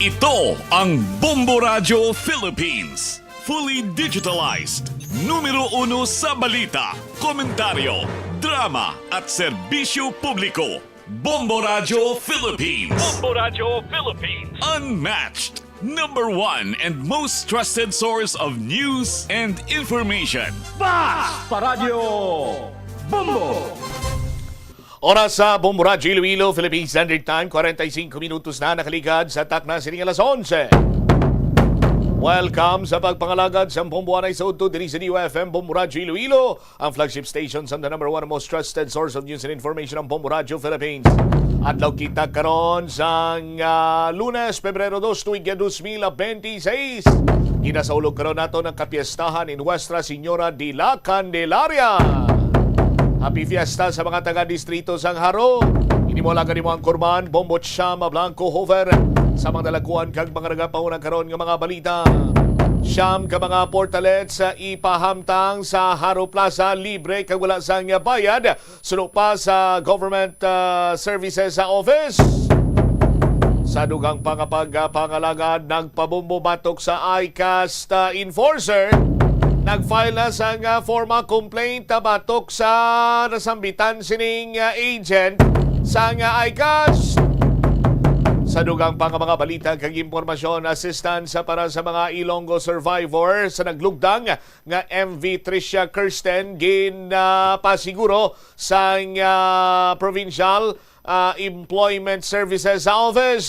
Ito ang Bombo Radio Philippines. Fully digitalized. Numero 1 sa balita, komentaryo, drama at serbisyo publiko. Bombo Radio Philippines. Bombo Radio Philippines. Unmatched. Number 1 and most trusted source of news and information. Fast Paradyo Bombo. Oras sa Bombo Radio Iloilo, Philippine Standard Time, 45 minutos na nakaligad sa takna sining alas 11. Welcome sa pagpangalagad sa Bombo Anay sa Udto, diri sa DOFM Bombo Radio Iloilo, ang flagship station sa the number 1 most trusted source of news and information ng Bombo Radio Philippines. Adlaw kita karon sa Lunes, Pebrero 2, tuig 2026. Ginasaulog karon nato ng kapiestahan in Nuestra Señora de la Candelaria. Happy Fiesta sa mga taga-distrito sang Haro. Inimula ka mo ang Kurman, Bombo Chama, Blanco, Hover. Sa mga dalaguan kag mga nagapaunang karon nga mga balita. Siyam ka mga portalets sa ipahamtang sa Haro Plaza, libre kag wala sang bayad. Sunod pa sa government services sa office. Sa dugang pangapagpangalagad, nagpabombo batok sa ICAST enforcer. Nag-file na sa forma complaint batok sa nasambitan sining agent sa ICAST. Sa dugang pang mga balita kag impormasyon, assistance para sa mga Ilonggo survivor sa naglugdang nga MV Tricia Kirsten pasiguro sa Provincial Employment Services Office.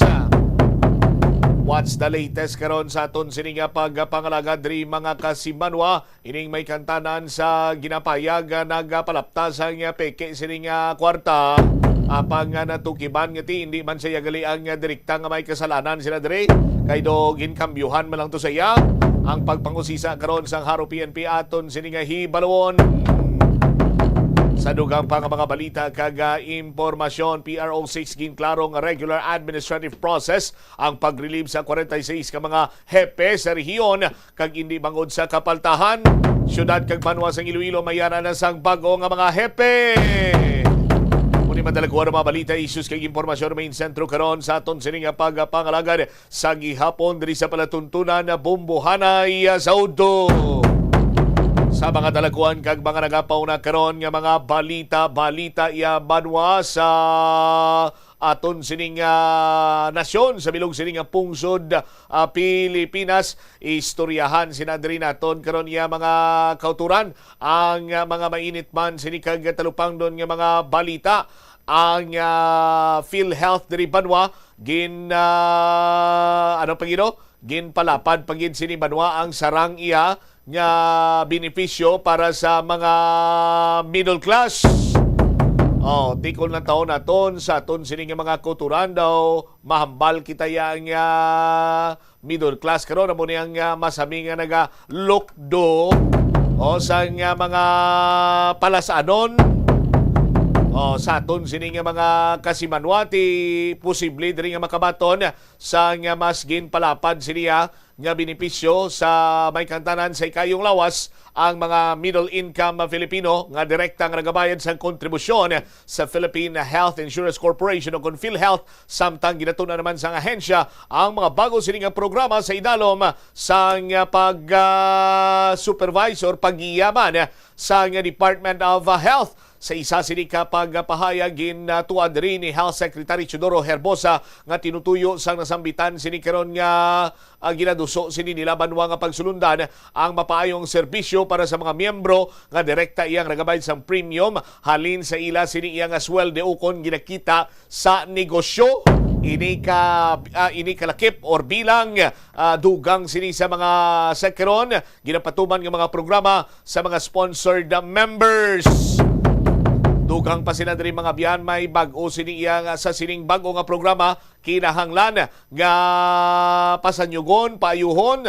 What's the latest karon sa aton sining pagpangalagad diri mga kasimanwa, ining may kantanan sa ginapayag nagpalapta sa peke sining kwarta apang natukiban ngati hindi man siya gali ang direkta nga may kasalanan sila diri kay do ginkambyuhan man lang to sa iya ang pagpangusisa karon sang Haro PNP aton sining hibalawon. Sa dugang pang mga balita kag impormasyon, PRO6 ginklaro nga regular administrative process ang pag-relieve sa 46 ka mga hepe sa rehiyon kag hindi bangod sa kapaltahan. Syudad kag banwa sang Iloilo mayara na sang bago nga mga hepe. Muni madalaguan ang mga balita, issues kag impormasyon main sentro karon sa aton sining pagpangalagad sa gihapon diri sa palatuntunan na Bumbuhanay sa Udto. Sa mga dalaguan kag mga nagapauna karon nga mga balita iya banwa sa aton sining nasyon sa bilog sining pungsod Pilipinas. Istoryahan sinadri naton karon iya mga kauturan ang mga mainit man sining kag talupang don nga mga balita. Ang PhilHealth diri banwa ginpalapad pagid sini banwa ang sarang iya nga benepisyo para sa mga middle class. Tikol ng taon naton sa aton sining mga kuturan daw mahambal kita yang middle class karon amo niyang masami nga nagalukdo sa mga palasanon. Sa aton sining mga kasimanwati posible diri nga makabaton sa nga mas ginpalapad siniya nga benepisyo sa may kantanan sa ikayong lawas ang mga middle income Filipino nga direktang nagabayad sa kontribusyon sa Philippine Health Insurance Corporation o kung PhilHealth, samtang ginatuna naman sa ahensya ang mga bago sining programa sa idalom sa pag-supervisor pag-iyaman sa Department of Health. Sa isa sini pagpahayag ginatuad rin ni Health Secretary Teodoro Herbosa nga tinutuyo sang nasambitan sini karon nga ginaduso sini nila banwa nga pagsulundan ang mapaayong serbisyo para sa mga miyembro nga direkta iyang nagabayad sang premium halin sa ila sini iyang sweldo ukon ginakita sa negosyo. Ini kalakip or bilang dugang sini sa mga sekron ginapatuman ng mga programa sa mga sponsored members. Dugang pa sila diri mga biyan may bag-o siniya sa sining bag-o nga programa kinahanglan nga pasanyugon, paayuhon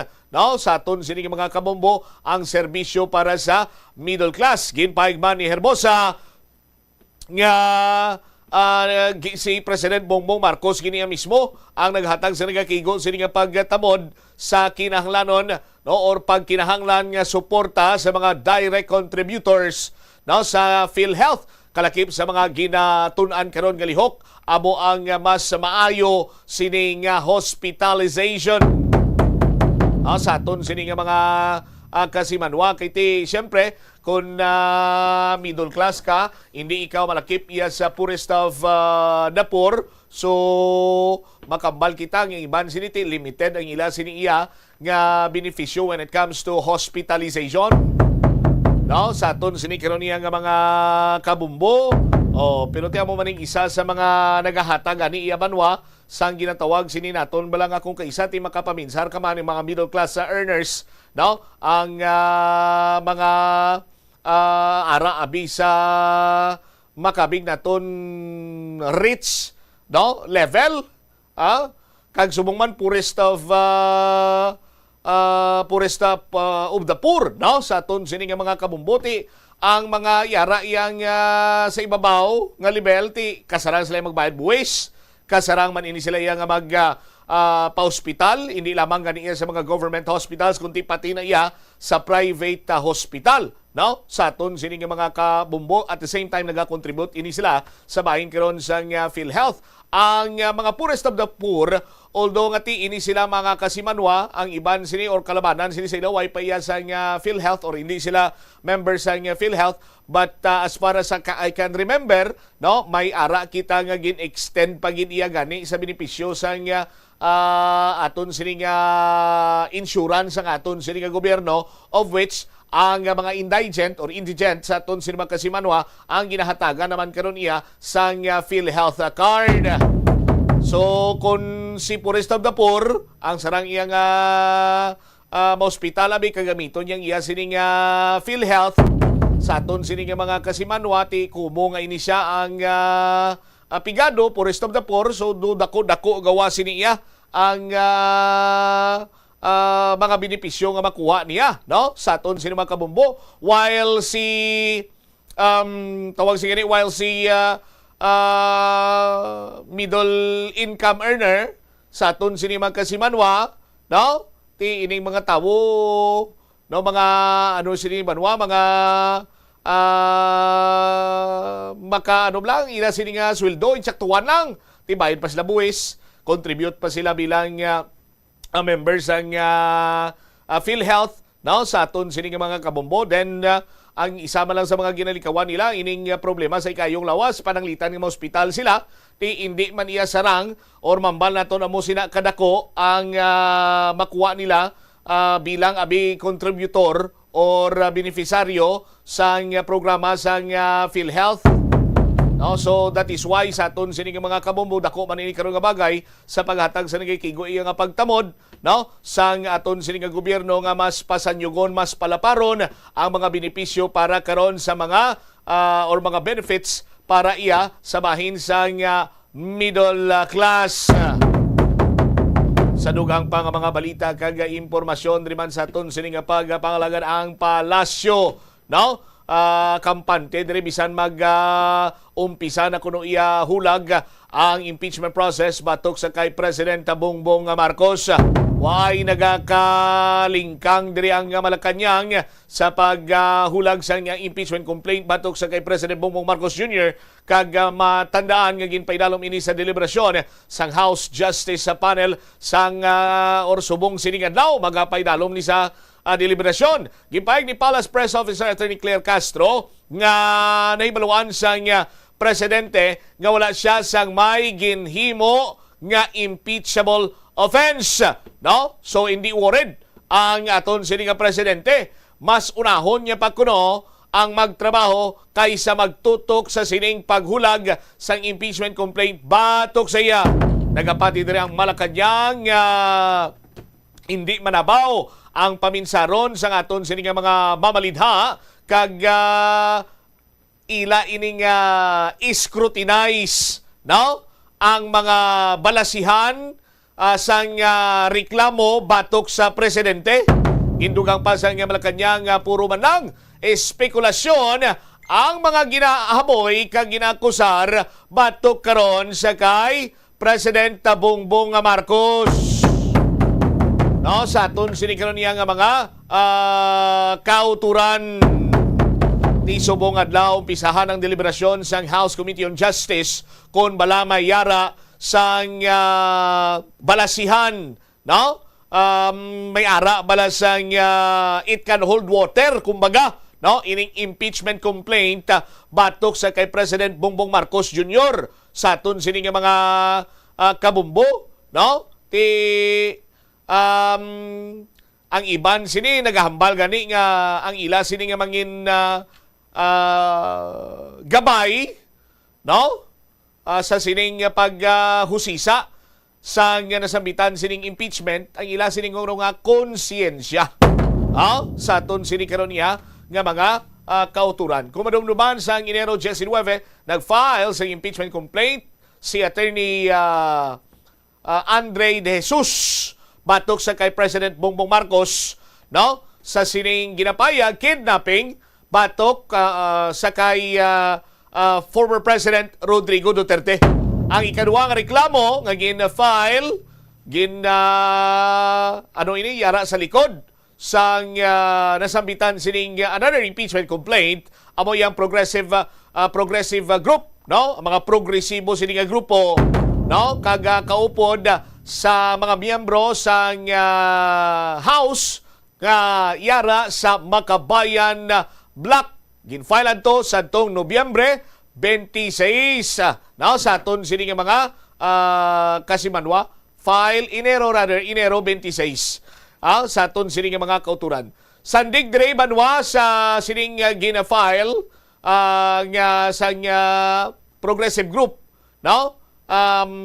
sa aton sining mga kabombo ang serbisyo para sa middle class. Ginpaigman ni Herbosa nga si President Bongbong Marcos kiniya mismo ang naghatag sa nagakigo sa nga pagtamod sa kinahanglanon or pagkinahanglan nga suporta sa mga direct contributors sa PhilHealth kalakip sa mga ginatun-an karon nga lihok amo ang mas maayo sining hospitalization. Sa aton sining mga kasimanwa kay ti syempre kung middle class ka, hindi ikaw malakip iya sa poorest of the poor, so makambal kita ng iban siniti limited ang ila sini iya nga benepisyo when it comes to hospitalization. No, sa aton sini karon niya nga mga kabumbo. Pero tiyan mo maning isa sa mga nagahatag ani iya banwa sang ginatawag sini naton balang akong kaisa ti makapaminsar ka man mga middle class earners, no? Ang mga ara abi sa makabig naton rich, no? Level, kag subong man poorest of the poor, no? Sa aton sini nga mga kabumbuti ang mga yara iyang sa ibabaw nga level ti kasarang sila magbayad buwis, kasarang man ini sila iya nga mag pa-hospital, hindi lamang ganiya sa mga government hospitals kundi pati na iya sa private hospital, no? Sa aton sini nga mga kabumbo at the same time nagakontribute ini sila sa bahin karon sa PhilHealth. Ang mga poorest of the poor, although nga ti ini sila mga kasimanwa, ang iban sini or kalabanan sini sa ilaway pa iya sa PhilHealth or hindi sila members sa PhilHealth, but as far as I can remember, no, may ara kita nga gin-extend pa gid iya gani sa benepisyo sa aton sini nga insurance ang aton sini nga gobyerno, of which ang mga indigent or indigent sa aton sini mga kasimanwa ang ginahatagan naman karon iya sa PhilHealth card. So kung si poorest of the poor ang sarang iya nga hospital abi kagamiton yang iya sini nga PhilHealth, sa aton sini nga mga kasimanwa ti kumo nga ini siya ang pigado poorest of the poor, so do dako gawa sini iya ang mga benepisyo nga makuha niya, no? Sa aton sini mga kabumbo, while si middle income earner sa aton sini mga kasimanwa, no? Ti ining mga tawo, no, mga ano sini banwa, mga maka ano lang ila sini nga sweldo insaktuhan lang, ti bayad pa sila buwis, contribute pa sila bilang members ang PhilHealth, no, sa aton sini nga mga kabombo. Then ang isa man lang sa mga ginalikawan nila ining problema sa ikayong lawas pananglitan ng mga ospital sila ti hindi man iya sarang or mambal naton amo sina kadako ang makuha nila bilang abi contributor or beneficiaryo sa programa sa PhilHealth. No, so that is why sa aton sini nga mga kabombo dako man ini karon nga bagay sa paghatag sa nagikigo iya nga pagtamod, no, sang aton sini nga gobyerno nga mas pasanyugon, mas palaparon ang mga benepisyo para karon sa mga or mga benefits para iya sa bahin sang middle class. Sa dugang pa nga mga balita kag impormasyon driman sa aton sini nga pagpangalagan ang palasyo, no? Kampante diri bisan umpisa na kuno iya hulag ang impeachment process batok sa kay Presidente Bongbong Marcos. Way nagakalingkang diri ang Malacañang sa paghulag sa impeachment complaint batok sa kay President Bongbong Marcos Jr. kag matandaan nga ginpaidalom ini sa deliberasyon sang House Justice Panel sang or subong sining adlaw magapaidalom ni sa deliberasyon. Gipayag ni Palace Press Officer Attorney Claire Castro nga nahibaluan sang presidente nga wala siya sang may ginhimo nga impeachable offense, no? So hindi worried ang aton sini nga presidente. Mas unahon niya pa kuno ang magtrabaho kaysa magtutok sa sining paghulag sang impeachment complaint batok sa iya. Nagapati diri ang Malacañang hindi manabaw ang paminsaron sa aton sini nga mga mamalidha kag ila ining scrutinize, no, ang mga balasihan sang reklamo batok sa presidente. Indugang pa sa Malacañang puro man lang espekulasyon ang mga ginahaboy kag ginakusar batok karon sa kay Presidente Bongbong Marcos. No, sa aton sini karon niya nga mga kauturan. Ti subong adlaw umpisahan ang deliberasyon sang House Committee on Justice kung balamay yara sang balasihan, no? May ara balasang it can hold water, kumbaga, no? Ining impeachment complaint batok sa kay President Bongbong Marcos Jr. sa aton sini nga mga kabumbo, no? Ti ang iban sini nagahambal gani nga ang ila sini nga mangin gabay, no? Sa sining paghusisa sa nga nasambitan sining impeachment, ang ila sining nga konsiyensya sa aton sini karon niya nga mga kauturan. Kung madumduman sa Enero 19, nag-file sa impeachment complaint si Attorney Andre De Jesus batok sa kay President Bongbong Marcos, no? Sa sining ginapayag kidnapping batok sa kay former President Rodrigo Duterte. Ang ikaduhang reklamo nga gin-file yara sa likod sang nasambitan sining another impeachment complaint amo yang progressive group, no? Ang mga progresibo sining nga grupo, no? Kaga kaupod sa mga miyembro sang House nga yara sa Makabayan Block. Ginfilean to sa tong Nobyembre 26, no? Sa aton sini nga mga kasimanwa, file Enero 26. Sa aton sini nga mga kauturan. Sandig dire banwa sa sining gina-file nga sa progressive group, no?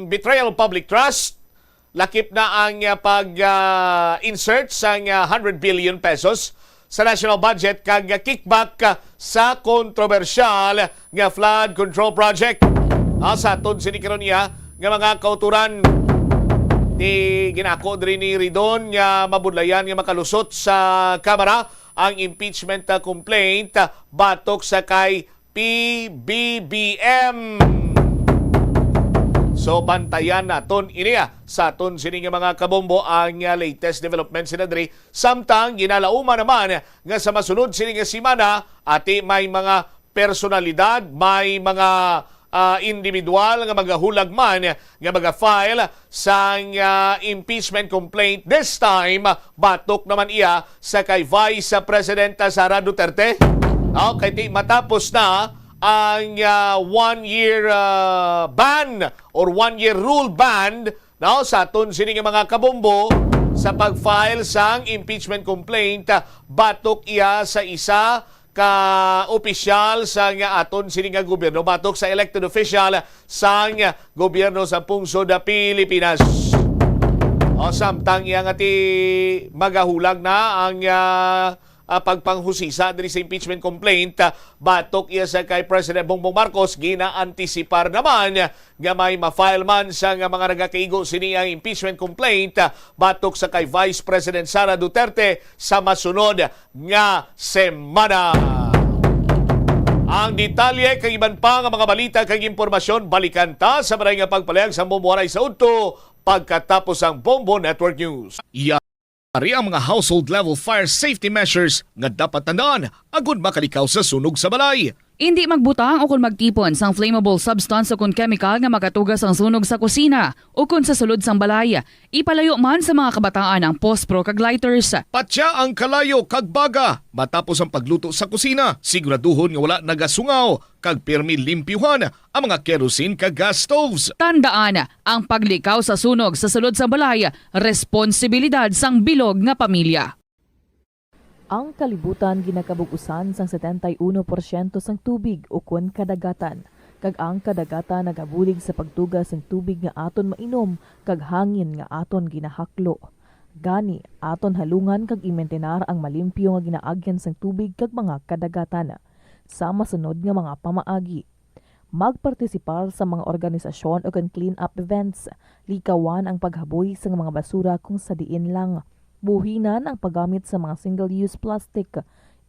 Betrayal of public trust, lakip na ang pag-insert sa 100 billion pesos sa national budget kag kickback sa kontrobersyal nga flood control project. Sa aton sini karon niya nga mga kauturan ni ginako diri ni Ridon nga mabudlayan nga makalusot sa Kamara ang impeachment complaint batok sa kay PBBM. So bantayan naton ini sa aton sini nga mga kabombo ang latest development sina diri. Samtang ginalauma naman nga sa masunod sini nga semana ati may mga personalidad, may mga individual nga magahulag man nga mag-file sa impeachment complaint. This time batok naman iya sa kay Vice President Sara Duterte. Kay matapos na ang 1-year ban or 1-year rule ban, no, sa aton sini nga mga kabombo sa pag-file sang impeachment complaint batok iya sa isa ka opisyal sa nga aton sini nga gobyerno, batok sa elected official sa gobyerno sa pungsod na Pilipinas. Samtang iya nga ti magahulag na ang pagpanghusisa diri sa impeachment complaint batok iya sa kay President Bongbong Marcos, gina-antisipar naman nga may ma-file man sa nga mga nagakaigo sini ang impeachment complaint batok sa kay Vice President Sara Duterte sa masunod nga semana. Ang detalye kag iban pa nga mga balita kag impormasyon balikan ta sa maray nga pagpalayag sa Bomboaray sa udto pagkatapos ang Bombo Network News. Ari ang mga household level fire safety measures nga dapat tandaan agud makalikaw sa sunog sa balay. Hindi magbutang o kung magtipon sang flammable substance o kung chemical nga makatugas ang sunog sa kusina o kung sa sulod sang balay. Ipalayo man sa mga kabataan ang pospro kag lighters. Patya ang kalayo kag baga matapos ang pagluto sa kusina. Siguraduhon nga wala nagasungaw kag pirmi limpyuhan ang mga kerosene kag gas stoves. Tandaan, ang paglikaw sa sunog sa sulod sa balay, responsibilidad sang bilog nga pamilya. Ang kalibutan ginakabugusan sang 71% sang tubig o kun kadagatan. Kag ang kadagatan nagabulig sa pagtugas sang tubig nga aton mainom kag hangin nga aton ginahaklo. Gani, aton halungan kag imentenar ang malimpyo nga ginaagyan sang tubig kag mga kadagatan. Sa masunod nga mga pamaagi. Magpartisipar sa mga organisasyon o kan clean-up events. Likawan ang paghaboy sa mga basura kung sa diin lang. Buhinan ang paggamit sa mga single-use plastic.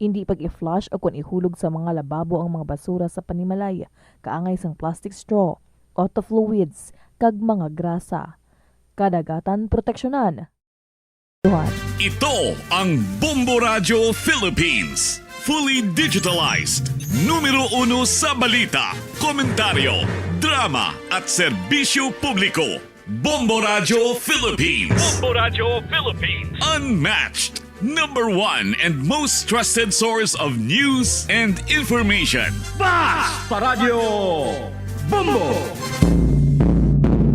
Hindi pag-i-flush o kung ihulog sa mga lababo ang mga basura sa panimalay. Kaangay sang plastic straw, auto fluids, kag mga grasa. Kadagatan proteksyonan. Ito ang Bombo Radio Philippines. fully digitalized. Numero 1 sa balita, komentaryo, drama at serbisyo publiko. Bombo Radio Philippines. Bombo Radio Philippines. Unmatched. Number 1 and most trusted source of news and information. Paradyo Bombo.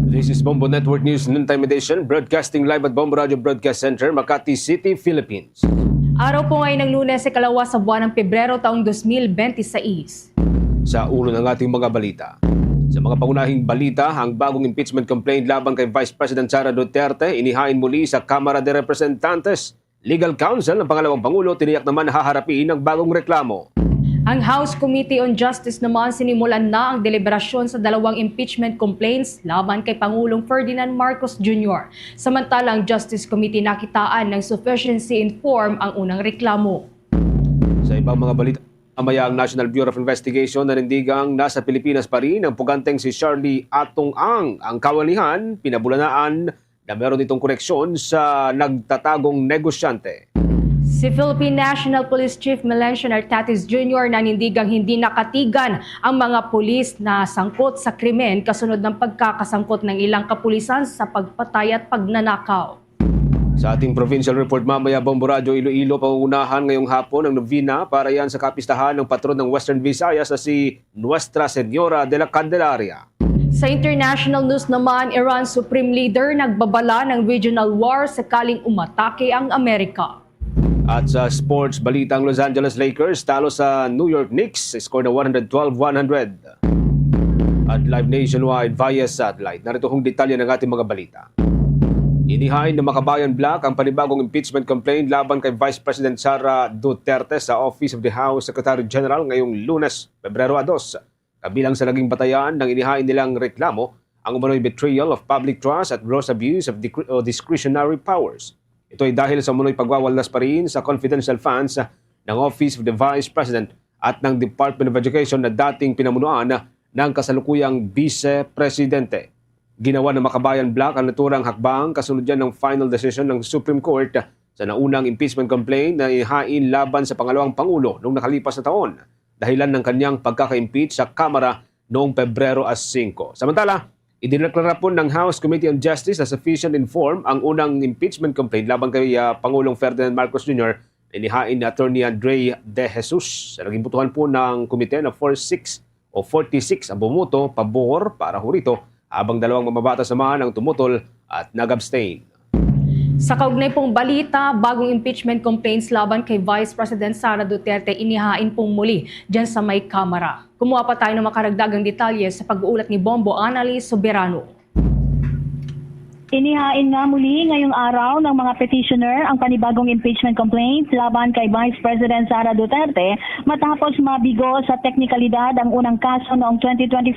This is Bombo Network News Noontime Edition, broadcasting live at Bombo Radio Broadcast Center, Makati City, Philippines. Araw po ngayon ng Lunes, ikalawa sa buwan ng Pebrero taong 2026. Sa ulo ng ating mga balita. Sa mga pangunahing balita, ang bagong impeachment complaint laban kay Vice President Sara Duterte inihain muli sa Kamara de Representantes. Legal Counsel ng pangalawang Pangulo tiniyak naman haharapin ang bagong reklamo. Ang House Committee on Justice naman sinimulan na ang deliberasyon sa dalawang impeachment complaints laban kay Pangulong Ferdinand Marcos Jr. Samantalang Justice Committee nakitaan ng sufficiency in form ang unang reklamo. Sa ibang mga balita, mamaya ang National Bureau of Investigation nanindigang nasa Pilipinas pa rin ang puganteng si Shirley Atong-Ang. Ang kawalihan, pinabulanaan na meron itong koneksyon sa nagtatagong negosyante. Si Philippine National Police Chief Melencio Nartatis Jr. nanindigang hindi nakatigan ang mga pulis na sangkot sa krimen kasunod ng pagkakasangkot ng ilang kapulisan sa pagpatay at pagnanakaw. Sa ating provincial report mamaya, Bombo Radio Iloilo, pangunahan ngayong hapon ang novena para yan sa kapistahan ng patron ng Western Visayas na si Nuestra Señora de la Candelaria. Sa international news naman, Iran Supreme Leader nagbabala ng regional war sakaling umatake ang Amerika. At sa sports, balita ang Los Angeles Lakers talo sa New York Knicks, score na 112-100. At live nationwide via satellite. Narito hong detalye ng ating mga balita. Inihain ng Makabayan Black ang panibagong impeachment complaint laban kay Vice President Sara Duterte sa Office of the House Secretary General ngayong Lunes, Pebrero 2. Kabilang sa naging batayan ng inihain nilang reklamo ang umano'y betrayal of public trust at gross abuse of discretionary powers. Ito ay dahil sa umano'y pagwawaldas pa rin sa confidential funds ng Office of the Vice President at ng Department of Education na dating pinamunuan ng kasalukuyang Vice Presidente. Ginawa ng Makabayan Black ang naturang hakbang kasunod yan ng final decision ng Supreme Court sa naunang impeachment complaint na ihain laban sa pangalawang Pangulo noong nakalipas na taon, dahilan ng kanyang pagkaka-impeach sa Kamara noong Pebrero 5. Samantala, idineklara po ng House Committee on Justice na sufficient in form ang unang impeachment complaint laban kay Pangulong Ferdinand Marcos Jr. na inihain ni Attorney Andre De Jesus. Sa naging butuhan po ng komite na 46 ang bumuto pabor para ho rito, habang dalawang mamabatas naman ang tumutol at nag-abstain. Sa kaugnay pong balita, bagong impeachment complaints laban kay Vice President Sara Duterte inihain pong muli dyan sa may Kamara. Kumuha pa tayo ng makaragdagang detalye sa pag-uulat ni Bombo Annalise Soberano. Inihain nga muli ngayong araw ng mga petitioner ang panibagong impeachment complaint laban kay Vice President Sara Duterte matapos mabigo sa teknikalidad ang unang kaso noong 2025.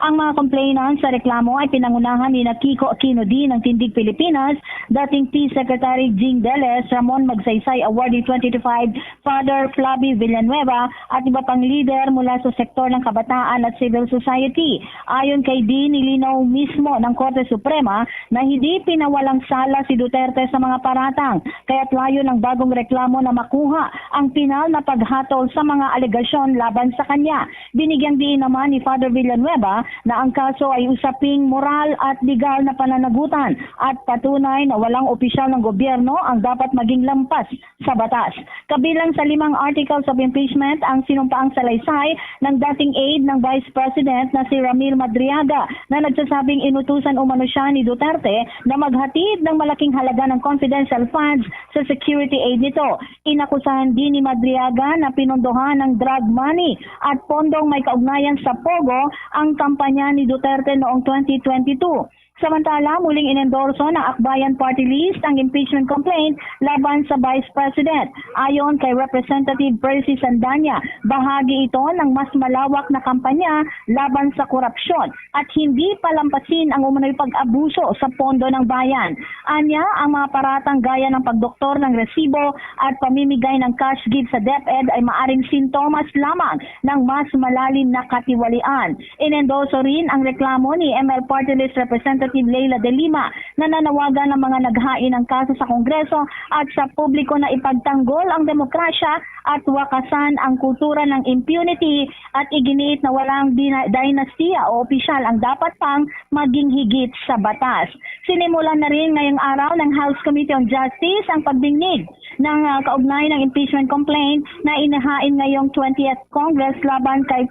Ang mga complainants sa reklamo ay pinangunahan ni Kiko Aquino D ng Tindig Pilipinas, dating Peace Secretary Jing Deles, Ramon Magsaysay Awardee 2025, Father Flavi Villanueva at iba pang leader mula sa sektor ng kabataan at civil society. Ayon kay D, nilinaw mismo ng Korte Suprema na hindi pinawalang sala si Duterte sa mga paratang, kaya't layo ng bagong reklamo na makuha ang pinal na paghatol sa mga alegasyon laban sa kanya. Binigyang diin naman ni Father Villanueva na ang kaso ay usaping moral at legal na pananagutan at patunay na walang opisyal ng gobyerno ang dapat maging lampas sa batas. Kabilang sa 5 articles of impeachment ang sinumpaang salaysay ng dating aide ng Vice President na si Ramil Madriaga na nagsasabing inutusan umano siya ni Duterte na maghatid ng malaking halaga ng confidential funds sa security aid nito. Inakusahan din ni Madriaga na pinondohan ng drug money at pondong may kaugnayan sa Pogo ang kampanya ni Duterte noong 2022. Samantala, muling inendorso ng Akbayan Party List ang impeachment complaint laban sa Vice President. Ayon kay Representative Percy Sandanya, bahagi ito ng mas malawak na kampanya laban sa korupsyon at hindi palampasin ang umano'y pag-abuso sa pondo ng bayan. Anya, ang mga paratang gaya ng pagdoktor ng resibo at pamimigay ng cash gift sa DepEd ay maaring sintomas lamang ng mas malalim na katiwalian. Inendorso rin ang reklamo ni ML Party List Representative Representative Leila De Lima na nanawagan ng mga naghain ng kaso sa Kongreso at sa publiko na ipagtanggol ang demokrasya at wakasan ang kultura ng impunity at iginiit na walang dinastiya o opisyal ang dapat pang maging higit sa batas. Sinimulan na rin ngayong araw ng House Committee on Justice ang pagdinig ng kaugnay ng impeachment complaint na inahain ngayong 20th Congress laban kay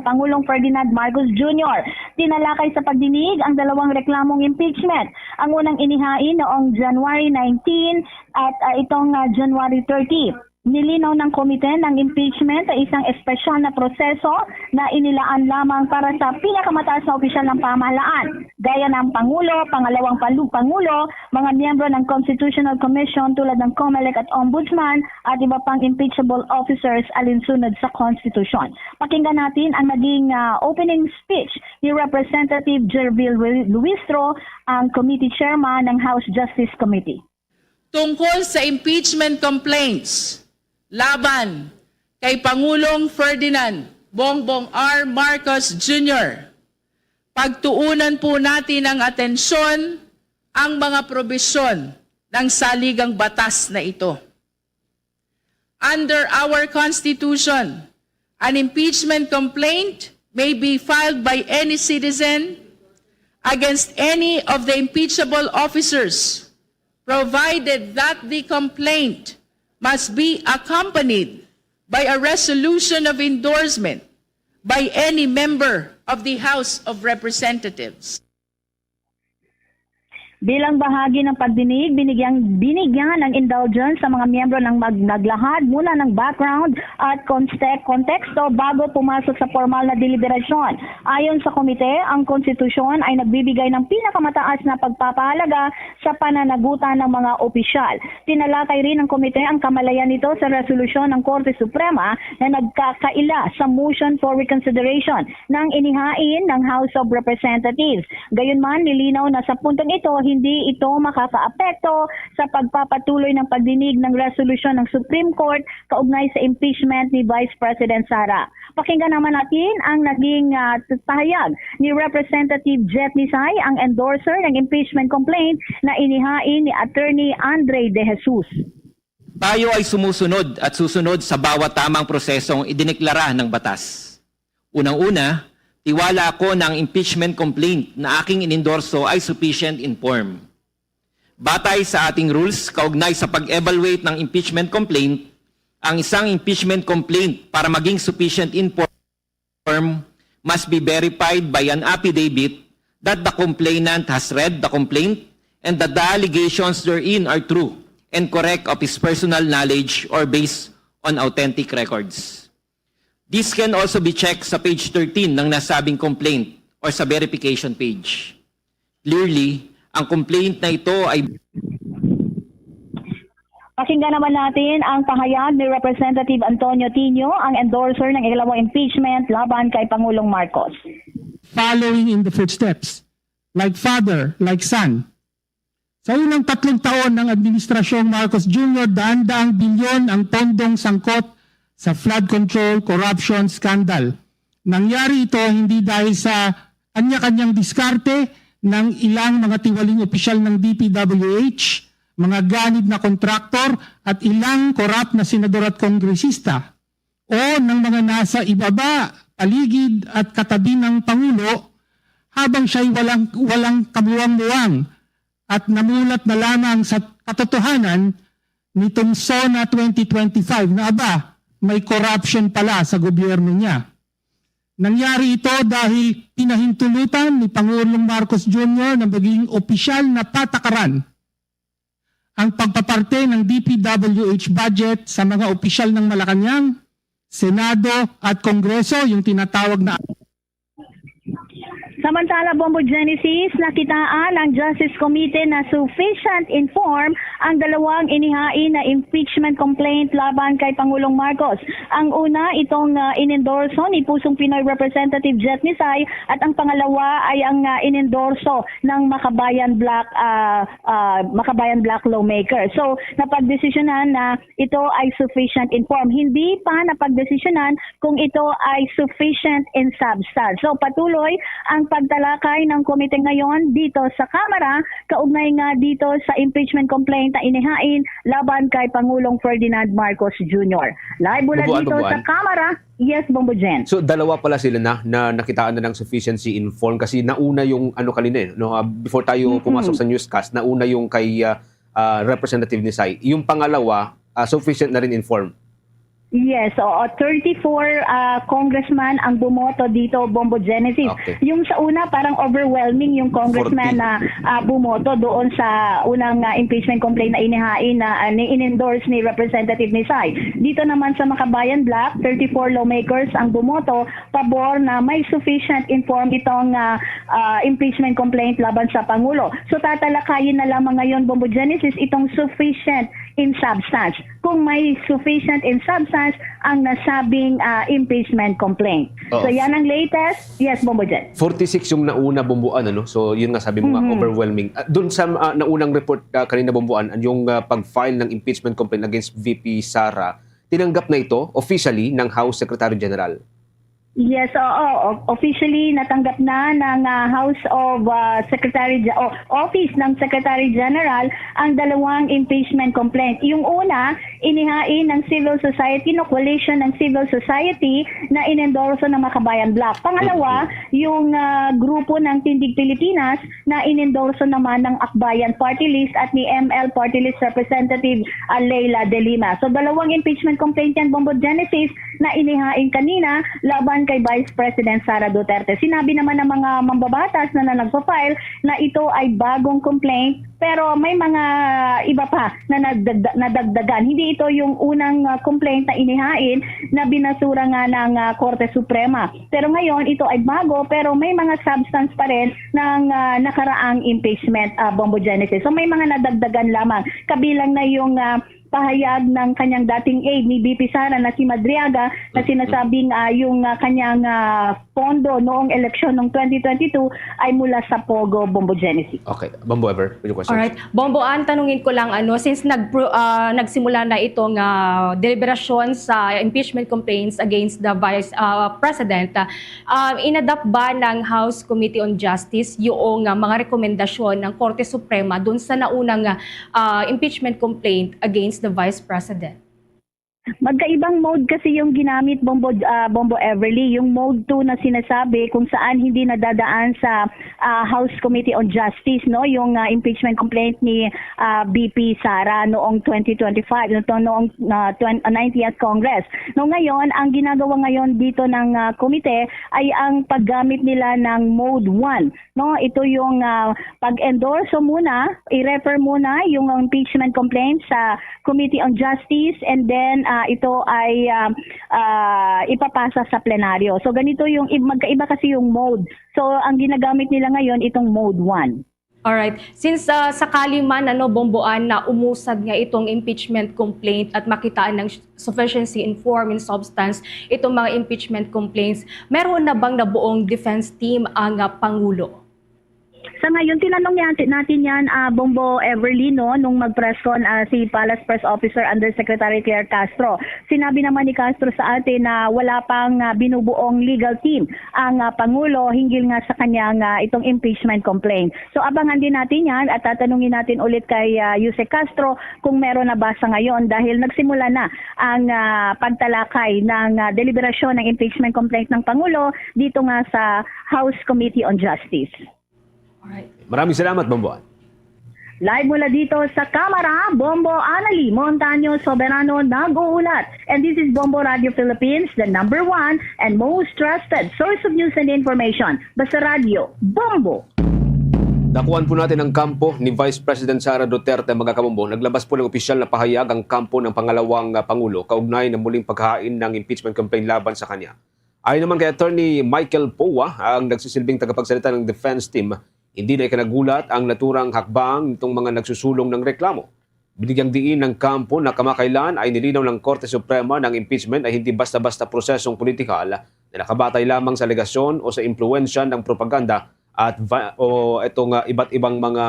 Pangulong Ferdinand Marcos Jr. Tinalakay sa pagdinig ang dalawang reklamong impeachment. Ang unang inihain noong January 19 at itong January 30. Nilinaw ng komite ng impeachment ay isang espesyal na proseso na inilaan lamang para sa pinakamataas na opisyal ng pamahalaan, gaya ng Pangulo, Pangalawang Pangulo, mga miyembro ng Constitutional Commission tulad ng COMELEC at Ombudsman at iba pang impeachable officers alinsunod sa Constitution. Pakinggan natin ang naging opening speech ni Representative Jervil Luistro, ang committee chairman ng House Justice Committee. Tungkol sa impeachment complaints laban kay Pangulong Ferdinand Bongbong R. Marcos Jr., pagtuunan po natin ng atensyon ang mga probisyon ng saligang batas na ito. Under our Constitution, an impeachment complaint may be filed by any citizen against any of the impeachable officers, provided that the complaint must be accompanied by a resolution of endorsement by any member of the House of Representatives. Bilang bahagi ng pagdinig, binigyan ng indulgence sa mga miyembro ng naglahad mula ng background at konteksto bago pumasok sa formal na deliberasyon. Ayon sa komite, ang konstitusyon ay nagbibigay ng pinakamataas na pagpapahalaga sa pananagutan ng mga opisyal. Tinalakay rin ng komite ang kamalayan nito sa resolusyon ng Korte Suprema na nagkakaila sa motion for reconsideration ng inihain ng House of Representatives. Gayunman, nilinaw na sa puntong ito, hindi ito makakaapekto sa pagpapatuloy ng pagdinig ng resolusyon ng Supreme Court kaugnay sa impeachment ni Vice President Sara. Pakinggan naman natin ang naging pahayag ni Representative Jet Nisay, ang endorser ng impeachment complaint na inihain ni Attorney Andre De Jesus. Tayo ay sumusunod at susunod sa bawat tamang prosesong idineklara ng batas. Unang-una, tiwala ako na ang impeachment complaint na aking inendorso ay sufficient in form. Batay sa ating rules, kaugnay sa pag-evaluate ng impeachment complaint, ang isang impeachment complaint para maging sufficient in form must be verified by an affidavit that the complainant has read the complaint and that the allegations therein are true and correct of his personal knowledge or based on authentic records. This can also be checked sa page 13 ng nasabing complaint or sa verification page. Clearly, ang complaint na ito ay... Pakinggan naman natin ang pahayag ni Representative Antonio Tino, ang endorser ng ikalawang impeachment laban kay Pangulong Marcos. Following in the footsteps, like father, like son. Sa unang 3 taon ng Administrasyong Marcos Jr., daan-daang bilyon ang pondong sangkot sa flood control corruption scandal. Nangyari ito hindi dahil sa kanya-kanyang diskarte ng ilang mga tiwaling opisyal ng DPWH, mga ganid na kontraktor at ilang korap na senador at kongresista o ng mga nasa ibaba, paligid at katabi ng Pangulo habang siya'y walang kamuwang-muwang at namulat na lamang sa katotohanan nitong SONA 2025 na may corruption pala sa gobyerno niya. Nangyari ito dahil pinahintulutan ni Pangulong Marcos Jr. na maging opisyal na patakaran ang pagpaparte ng DPWH budget sa mga opisyal ng Malacanang, Senado at Kongreso, yung tinatawag na... Samantala, Bombo Genesis, nakitaan ng Justice Committee na sufficient in form ang dalawang inihain na impeachment complaint laban kay Pangulong Marcos. Ang una, itong inendorso ni Pusong Pinoy Representative Jet Nisay at ang pangalawa ay ang inendorso ng Makabayan Black lawmaker. So, napagdesisyonan na ito ay sufficient in form. Hindi pa napagdesisyonan kung ito ay sufficient in substance. So, patuloy ang pagtalakay ng komite ngayon dito sa Kamara, kaugnay nga dito sa impeachment complaint na inihain laban kay Pangulong Ferdinand Marcos Jr. Live mula Bumbuan, dito sa Bumbuan. Kamara, yes, Bombo Jen. So dalawa pala sila na nakitaan na ng sufficiency in form kasi nauna yung ano kanina no, before tayo pumasok sa newscast, nauna yung kay Representative Nisay. Yung pangalawa, sufficient na rin in form. Yes, 34 congressman ang bumoto dito, Bombo Genesis. Okay. Yung sa una, parang overwhelming yung congressman 40. na bumoto doon sa unang impeachment complaint na inihain na in-endorse ni Representative Nisay. Dito naman sa Makabayan Block, 34 lawmakers ang bumoto pabor na may sufficient inform itong impeachment complaint laban sa Pangulo. So tatalakayin na lamang ngayon, Bombo Genesis, itong sufficient in substance. Kung may sufficient in substance ang nasabing impeachment complaint. Oh. So yan ang latest. Yes, Bombo Jen. 46 yung nauna Bumbuan, ano? So yun nga sabi mo nga, overwhelming. Doon sa naunang report kanina Bumbuan, yung pag-file ng impeachment complaint against VP Sara, tinanggap na ito officially ng House Secretary General. Yes, officially natanggap na ng House of Office ng Secretary General ang dalawang impeachment complaint. Yung una, inihain ng civil society, coalition ng civil society na inendorso ng Makabayan Block. Pangalawa, yung grupo ng Tindig Pilipinas na inendorso naman ng Akbayan Party List at ni ML Party List Representative Leila De Lima. So dalawang impeachment complaint yan, Bombo Genesis, na inihain kanina laban kay Vice President Sara Duterte. Sinabi naman ng mga mambabatas na nagpa-file na ito ay bagong complaint pero may mga iba pa na nadagdagan. Hindi ito yung unang complaint na inihain na binasura nga ng Korte Suprema. Pero ngayon ito ay bago pero may mga substance pa rin ng nakaraang impeachment, Bombo Genesis. So may mga nadagdagan lamang. Kabilang na yung pahayag ng kanyang dating aide ni BP Sara na si Madriaga na sinasabing yung kanyang pondo noong eleksyon ng 2022 ay mula sa Pogo, Bombo Genesis. Okay. Bumbo, ever? With your questions? Alright. Bomboan, tanungin ko lang, since nagsimula na itong deliberasyon sa impeachment complaints against the Vice President, inadapt ba ng House Committee on Justice yung mga rekomendasyon ng Korte Suprema dun sa naunang impeachment complaint against the Vice President? Magkaibang mode kasi yung ginamit, Bombo Everly. Yung mode 2 na sinasabi kung saan hindi nadadaan sa House Committee on Justice, no? Yung impeachment complaint ni BP Sara noong 2025, noong 90th Congress. No, ngayon, ang ginagawa ngayon dito ng komite ay ang paggamit nila ng mode 1. No? Ito yung pag-endorso muna, i-refer muna yung impeachment complaint sa Committee on Justice and then ito ay ipapasa sa plenaryo. So ganito yung magkaiba kasi yung mode. So ang ginagamit nila ngayon itong mode 1. Alright. Since sakali man Bomboan na umusad nga itong impeachment complaint at makitaan ng sufficiency in form and substance itong mga impeachment complaints, meron na bang nabuong defense team ang Pangulo? Sa ngayon, tinanong natin yan, Bombo Everly, no, nung mag-press con si Palace Press Officer Undersecretary Claire Castro. Sinabi naman ni Castro sa atin na wala pang binubuong legal team ang Pangulo hinggil nga sa kanyang itong impeachment complaint. So abangan din natin yan at tatanungin natin ulit kay Yuse Castro kung meron na ba sa ngayon dahil nagsimula na ang pagtalakay ng deliberasyon ng impeachment complaint ng Pangulo dito nga sa House Committee on Justice. Alright. Maraming salamat, Bumbuan. Live mula dito sa Kamara, Bombo Anali Montaño Soberano nag-uulat. And this is Bombo Radio Philippines, the #1 and most trusted source of news and information. Basta Radio, Bombo! Dakuan po natin ang kampo ni Vice President Sara Duterte, mga kabombo. Naglabas po ng opisyal na pahayag ang kampo ng pangalawang Pangulo kaugnay ng muling paghahain ng impeachment campaign laban sa kanya. Ayon naman kay Attorney Michael Powa, ang nagsisilbing tagapagsalita ng defense team, hindi na ikanagulat ang naturang hakbang nitong mga nagsusulong ng reklamo. Binigyang diin ng kampo na kamakailan ay nilinaw ng Korte Suprema ng impeachment ay hindi basta-basta prosesong politikal na nakabatay lamang sa legasyon o sa impluensya ng propaganda at itong iba't ibang mga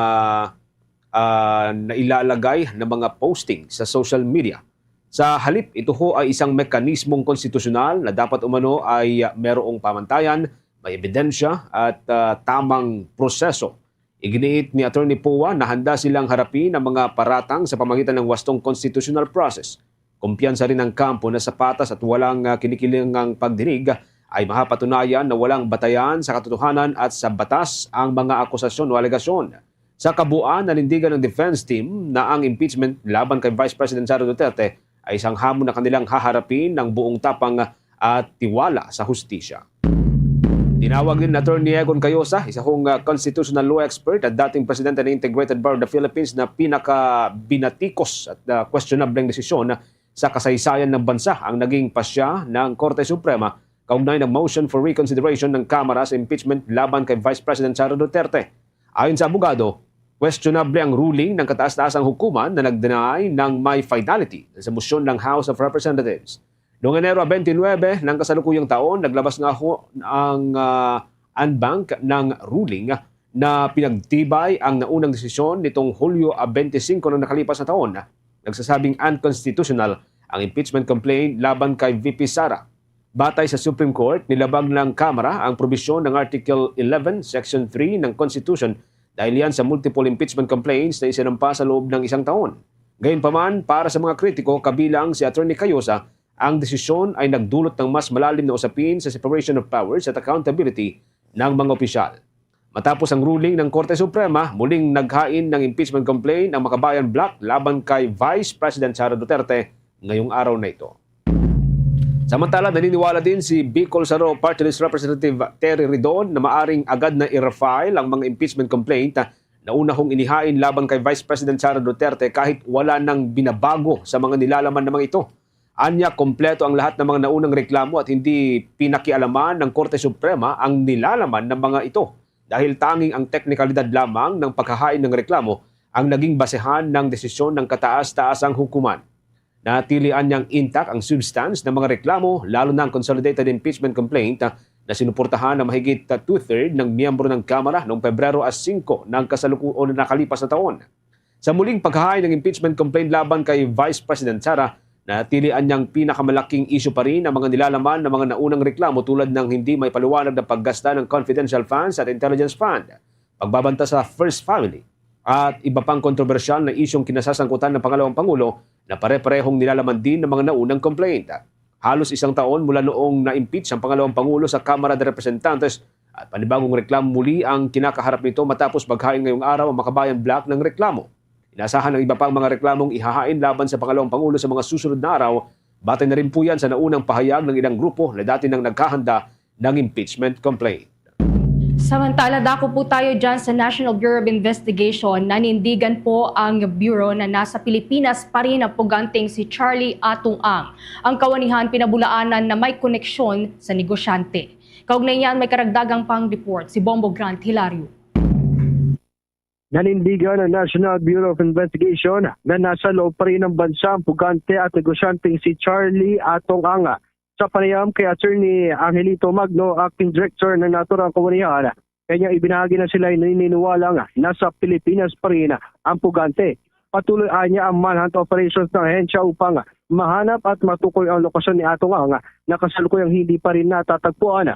nailalagay na mga posting sa social media. Sa halip, ito ho ay isang mekanismong konstitusyonal na dapat umano ay merong pamantayan may ebidensya at tamang proseso. Iginiit ni Attorney Poa na handa silang harapin ang mga paratang sa pamagitan ng wastong constitutional process. Kumpiyansa rin ng kampo na sa patas at walang kinikilingang pagdinig ay mahapatunayan na walang batayan sa katotohanan at sa batas ang mga akusasyon o alegasyon. Sa kabuuan, nanindigan ng defense team na ang impeachment laban kay Vice President Sara Duterte ay isang hamon na kanilang haharapin ng buong tapang at tiwala sa hustisya. Tinawag din na Attorney Egon Cayosa, isa kong constitutional law expert at dating presidente ng Integrated Bar of the Philippines na pinaka-binatikos at questionable desisyon sa kasaysayan ng bansa ang naging pasya ng Korte Suprema kaugnay ng motion for reconsideration ng Kamara sa impeachment laban kay Vice President Sara Duterte. Ayon sa abogado, questionable ang ruling ng kataas-taasang hukuman na nag-deny ng may finality sa motion ng House of Representatives. Noong Enero 29 ng kasalukuyang taon, naglabas nga ang unbank ng ruling na pinagtibay ang naunang desisyon nitong Hulyo 25 ng nakalipas na taon. Nagsasabing unconstitutional ang impeachment complaint laban kay VP Sara. Batay sa Supreme Court, nilabag ng Kamara ang probisyon ng Article 11, Section 3 ng Constitution dahil yan sa multiple impeachment complaints na isinampa sa loob ng isang taon. Gayunpaman, para sa mga kritiko, kabilang si Attorney Cayosa, ang desisyon ay nagdulot ng mas malalim na usapin sa separation of powers at accountability ng mga opisyal. Matapos ang ruling ng Korte Suprema, muling naghain ng impeachment complaint ang Makabayan Bloc laban kay Vice President Sara Duterte ngayong araw na ito. Samantala, naniniwala din si Bicol Saro Party List Representative Terry Ridon na maaring agad na i-refile ang mga impeachment complaint na una hong inihain laban kay Vice President Sara Duterte kahit wala nang binabago sa mga nilalaman ng mga ito. Anya, kompleto ang lahat ng mga naunang reklamo at hindi pinakialaman ng Korte Suprema ang nilalaman ng mga ito dahil tanging ang teknikalidad lamang ng paghahain ng reklamo ang naging basehan ng desisyon ng kataas-taasang hukuman. Natilian niyang intact ang substance ng mga reklamo lalo na ang consolidated impeachment complaint na sinuportahan ng mahigit 2/3 ng miyembro ng Kamara noong Pebrero 5 ng kasalukuyang nakalipas na taon. Sa muling paghahain ng impeachment complaint laban kay Vice President Sara, natilian niyang pinakamalaking issue pa rin ang mga nilalaman ng mga naunang reklamo tulad ng hindi may paliwanag na paggasta ng confidential funds at intelligence fund, pagbabanta sa First Family, at iba pang kontrobersyal na isyong kinasasangkutan ng pangalawang Pangulo na pare-parehong nilalaman din ng mga naunang complaint. Halos isang taon mula noong na-impeach ang pangalawang Pangulo sa Kamara de Representantes at panibagong reklamo muli ang kinakaharap nito matapos maghain ngayong araw ang Makabayan Bloc ng reklamo. Inasahan ng iba pang mga reklamong ihahain laban sa pangalawang Pangulo sa mga susunod na araw. Batay na rin po yan sa naunang pahayag ng ilang grupo na dati nang naghahanda ng impeachment complaint. Samantala, dako po tayo dyan sa National Bureau of Investigation. Nanindigan po ang Bureau na nasa Pilipinas pa rin ang puganteng si Charlie Atong Ang. Ang kawanihan pinabulaanan na may koneksyon sa negosyante. Kaugnay niyan, may karagdagang pang report si Bombo Grant Hilario. Nanindigan ng National Bureau of Investigation na nasa loob pa rin ng bansa ang pugante at negosyanteng si Charlie Atong Anga. Sa panayam kay Attorney Angelito Magno, Acting Director ng Naturang Kawanihan, kanya ibinahagi na sila ay naniniwala nga nasa Pilipinas pa rin ang pugante. Patuloy niya ang manhunt operations ng ahensya upang mahanap at matukoy ang lokasyon ni Atong Anga na kasalukuyang hindi pa rin natatagpuan.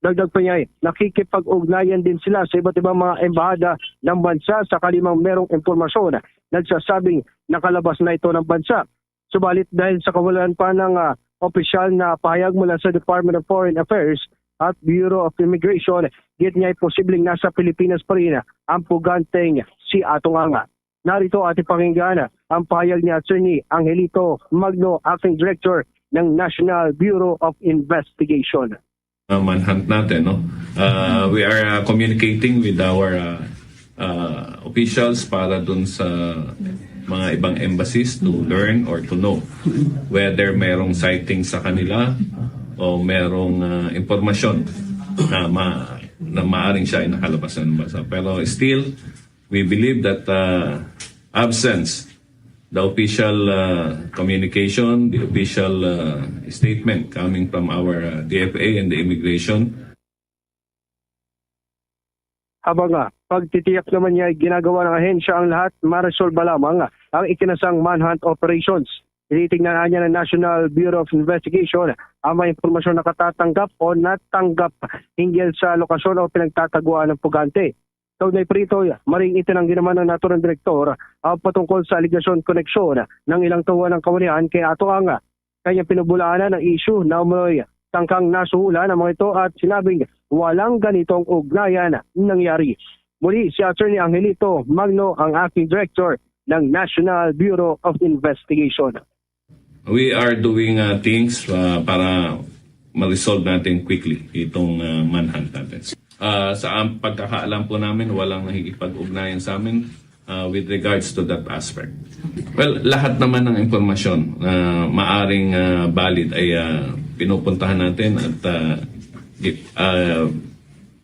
Dagdag pa niya, nakikipag-ugnayan din sila sa iba't ibang mga embahada ng bansa sa kalimang merong impormasyon nagsasabing nakalabas na ito ng bansa. Subalit dahil sa kawalan pa ng opisyal na pahayag mula sa Department of Foreign Affairs at Bureau of Immigration, git niya ay posibleng nasa Pilipinas pa rin ang puganteng si Atong Anga. Narito ating pakinggan ang pahayag ni Attorney Angelito Magno, Acting Director ng National Bureau of Investigation. Manhunt natin, no? We are communicating with our officials para dun sa mga ibang embassies to learn or to know whether merong sighting sa kanila o merong impormasyon na maaring siya ay nakalabas ng bansa. Pero still, we believe that absence the official communication, the official statement coming from our DFA and the immigration. Habang pagtitiyak naman niya ay ginagawa ng ahensya ang lahat, maresolba lamang ang ikinasang manhunt operations. Tinitingnan niya ng National Bureau of Investigation ang mga impormasyon na katatanggap o natanggap hinggil sa lokasyon o pinagtataguan ng pugante. Kaugnay prito, maring itinanggi naman ng naturang direktor ang patungkol sa aligasyon koneksyon ng ilang tauhan ng kawanian kay Ato Anga. Kanyang pinubulaanan ng issue na umuloy tangkang nasuhula ng mga ito at sinabing walang ganitong ugnayan nangyari. Muli si Attorney Angelito Magno ang acting director ng National Bureau of Investigation. We are doing things para ma-resolve natin quickly itong manhunt natin. Sa pagkakaalam po namin, walang nakikipag-ugnayan sa amin with regards to that aspect. Well, lahat naman ng impormasyon na maaring valid ay pinupuntahan natin at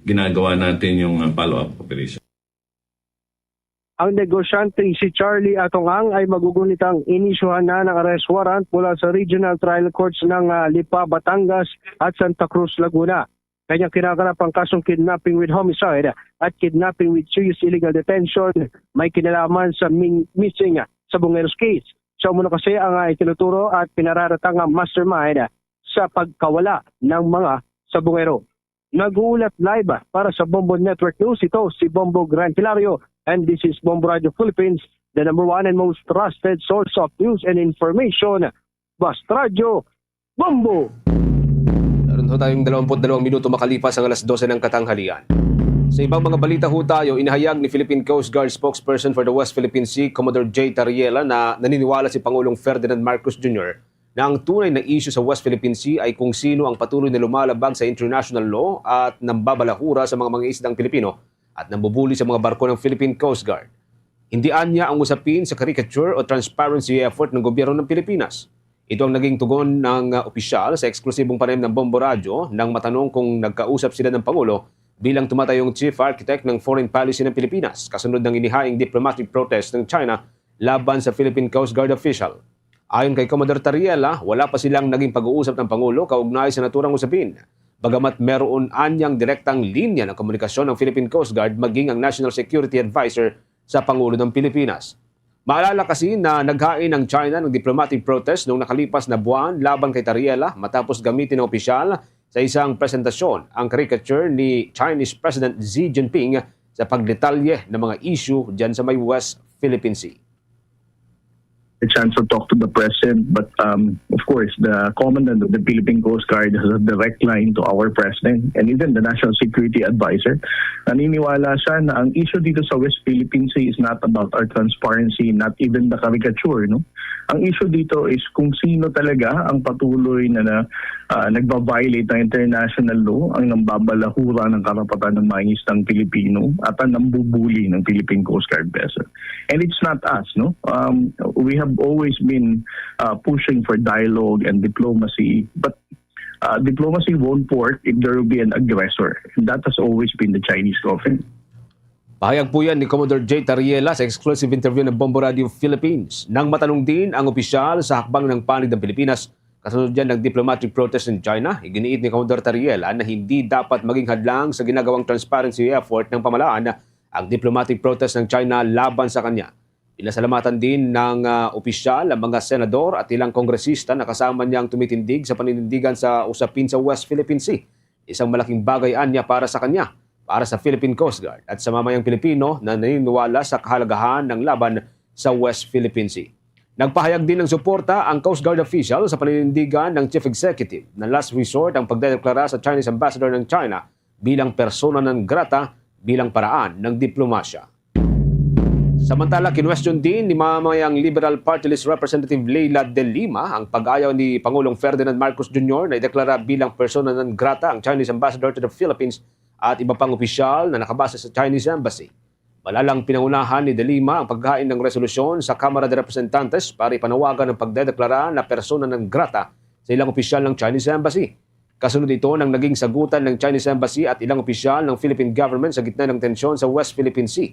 ginagawa natin yung follow-up operation. Ang negosyanteng si Charlie Atongang ay magugunitang inisyuhan na ng arrest warrant mula sa Regional Trial Courts ng Lipa, Batangas at Santa Cruz, Laguna. Kanyang kinakarap ang kasong kidnapping with homicide at kidnapping with serious illegal detention may kinalaman sa missing sa Bungeros case. Siya muna kasi ang itinuturo at pinararatang mastermind sa pagkawala ng mga sabungero. Nag-uulat live para sa Bombo Network News. Ito si Bombo Gran Hilario. And this is Bombo Radio Philippines, the number one and most trusted source of news and information. Basta Radio, Bombo! Meron ho tayong 22 minuto makalipas ang alas 12 ng katanghalian. Sa ibang mga balita ho tayo, inahayag ni Philippine Coast Guard spokesperson for the West Philippine Sea, Commodore J. Tariela, na naniniwala si Pangulong Ferdinand Marcos Jr. na ang tunay na issue sa West Philippine Sea ay kung sino ang patuloy na lumalabag sa international law at nambabalahura sa mga isdang Pilipino at nambubuli sa mga barko ng Philippine Coast Guard. Hindi anya ang usapin sa caricature o transparency effort ng gobyerno ng Pilipinas. Ito ang naging tugon ng opisyal sa eksklusibong panayam ng Bombo Radio nang matanong kung nagkausap sila ng Pangulo bilang tumatayong Chief Architect ng Foreign Policy ng Pilipinas kasunod ng inihaing diplomatic protest ng China laban sa Philippine Coast Guard official. Ayon kay Commodore Tariela, wala pa silang naging pag-uusap ng Pangulo kaugnay sa naturang usapin. Bagamat meron anyang direktang linya ng komunikasyon ng Philippine Coast Guard maging ang National Security Advisor sa Pangulo ng Pilipinas. Maalala kasi na naghain ng China ng diplomatic protest noong nakalipas na buwan laban kay Tariela matapos gamitin ng opisyal sa isang presentasyon ang caricature ni Chinese President Xi Jinping sa pagdetalye ng mga issue dyan sa may West Philippine Sea. A chance to talk to the president, but of course, the commandant of the Philippine Coast Guard has a direct line to our president and even the National Security Advisor. Naniniwala siya na ang issue dito sa West Philippine Sea is not about our transparency, not even the caricature. No? Ang issue dito is kung sino talaga ang patuloy na nagbabiolate ng international law, ang nambabalahura ng karapatan ng mga isdang Pilipino at ang nambubuli ng Philippine Coast Guard vessel. And it's not us, no? We have always been pushing for dialogue and diplomacy, but diplomacy won't work if there will be an aggressor. And that has always been the Chinese government. Pahayag po yan ni Commodore J. Tariela sa exclusive interview ng Bombo Radio Philippines. Nang matanong din ang opisyal sa hakbang ng panig ng Pilipinas, kasunod dyan ng diplomatic protest in China, iginiit ni Commodore Tariela na hindi dapat maging hadlang sa ginagawang transparency effort ng pamahalaan ang diplomatic protest ng China laban sa kanya. Pinasalamatan din ng opisyal ang mga senador at ilang kongresista na kasama niyang tumitindig sa paninindigan sa usapin sa West Philippine Sea. Isang malaking bagay anya para sa kanya, para sa Philippine Coast Guard at sa mamayang Pilipino na naniniwala sa kahalagahan ng laban sa West Philippine Sea. Nagpahayag din ng suporta ang Coast Guard official sa paninindigan ng Chief Executive na last resort ang pagdedeklara sa Chinese Ambassador ng China bilang persona non grata bilang paraan ng diplomasya. Samantala, kinwestiyon din ni mamayang Liberal Party List Representative Leila De Lima ang pag-ayaw ni Pangulong Ferdinand Marcos Jr. na ideklara bilang persona non grata ang Chinese Ambassador to the Philippines at iba pang opisyal na nakabase sa Chinese Embassy. Malalang pinangunahan ni De Lima ang paghain ng resolusyon sa Kamara de Representantes para ipanawagan ang pagdedeklara na persona non grata sa ilang opisyal ng Chinese Embassy. Kasunod ito ng naging sagutan ng Chinese Embassy at ilang opisyal ng Philippine government sa gitna ng tensyon sa West Philippine Sea.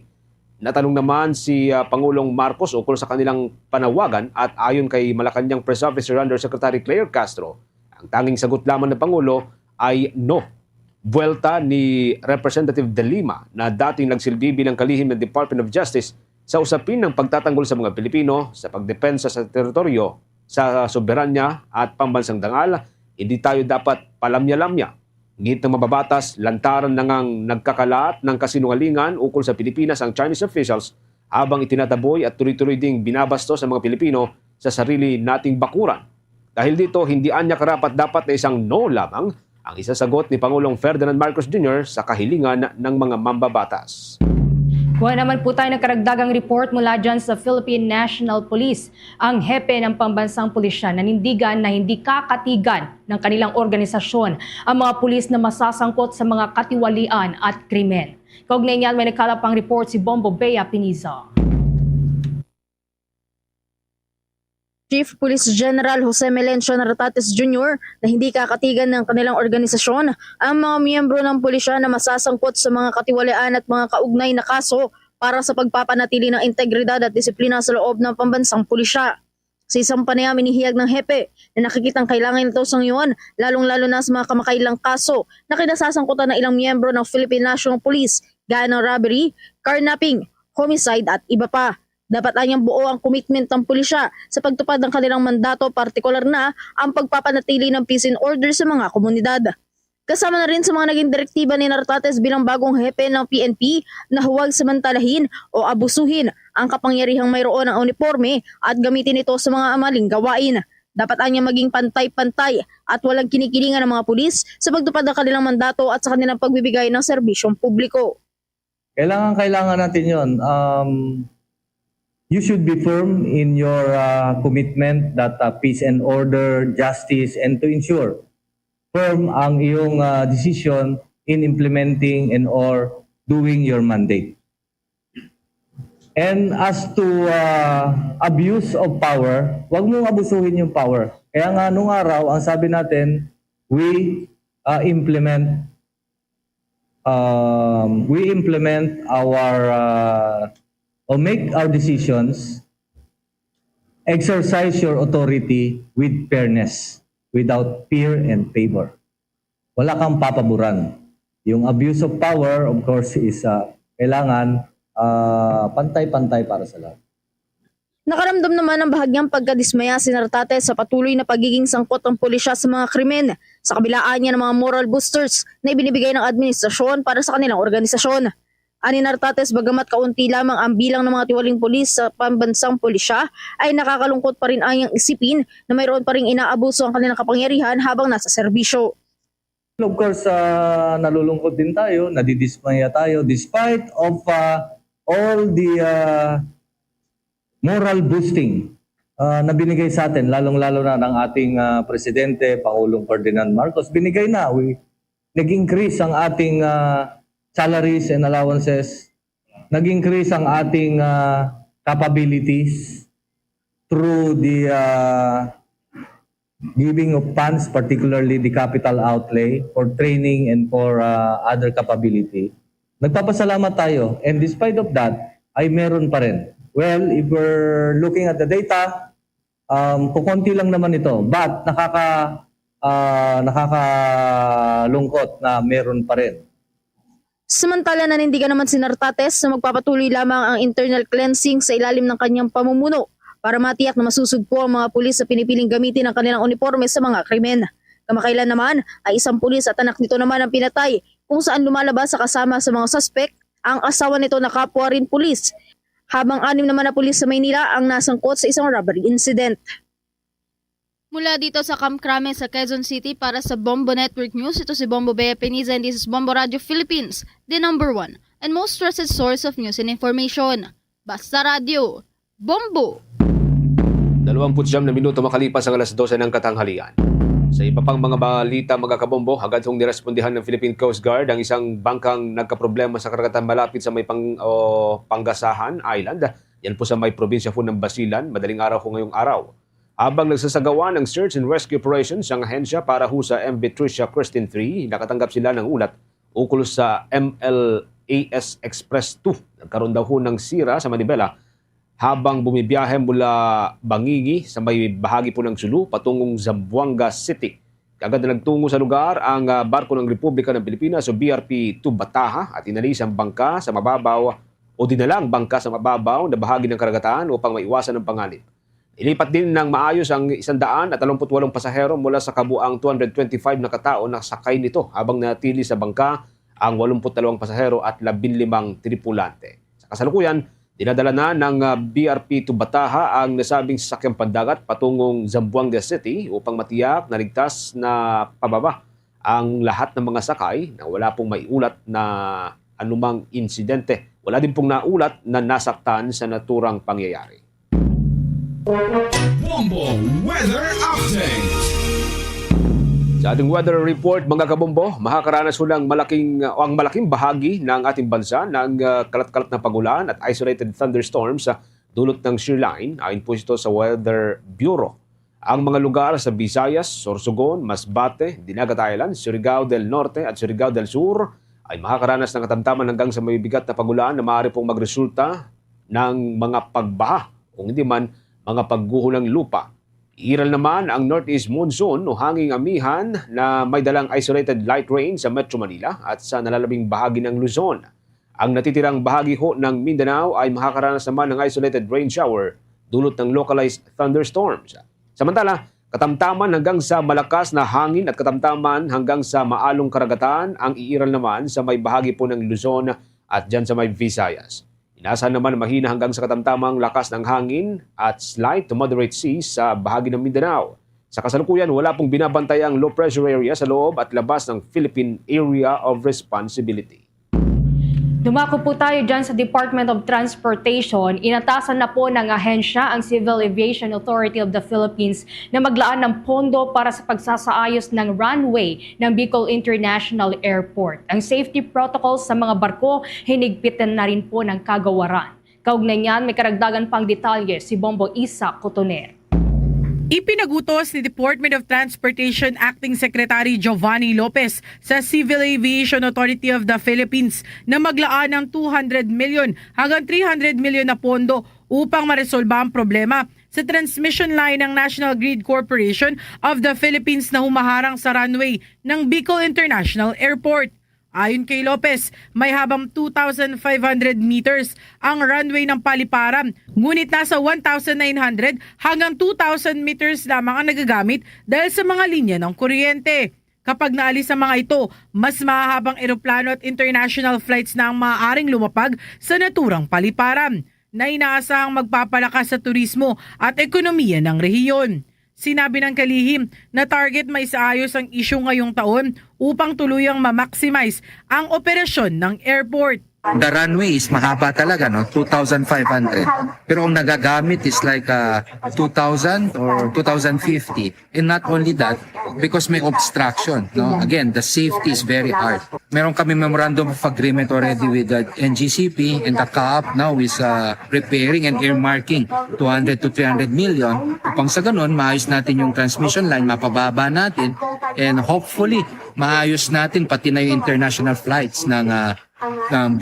Natanong naman si Pangulong Marcos ukol sa kanilang panawagan at ayon kay Malacanang Press Officer Undersecretary Claire Castro, ang tanging sagot lamang ng Pangulo ay no. Buwelta ni Representative De Lima na dating nagsilbi bilang kalihim ng Department of Justice sa usapin ng pagtatanggol sa mga Pilipino sa pagdepensa sa teritoryo sa soberanya at pambansang dangal, hindi tayo dapat palamya-lamya. Ngit ng mababatas, lantaran na ngang nagkakalat ng kasinungalingan ukol sa Pilipinas ang Chinese officials habang itinataboy at tuloy-tuloy ding binabastos ang mga Pilipino sa sarili nating bakuran. Dahil dito, hindi anya karapat-dapat na isang no lamang ang isasagot ni Pangulong Ferdinand Marcos Jr. sa kahilingan ng mga mambabatas. Kuha naman po tayo ng karagdagang report mula dyan sa Philippine National Police. Ang hepe ng pambansang pulisya nanindigan na hindi kakatigan ng kanilang organisasyon ang mga pulis na masasangkot sa mga katiwalian at krimen. Kaugnay niyan, may nagkalapang report si Bombo Bea Piniza. Chief Police General Jose Melencio Nartates Jr. na hindi kakatigan ng kanilang organisasyon ang mga miyembro ng pulisya na masasangkot sa mga katiwalian at mga kaugnay na kaso para sa pagpapanatili ng integridad at disiplina sa loob ng pambansang pulisya. Sa isang panayam, inihiyag ng hepe na nakikitang kailangan ito sa ngayon, lalong-lalo na sa mga kamakailang kaso na kinasasangkutan ng ilang miyembro ng Philippine National Police gaya ng robbery, carnapping, homicide at iba pa. Dapat anyang buo ang commitment ng pulisya sa pagtupad ng kanilang mandato, partikular na ang pagpapanatili ng peace and order sa mga komunidad. Kasama na rin sa mga naging direktiba ni Nartates bilang bagong hepe ng PNP na huwag samantalahin o abusuhin ang kapangyarihang mayroon ng uniforme at gamitin ito sa mga amaling gawain. Dapat anyang maging pantay-pantay at walang kinikilingan ng mga pulis sa pagtupad ng kanilang mandato at sa kanilang pagbibigay ng serbisyong publiko. Kailangan natin yun. You should be firm in your commitment that peace and order, justice, and to ensure firm ang iyong decision in implementing and or doing your mandate. And as to abuse of power, wag mong abusuhin yung power. Kaya nga nung araw, ang sabi natin, we implement our or make our decisions, exercise your authority with fairness, without fear and favor. Wala kang papaboran. Yung abuse of power, of course, is kailangan pantay-pantay para sa lahat. Nakaramdam naman ang bahagyang pagkadismaya si Nartates sa patuloy na pagiging sangkot ng pulisya sa mga krimen sa kabilaan niya ng mga moral boosters na ibinibigay ng administrasyon para sa kanilang organisasyon. Ani Nartates, bagamat kaunti lamang ang bilang ng mga tiwaling pulis sa pambansang pulisya, ay nakakalungkot pa rin anyang isipin na mayroon pa rin inaabuso ang kanilang kapangyarihan habang nasa serbisyo. Of course, nalulungkot din tayo, nadidismaya tayo despite of all the moral boosting na binigay sa atin, lalong-lalo na ng ating Presidente, Pangulong Ferdinand Marcos. Binigay na, nag-increase ang ating salaries and allowances, nag-increase ang ating capabilities through the giving of funds, particularly the capital outlay for training and for other capability. Nagpapasalamat tayo, and despite of that, ay meron pa rin. Well, if we're looking at the data, kukunti lang naman ito, but nakakalungkot na meron pa rin. Samantala, nanindigan naman si Nartates na magpapatuloy lamang ang internal cleansing sa ilalim ng kanyang pamumuno para matiyak na masusugpo ang mga pulis sa pinipiling gamitin ang kanilang uniforme sa mga krimen. Kamakailan naman ay isang pulis at anak nito naman ang pinatay kung saan lumalabas sa kasama sa mga suspect ang asawa nito na kapwa rin pulis, habang 6 naman na pulis sa Maynila ang nasangkot sa isang robbery incident. Mula dito sa Camp Crame sa Quezon City para sa Bombo Network News, ito si Bombo Bea Piniza and this is Bombo Radio Philippines, the #1 and most trusted source of news and information. Basta Radio, Bombo! 29 na minuto makalipas ang alas 12 ng katanghalian. Sa iba pang mga balita mga kabombo, agad hong nirespondihan ng Philippine Coast Guard ang isang bangkang nagkaproblema sa karagatan malapit sa may Panggasahan Island. Yan po sa may probinsya po ng Basilan, madaling araw ko ngayong araw. Habang nagsasagawa ng search and rescue operations ang ahensya para ho sa MV Tricia Christine 3, nakatanggap sila ng ulat ukol sa MLAS Express 2. Nagkaroon daw ho ng sira sa Manibela habang bumibiyahe mula Bangingi sa may bahagi po ng Sulu patungong Zamboanga City. Agad na nagtungo sa lugar ang barko ng Republika ng Pilipinas o BRP 2 Bataha at inalis ang bangka sa mababaw o dinalang bangka sa mababaw na bahagi ng karagatan upang maiwasan ang panganib. Ilipat din ng maayos ang 128 pasahero mula sa kabuang 225 na katao na sakay nito habang natili sa bangka ang 82 pasahero at 15 tripulante. Sa kasalukuyan, dinadala na ng BRP to Bataha ang nasabing sasakyang pandagat patungong Zamboanga City upang matiyak na ligtas na pababa ang lahat ng mga sakay na wala pong maiulat na anumang insidente. Wala din pong naulat na nasaktan sa naturang pangyayari. Bombo Weather Update. Sa ating weather report, mga kabombo, makakaranas ho ng ang malaking bahagi ng ating bansa ng kalat-kalat na pagulan at isolated thunderstorms sa dulot ng shear line. Ayon po ito sa Weather Bureau. Ang mga lugar sa Visayas, Sorsogon, Masbate, Dinagat Island, Surigao del Norte at Surigao del Sur ay makakaranas ng katamtaman hanggang sa mabibigat na pagulan na maaari pong magresulta ng mga pagbaha o hindi man mga pagguho ng lupa. Iral naman ang northeast monsoon o hanging amihan na may dalang isolated light rain sa Metro Manila at sa nalalabing bahagi ng Luzon. Ang natitirang bahagi ho ng Mindanao ay makakaranas naman ng isolated rain shower dulot ng localized thunderstorms. Samantala, katamtaman hanggang sa malakas na hangin at katamtaman hanggang sa maalong karagatan ang iiral naman sa may bahagi po ng Luzon at dyan sa may Visayas. Inaasahan naman mahina hanggang sa katamtamang lakas ng hangin at slight to moderate seas sa bahagi ng Mindanao. Sa kasalukuyan, wala pong binabantayang low pressure area sa loob at labas ng Philippine Area of Responsibility. Dumako po tayo dyan sa Department of Transportation. Inatasan na po ng ahensya ang Civil Aviation Authority of the Philippines na maglaan ng pondo para sa pagsasaayos ng runway ng Bicol International Airport. Ang safety protocols sa mga barko, hinigpitan na rin po ng kagawaran. Kaugnay niyan, may karagdagan pang detalye si Bombo Isa Cotoner. Ipinagutos ni Department of Transportation Acting Secretary Giovanni Lopez sa Civil Aviation Authority of the Philippines na maglaan ng 200 million hanggang 300 million na pondo upang maresolba ang problema sa transmission line ng National Grid Corporation of the Philippines na humaharang sa runway ng Bicol International Airport. Ayon kay Lopez, may habang 2,500 meters ang runway ng paliparan, ngunit nasa 1,900 hanggang 2,000 meters lamang ang nagagamit dahil sa mga linya ng kuryente. Kapag naalis ang mga ito, mas mahahabang eroplano at international flights na ang maaaring lumapag sa naturang paliparan, na inaasahang magpapalakas sa turismo at ekonomiya ng rehiyon. Sinabi ng kalihim na target may isaayos ang isyu ngayong taon upang tuluyang ma-maximize ang operasyon ng airport. The runway is mahaba talaga, no? 2,500. Pero ang nagagamit is like 2,000 or 2,050. And not only that, because may obstruction, no? Again, the safety is very hard. Meron kami memorandum of agreement already with the NGCP, and the CAAP now is preparing and earmarking 200 to 300 million upang sa ganun, maayos natin yung transmission line, mapababa natin, and hopefully, maayos natin pati na yung international flights ng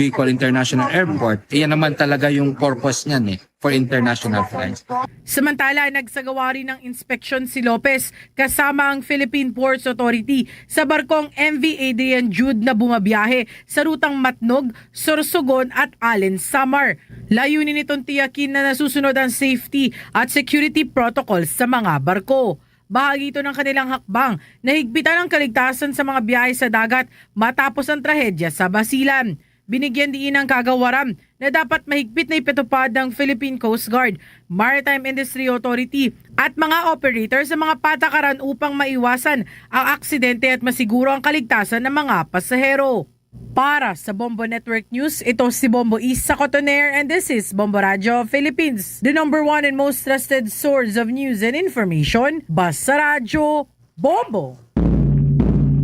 Bicol International Airport. Iyan naman talaga yung purpose niyan for international flights. Samantala, nagsagawa rin ng inspeksyon si Lopez kasama ang Philippine Ports Authority sa barkong MV Adrian Jude na bumabiyahe sa rutang Matnog, Sorsogon at Allen, Samar. Layunin nitong tiyakin na nasusunod ang safety at security protocols sa mga barko. Bahagi ito ng kanilang hakbang na higpitan ang kaligtasan sa mga biyahe sa dagat matapos ang trahedya sa Basilan. Binigyan din ng kagawaran na dapat mahigpit na ipatupad ng Philippine Coast Guard, Maritime Industry Authority at mga operator sa mga patakaran upang maiwasan ang aksidente at masiguro ang kaligtasan ng mga pasahero. Para sa Bombo Network News, ito si Bombo Isa Cotoner and this is Bombo Radio Philippines, the number one and most trusted source of news and information. Basta Radio, Bombo!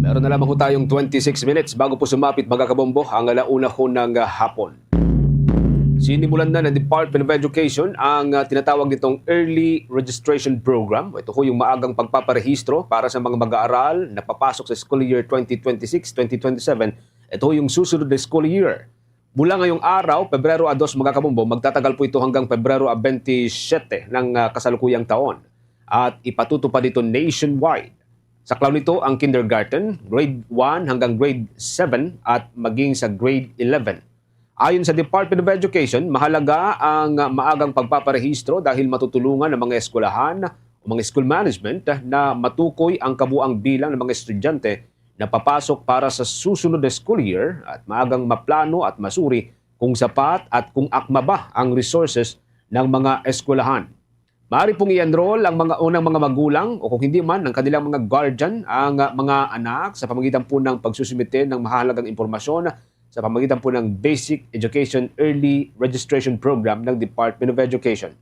Meron na lamang ho tayong 26 minutes bago po sumapit mga kabombo ang alauna ho ng hapon. Sinimulan na ng Department of Education ang tinatawag nitong Early Registration Program. Ito ho yung maagang pagpaparehistro para sa mga mag-aaral na papasok sa school year 2026-2027. Ito yung susunod na school year. Mula ngayong araw, Pebrero 2 mga kabombo, magtatagal po ito hanggang Pebrero 27 ng kasalukuyang taon. At ipatutupad ito nationwide. Saklaw nito ang kindergarten, grade 1 hanggang grade 7 at maging sa grade 11. Ayon sa Department of Education, mahalaga ang maagang pagpaparehistro dahil matutulungan ng mga eskwelahan o mga school management na matukoy ang kabuang bilang ng mga estudyante na papasok para sa susunod na school year at maagang maplano at masuri kung sapat at kung akma ba ang resources ng mga eskwelahan. Maaari pong i-enroll ang mga unang mga magulang o kung hindi man ng kanilang mga guardian ang mga anak sa pamamagitan po ng pagsusumite ng mahalagang impormasyon sa pamamagitan po ng Basic Education Early Registration Program ng Department of Education.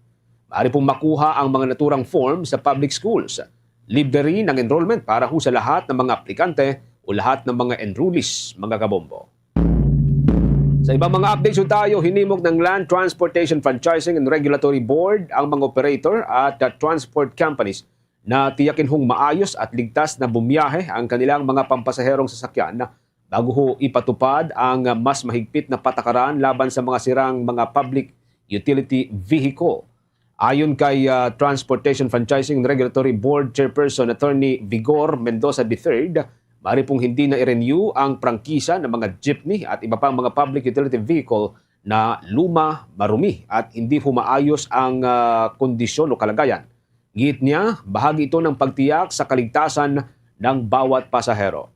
Maaari pong makuha ang mga naturang form sa public schools. Libre rin ang enrollment para ho sa lahat ng mga aplikante o lahat ng mga enrollees, mga kabombo. Sa ibang mga updates tayo, hinimok ng Land Transportation Franchising and Regulatory Board ang mga operator at transport companies na tiyakin hong maayos at ligtas na bumiyahe ang kanilang mga pampasaherong sasakyan bago ho ipatupad ang mas mahigpit na patakaran laban sa mga sirang mga public utility vehicle. Ayon kay Transportation Franchising and Regulatory Board Chairperson Attorney Vigor Mendoza III, maaari pong hindi na i-renew ang prangkisa ng mga jeepney at iba pang mga public utility vehicle na luma, marumi at hindi humaayos ang kondisyon o kalagayan. Giit niya, bahagi ito ng pagtiyak sa kaligtasan ng bawat pasahero.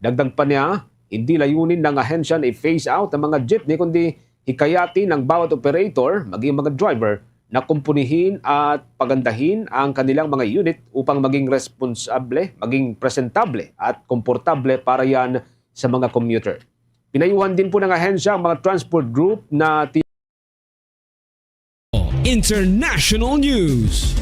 Dagdag pa niya, hindi layunin ng ahensya na i-phase out ang mga jeepney kundi hikayati ng bawat operator, maging mga driver, na kumpunihin at pagandahin ang kanilang mga unit upang maging responsable, maging presentable at komportable para yan sa mga commuter. Pinayuhan din po ng ahensya ang mga transport group na International News.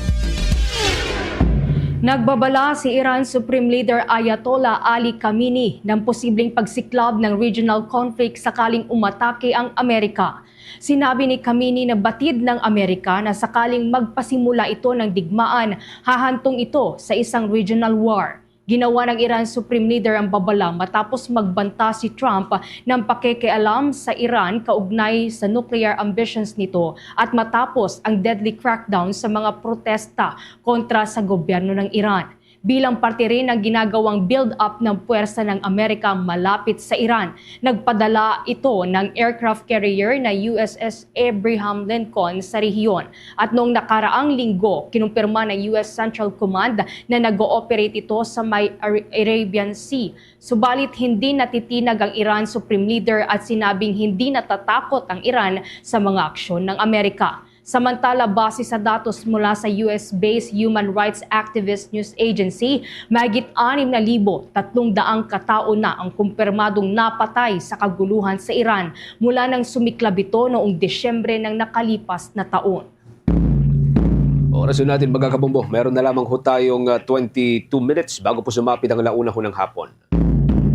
Nagbabala si Iran Supreme Leader Ayatollah Ali Khamenei ng posibleng pagsiklab ng regional conflict sakaling umatake ang Amerika. Sinabi ni Khamenei na batid ng Amerika na sakaling magpasimula ito ng digmaan, hahantong ito sa isang regional war. Ginawa ng Iran Supreme Leader ang babala matapos magbanta si Trump ng pakikialam sa Iran kaugnay sa nuclear ambitions nito at matapos ang deadly crackdown sa mga protesta kontra sa gobyerno ng Iran. Bilang parte rin ng ginagawang build-up ng puwersa ng Amerika malapit sa Iran, nagpadala ito ng aircraft carrier na USS Abraham Lincoln sa rehiyon. At noong nakaraang linggo, kinumpirma ng US Central Command na nag-ooperate ito sa may Arabian Sea. Subalit hindi natitinag ang Iran Supreme Leader at sinabing hindi natatakot ang Iran sa mga aksyon ng Amerika. Samantala, base sa datos mula sa US-based Human Rights Activist News Agency, mahigit 6,300 katao na ang kumpirmadong napatay sa kaguluhan sa Iran mula nang sumiklab ito noong Desyembre ng nakalipas na taon. Oras natin mga kabombo, meron na lamang ho tayong 22 minutes bago po sumapit ang launa ho ng hapon.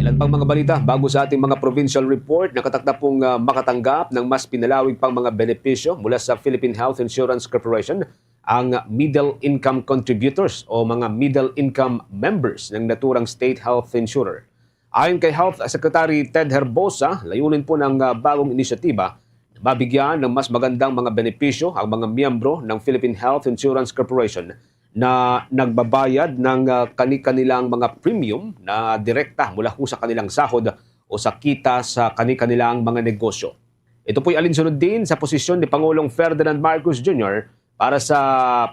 Ilan pang mga balita bago sa ating mga provincial report, nakatakda pong makatanggap ng mas pinalawig pang mga benepisyo mula sa Philippine Health Insurance Corporation ang middle income contributors o mga middle income members ng naturang state health insurer. Ayon kay Health Secretary Ted Herbosa, layunin po ng bagong inisyatiba na mabigyan ng mas magandang mga benepisyo ang mga miyembro ng Philippine Health Insurance Corporation na nagbabayad ng kanilang mga premium na direkta mula sa kanilang sahod o sa kita sa kanilang mga negosyo. Ito po'y alinsunod din sa posisyon ni Pangulong Ferdinand Marcos Jr. para sa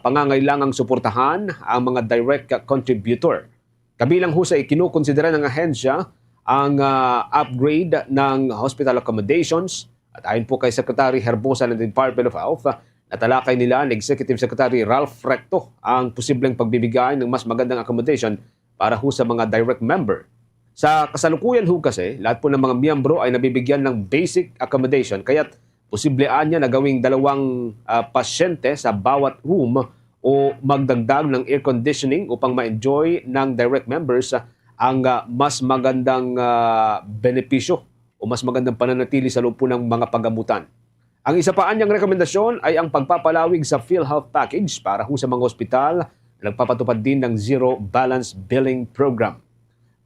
pangangailangang suportahan ang mga direct contributor. Kabilang sa ikinukonsidera ng ahensya ang upgrade ng hospital accommodations at ayon po kay Secretary Herbosa ng Department of Health, natalakay nila ng Executive Secretary Ralph Recto ang posibleng pagbibigay ng mas magandang accommodation para sa mga direct member. Sa kasalukuyan kasi, lahat po ng mga miyembro ay nabibigyan ng basic accommodation kaya't posiblean niya na gawing 2 pasyente sa bawat room o magdagdag ng air conditioning upang ma-enjoy ng direct members ang mas magandang benepisyo o mas magandang pananatili sa loob po ng mga paggamutan. Ang isa pa niyang rekomendasyon ay ang pagpapalawig sa PhilHealth Package para sa mga ospital na nagpapatupad din ng Zero Balance Billing Program.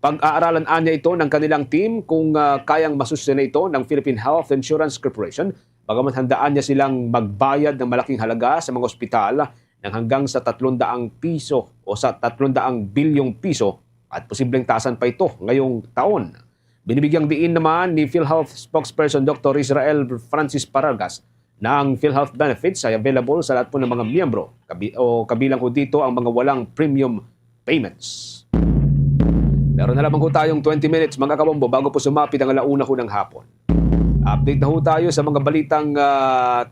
Pag-aaralan niya ito ng kanilang team kung kayang masustain ito ng Philippine Health Insurance Corporation, bagamat handaan niya silang magbayad ng malaking halaga sa mga ospital ng hanggang sa 300 piso o sa 300 bilyong piso at posibleng tasan pa ito ngayong taon. Binibigyang diin naman ni PhilHealth spokesperson Dr. Israel Francis Paragas na ang PhilHealth benefits ay available sa lahat po ng mga miyembro kabilang po dito ang mga walang premium payments. Meron na lamang po tayong 20 minutes mga kabombo bago po sumapit ang 1:00 ng hapon. Update na po tayo sa mga balitang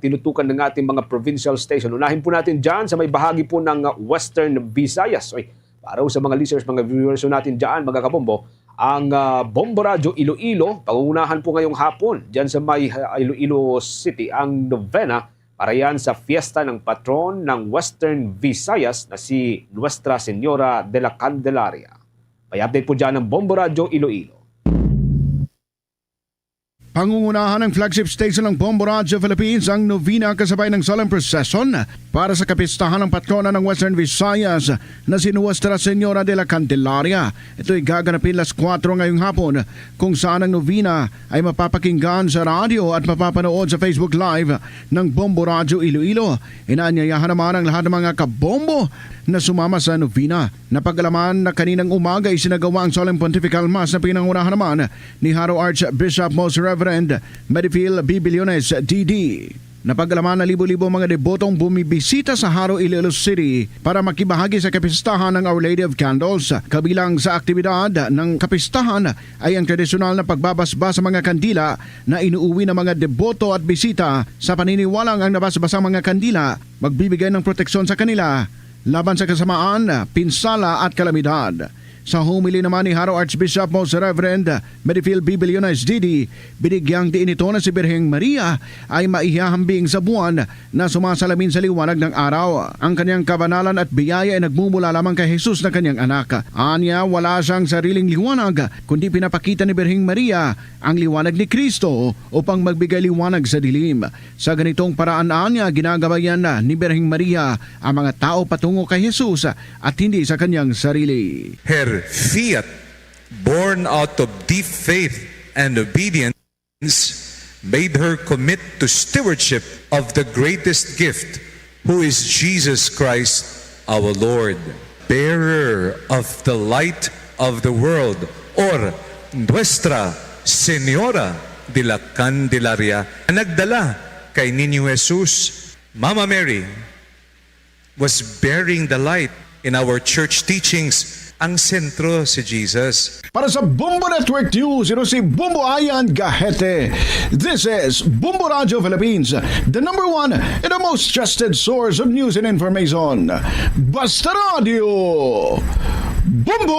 tinutukan ng ating mga provincial station. Unahin po natin dyan sa may bahagi po ng Western Visayas. Para sa mga listeners, mga viewers natin dyan mga kabombo, ang Bombo Radio Iloilo, pangungunahan po ngayong hapon dyan sa may Iloilo City ang novena para yan sa fiesta ng patron ng Western Visayas na si Nuestra Señora de la Candelaria. May update po dyan ng Bombo Radio Iloilo. Pangungunahan ng flagship station ng Bombo Radio Philippines ang novena kasabay ng solemn procession para sa kapistahan ng patrona ng Western Visayas na si Nuestra Señora de la Candelaria. Ito'y gaganapin 4:00 ngayong hapon kung saan ang novena ay mapapakinggan sa radio at mapapanood sa Facebook Live ng Bombo Radio Iloilo. Inaanyayahan naman ang lahat ng mga kabombo na sumama sa novena. Napag-alaman na kaninang umaga isinagawa ang solemn pontifical mass na pinangunahan naman ni Haro Archbishop Most Reverend Medifil B. Billones, D.D. Napag-alaman na libo-libo mga debotong bumibisita sa Haro, Iloilo City para makibahagi sa kapistahan ng Our Lady of Candles. Kabilang sa aktibidad ng kapistahan ay ang tradisyonal na pagbabasbas sa mga kandila na inuuwi ng mga deboto at bisita sa paniniwalang ang nabasbasang mga kandila magbibigay ng proteksyon sa kanila laban sa kasamaan, pinsala at kalamidad. Sa humili naman ni Haro Archbishop Most Reverend Medifil B. Billones, D.D., binigyang diin ito na si Birheng Maria ay maihahambing sa buwan na sumasalamin sa liwanag ng araw. Ang kanyang kabanalan at biyaya ay nagmumula lamang kay Jesus na kanyang anak. Anya, wala siyang sariling liwanag, kundi pinapakita ni Birheng Maria ang liwanag ni Kristo upang magbigay liwanag sa dilim. Sa ganitong paraan anya, ginagabayan ni Birheng Maria ang mga tao patungo kay Jesus at hindi sa kanyang sarili. Her fiat, born out of deep faith and obedience, made her commit to stewardship of the greatest gift, who is Jesus Christ our Lord, bearer of the light of the world, or Nuestra Señora de la Candelaria, na nagdala kay Niño Jesus. Mama Mary was bearing the light. In our church teachings, ang sentro si Jesus. Para sa Bombo Network News, ito si Bombo Ayan Gahete. This is Bombo Radio Philippines, the #1 and the most trusted source of news and information. Basta Radio Bombo!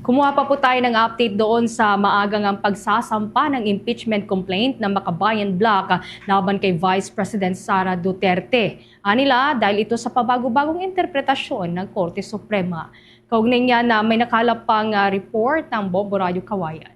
Kumuha pa po tayo ng update doon sa maagang ang pagsasampa ng impeachment complaint ng Makabayan Bloc laban kay Vice President Sara Duterte. Anila dahil ito sa pabago-bagong interpretasyon ng Korte Suprema. Kaugnay niya na may nakalap pang report ng Bombo Radio Kawayan.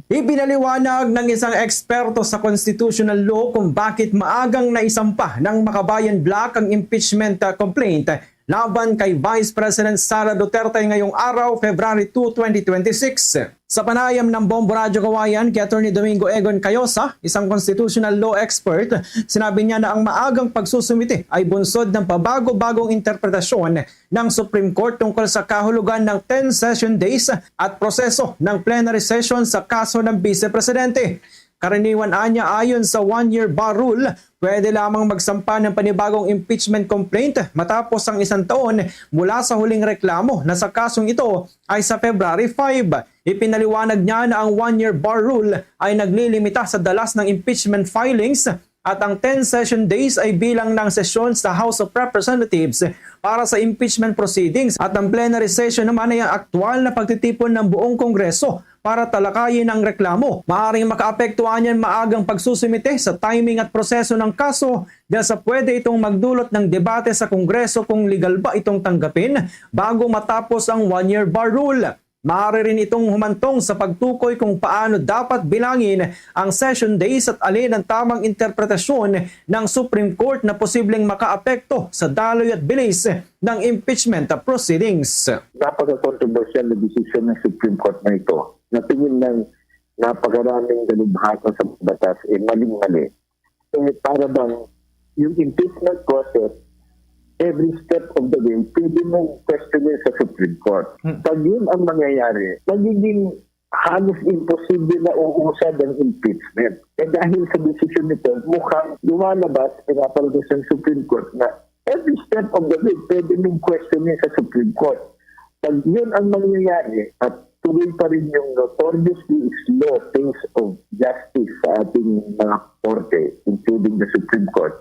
Ipinaliwanag ng isang eksperto sa constitutional law kung bakit maagang naisampa ng Makabayan Bloc ang impeachment complaint laban kay Vice President Sara Duterte ngayong araw, February 2, 2026. Sa panayam ng Bombo Radio Kawayan kay Atty. Domingo Egon Cayosa, isang constitutional law expert, sinabi niya na ang maagang pagsusumite ay bunsod ng pabago-bagong interpretasyon ng Supreme Court tungkol sa kahulugan ng 10 session days at proseso ng plenary session sa kaso ng Vice Presidente. Karaniwan anya ayon sa one-year bar rule, pwede lamang magsampa ng panibagong impeachment complaint matapos ang 1 taon mula sa huling reklamo na sa kasong ito ay sa February 5. Ipinaliwanag niya na ang one-year bar rule ay naglilimita sa dalas ng impeachment filings at ang 10 session days ay bilang ng sesyon sa House of Representatives para sa impeachment proceedings at ang plenary session naman ay ang aktwal na pagtitipon ng buong Kongreso para talakayin ang reklamo. Maaring makaapektuhan yan maagang pagsusumite sa timing at proseso ng kaso dahil sa pwede itong magdulot ng debate sa Kongreso kung legal ba itong tanggapin bago matapos ang one-year bar rule. Maaari rin itong humantong sa pagtukoy kung paano dapat bilangin ang session days at alin ang tamang interpretasyon ng Supreme Court na posibleng makaapekto sa daloy at bilis ng impeachment proceedings. Napaka-controversial na decision ng Supreme Court na ito. Natingin ng napakaraming dalubhasa sa batas, maling-mali. Para bang yung impeachment process every step of the way, pwede mong questionin sa Supreme Court. Pag yun ang mangyayari, magiging halos imposible na uusad ang impeachment. Dahil sa desisyon nito, mukhang lumalabas, pinapalabas ng Supreme Court na every step of the way, pwede mong questionin sa Supreme Court. Pag yun ang mangyayari, at tuloy pa rin yung notoriously slow pace of justice sa ating mga korte, including the Supreme Court,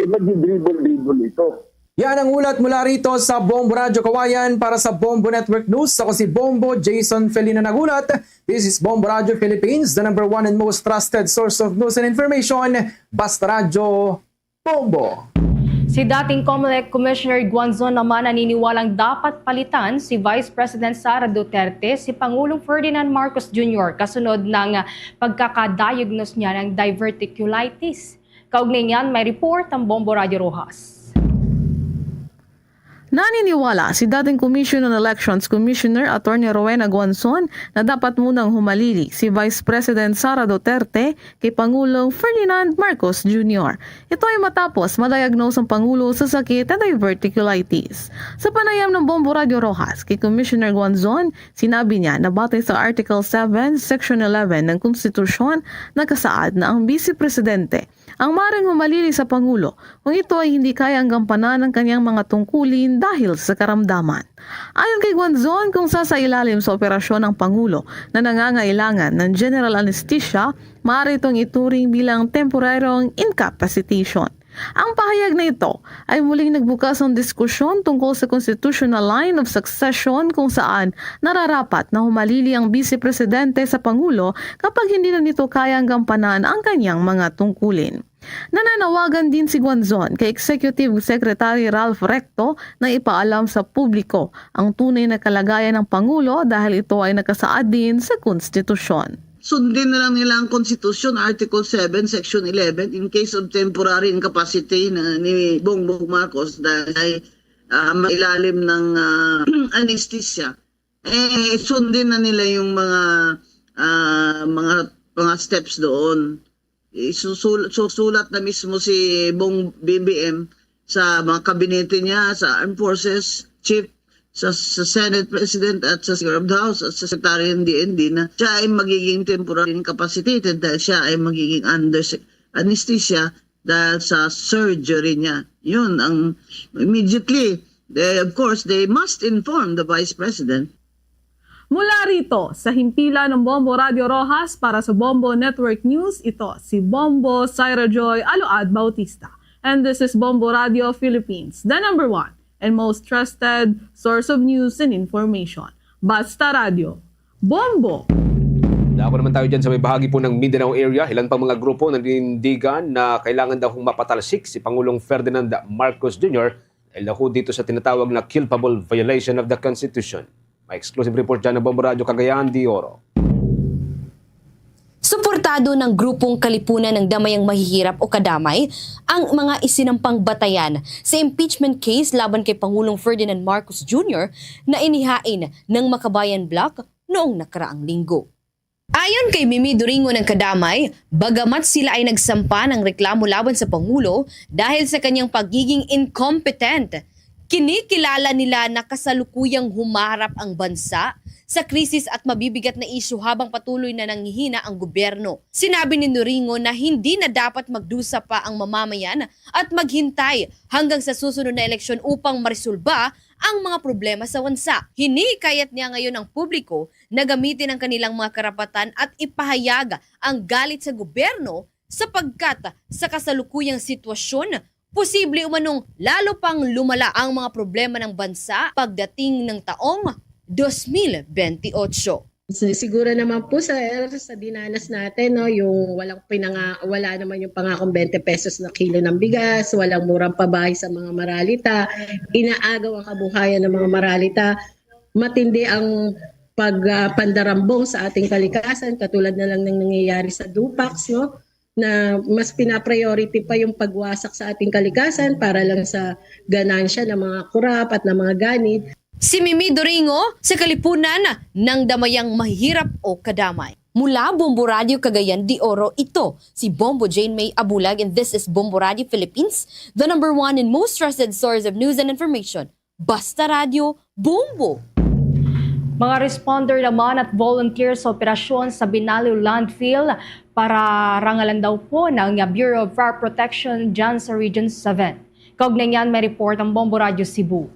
mag-dribble-dribble ito. Yan ang ulat mula rito sa Bombo Radyo Kawayan para sa Bombo Network News. Ako si Bombo Jason Felina nagulat. This is Bombo Radyo Philippines, the number one and most trusted source of news and information. Basta Radyo, Bombo. Si dating COMELEC Commissioner Guanzon naman naniniwalang dapat palitan si Vice President Sara Duterte si Pangulong Ferdinand Marcos Jr. kasunod ng pagkakadiagnose niya ng diverticulitis. Kaugnay niyan, may report ang Bombo Radio Rojas. Naniniwala si dating Commission on Elections Commissioner Attorney Rowena Guanzon na dapat munang humalili si Vice President Sara Duterte kay Pangulong Ferdinand Marcos Jr. Ito ay matapos madiagnose ang Pangulo sa sakit na diverticulitis. Sa panayam ng Bombo Radio Rojas kay Commissioner Guanzon, sinabi niya na batay sa Article 7, Section 11 ng Konstitusyon, nakasaad na ang Vice Presidente ang maring humalili sa Pangulo kung ito ay hindi kayang gampanan ng kanyang mga tungkulin dahil sa karamdaman. Ayon kay Guanzon, kung sasailalim sa operasyon ng Pangulo na nangangailangan ng general anesthesia, maaari itong ituring bilang temporarong incapacitation. Ang pahayag na ito ay muling nagbukas ng diskusyon tungkol sa constitutional line of succession kung saan nararapat na humalili ang Vice Presidente sa Pangulo kapag hindi na nito kayang gampanan ang kanyang mga tungkulin. Nananawagan din si Guanzon kay Executive Secretary Ralph Recto na ipaalam sa publiko ang tunay na kalagayan ng Pangulo dahil ito ay nakasaad din sa konstitusyon. Sundin na lang nila ang Constitution, Article 7, Section 11, in case of temporary incapacity ni Bongbong Marcos dahil ay mailalim ng anesthesia. Sundin na nila yung mga steps doon. Susulat na mismo si BBM sa mga kabinete niya, sa Armed Forces Chief, sa Senate President at sa Speaker of the House at sa Secretary ng DND na siya ay magiging temporary incapacitated dahil siya ay magiging under anesthesia dahil sa surgery niya. Yun ang immediately, of course, they must inform the Vice President. Mula rito sa himpilan ng Bombo Radio Rojas para sa Bombo Network News, ito si Bombo Syra Joy Aload Bautista. And this is Bombo Radio Philippines, the number one and most trusted source of news and information. Basta Radio, Bombo! Dako naman tayo dyan sa may bahagi po ng Mindanao area. Ilan pang mga grupo nanindigan na kailangan daw mapatalsik si Pangulong Ferdinand Marcos Jr. dahil daw dito sa tinatawag na culpable violation of the Constitution. May exclusive report dyan ng Bombo Radio Cagayan de Oro. Suportado ng grupong Kalipunan ng Damayang Mahihirap o Kadamay ang mga isinampang batayan sa impeachment case laban kay Pangulong Ferdinand Marcos Jr. na inihain ng Makabayan Bloc noong nakaraang linggo. Ayon kay Mimi Doringo ng Kadamay, bagamat sila ay nagsampa ng reklamo laban sa Pangulo dahil sa kanyang pagiging incompetent, kinikilala nila na kasalukuyang humarap ang bansa sa krisis at mabibigat na isyu habang patuloy na nanghihina ang gobyerno. Sinabi ni Doringo na hindi na dapat magdusa pa ang mamamayan at maghintay hanggang sa susunod na eleksyon upang maresolba ang mga problema sa bansa. Hinikayat niya ngayon ang publiko na gamitin ang kanilang mga karapatan at ipahayag ang galit sa gobyerno sapagkat sa kasalukuyang sitwasyon, posible umanong lalo pang lumala ang mga problema ng bansa pagdating ng taong 2028. Siguro naman po sa dinanas natin, no, yung wala naman yung pangakong 20 pesos na kilo ng bigas, walang murang pabahay sa mga maralita, inaagaw ang kabuhayan ng mga maralita, matindi ang pagpandarambong sa ating kalikasan, katulad na lang ng nangyayari sa Dupax, no, na mas pina-priority pa yung pagwasak sa ating kalikasan para lang sa ganansya ng mga kurap at ng mga ganid. Si Mimi Doringo sa Kalipunan ng Damayang Mahihirap o Kadamay. Mula Bombo Radio Cagayan de Oro, ito si Bombo Jane May Abulag and this is Bombo Radio Philippines, the #1 and most trusted source of news and information. Basta Radio, Bombo! Mga responder naman at volunteers sa operasyon sa Binaliw Landfill para rangalan daw po ng Bureau of Fire Protection dyan sa Region 7. Kaugnay niyan, may report ang Bombo Radio Cebu.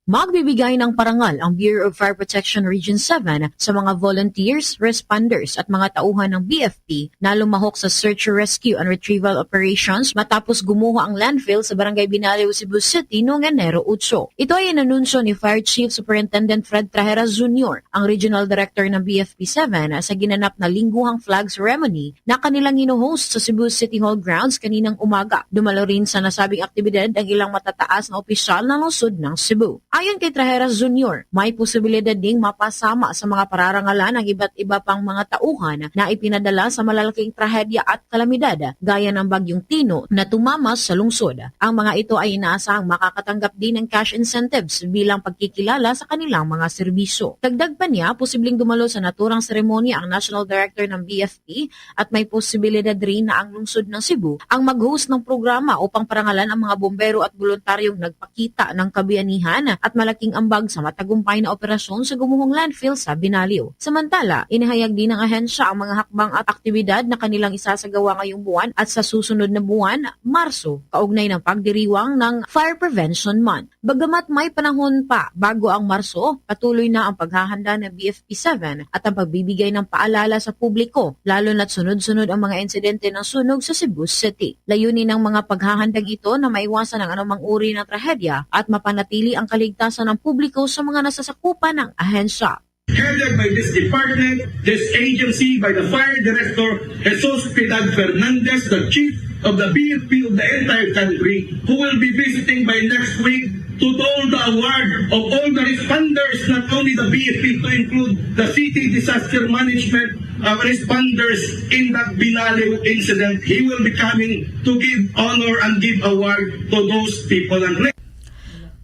Magbibigay ng parangal ang Bureau of Fire Protection Region 7 sa mga volunteers, responders at mga tauhan ng BFP na lumahok sa search, rescue and retrieval operations matapos gumuho ang landfill sa Barangay Binaliw, Cebu City noong Enero 8. Ito ay inanunsyo ni Fire Chief Superintendent Fred Trajera Jr., ang Regional Director ng BFP 7 sa ginanap na lingguhang flag ceremony na kanilang ino-host sa Cebu City Hall grounds kaninang umaga. Dumalo rin sa nasabing aktibidad ang ilang matataas na opisyal ng lungsod ng Cebu. Ayon kay Trajera Jr., may posibilidad ding mapasama sa mga pararangalan ang iba't iba pang mga tauhan na ipinadala sa malalaking trahedya at kalamidad gaya ng Bagyong Tino na tumamas sa lungsod. Ang mga ito ay inaasahang makakatanggap din ng cash incentives bilang pagkikilala sa kanilang mga serbisyo. Dagdag pa niya, posibleng dumalo sa naturang seremonya ang National Director ng BFP at may posibilidad rin na ang lungsod ng Cebu ang mag-host ng programa upang parangalan ang mga bombero at voluntaryong nagpakita ng kabayanihan at malaking ambag sa matagumpay na operasyon sa gumuhong landfill sa Binaliw. Samantala, inihayag din ng ahensya ang mga hakbang at aktibidad na kanilang isasagawa ngayong buwan at sa susunod na buwan, Marso, kaugnay ng pagdiriwang ng Fire Prevention Month. Bagamat may panahon pa bago ang Marso, patuloy na ang paghahanda ng BFP 7 at ang pagbibigay ng paalala sa publiko, lalo na't sunod-sunod ang mga insidente ng sunog sa Cebu City. Layunin ng mga paghahandang ito na maiwasan ang anumang uri ng trahedya at mapanatili ang kaligtasan ng publiko sa mga nasasakupan ng ahensya. Headed by this department, this agency, by the Fire Director, Jesus Piedad Fernandez, the Chief of the BFP of the entire country, who will be visiting by next week to dole the award of all the responders, not only the BFP, to include the city disaster management responders in that Binaliw incident. He will be coming to give honor and give award to those people. And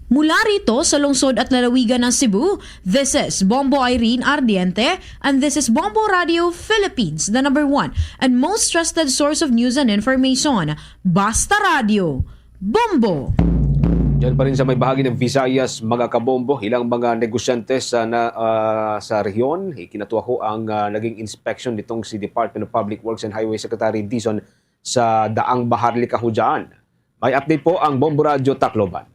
mula rito sa lungsod at lalawigan ng Cebu, this is Bombo Irene Ardiente and this is Bombo Radio Philippines, the #1 and most trusted source of news and information. Basta Radio, Bombo! Diyan pa rin sa may bahagi ng Visayas, mga kabombo, ilang mga negosyante sa rehiyon, ikinatuwa ko ang naging inspection nitong si Department of Public Works and Highway Secretary Dizon sa Daang Bahar Likahudyan. May update po ang Bombo Radio Tacloban.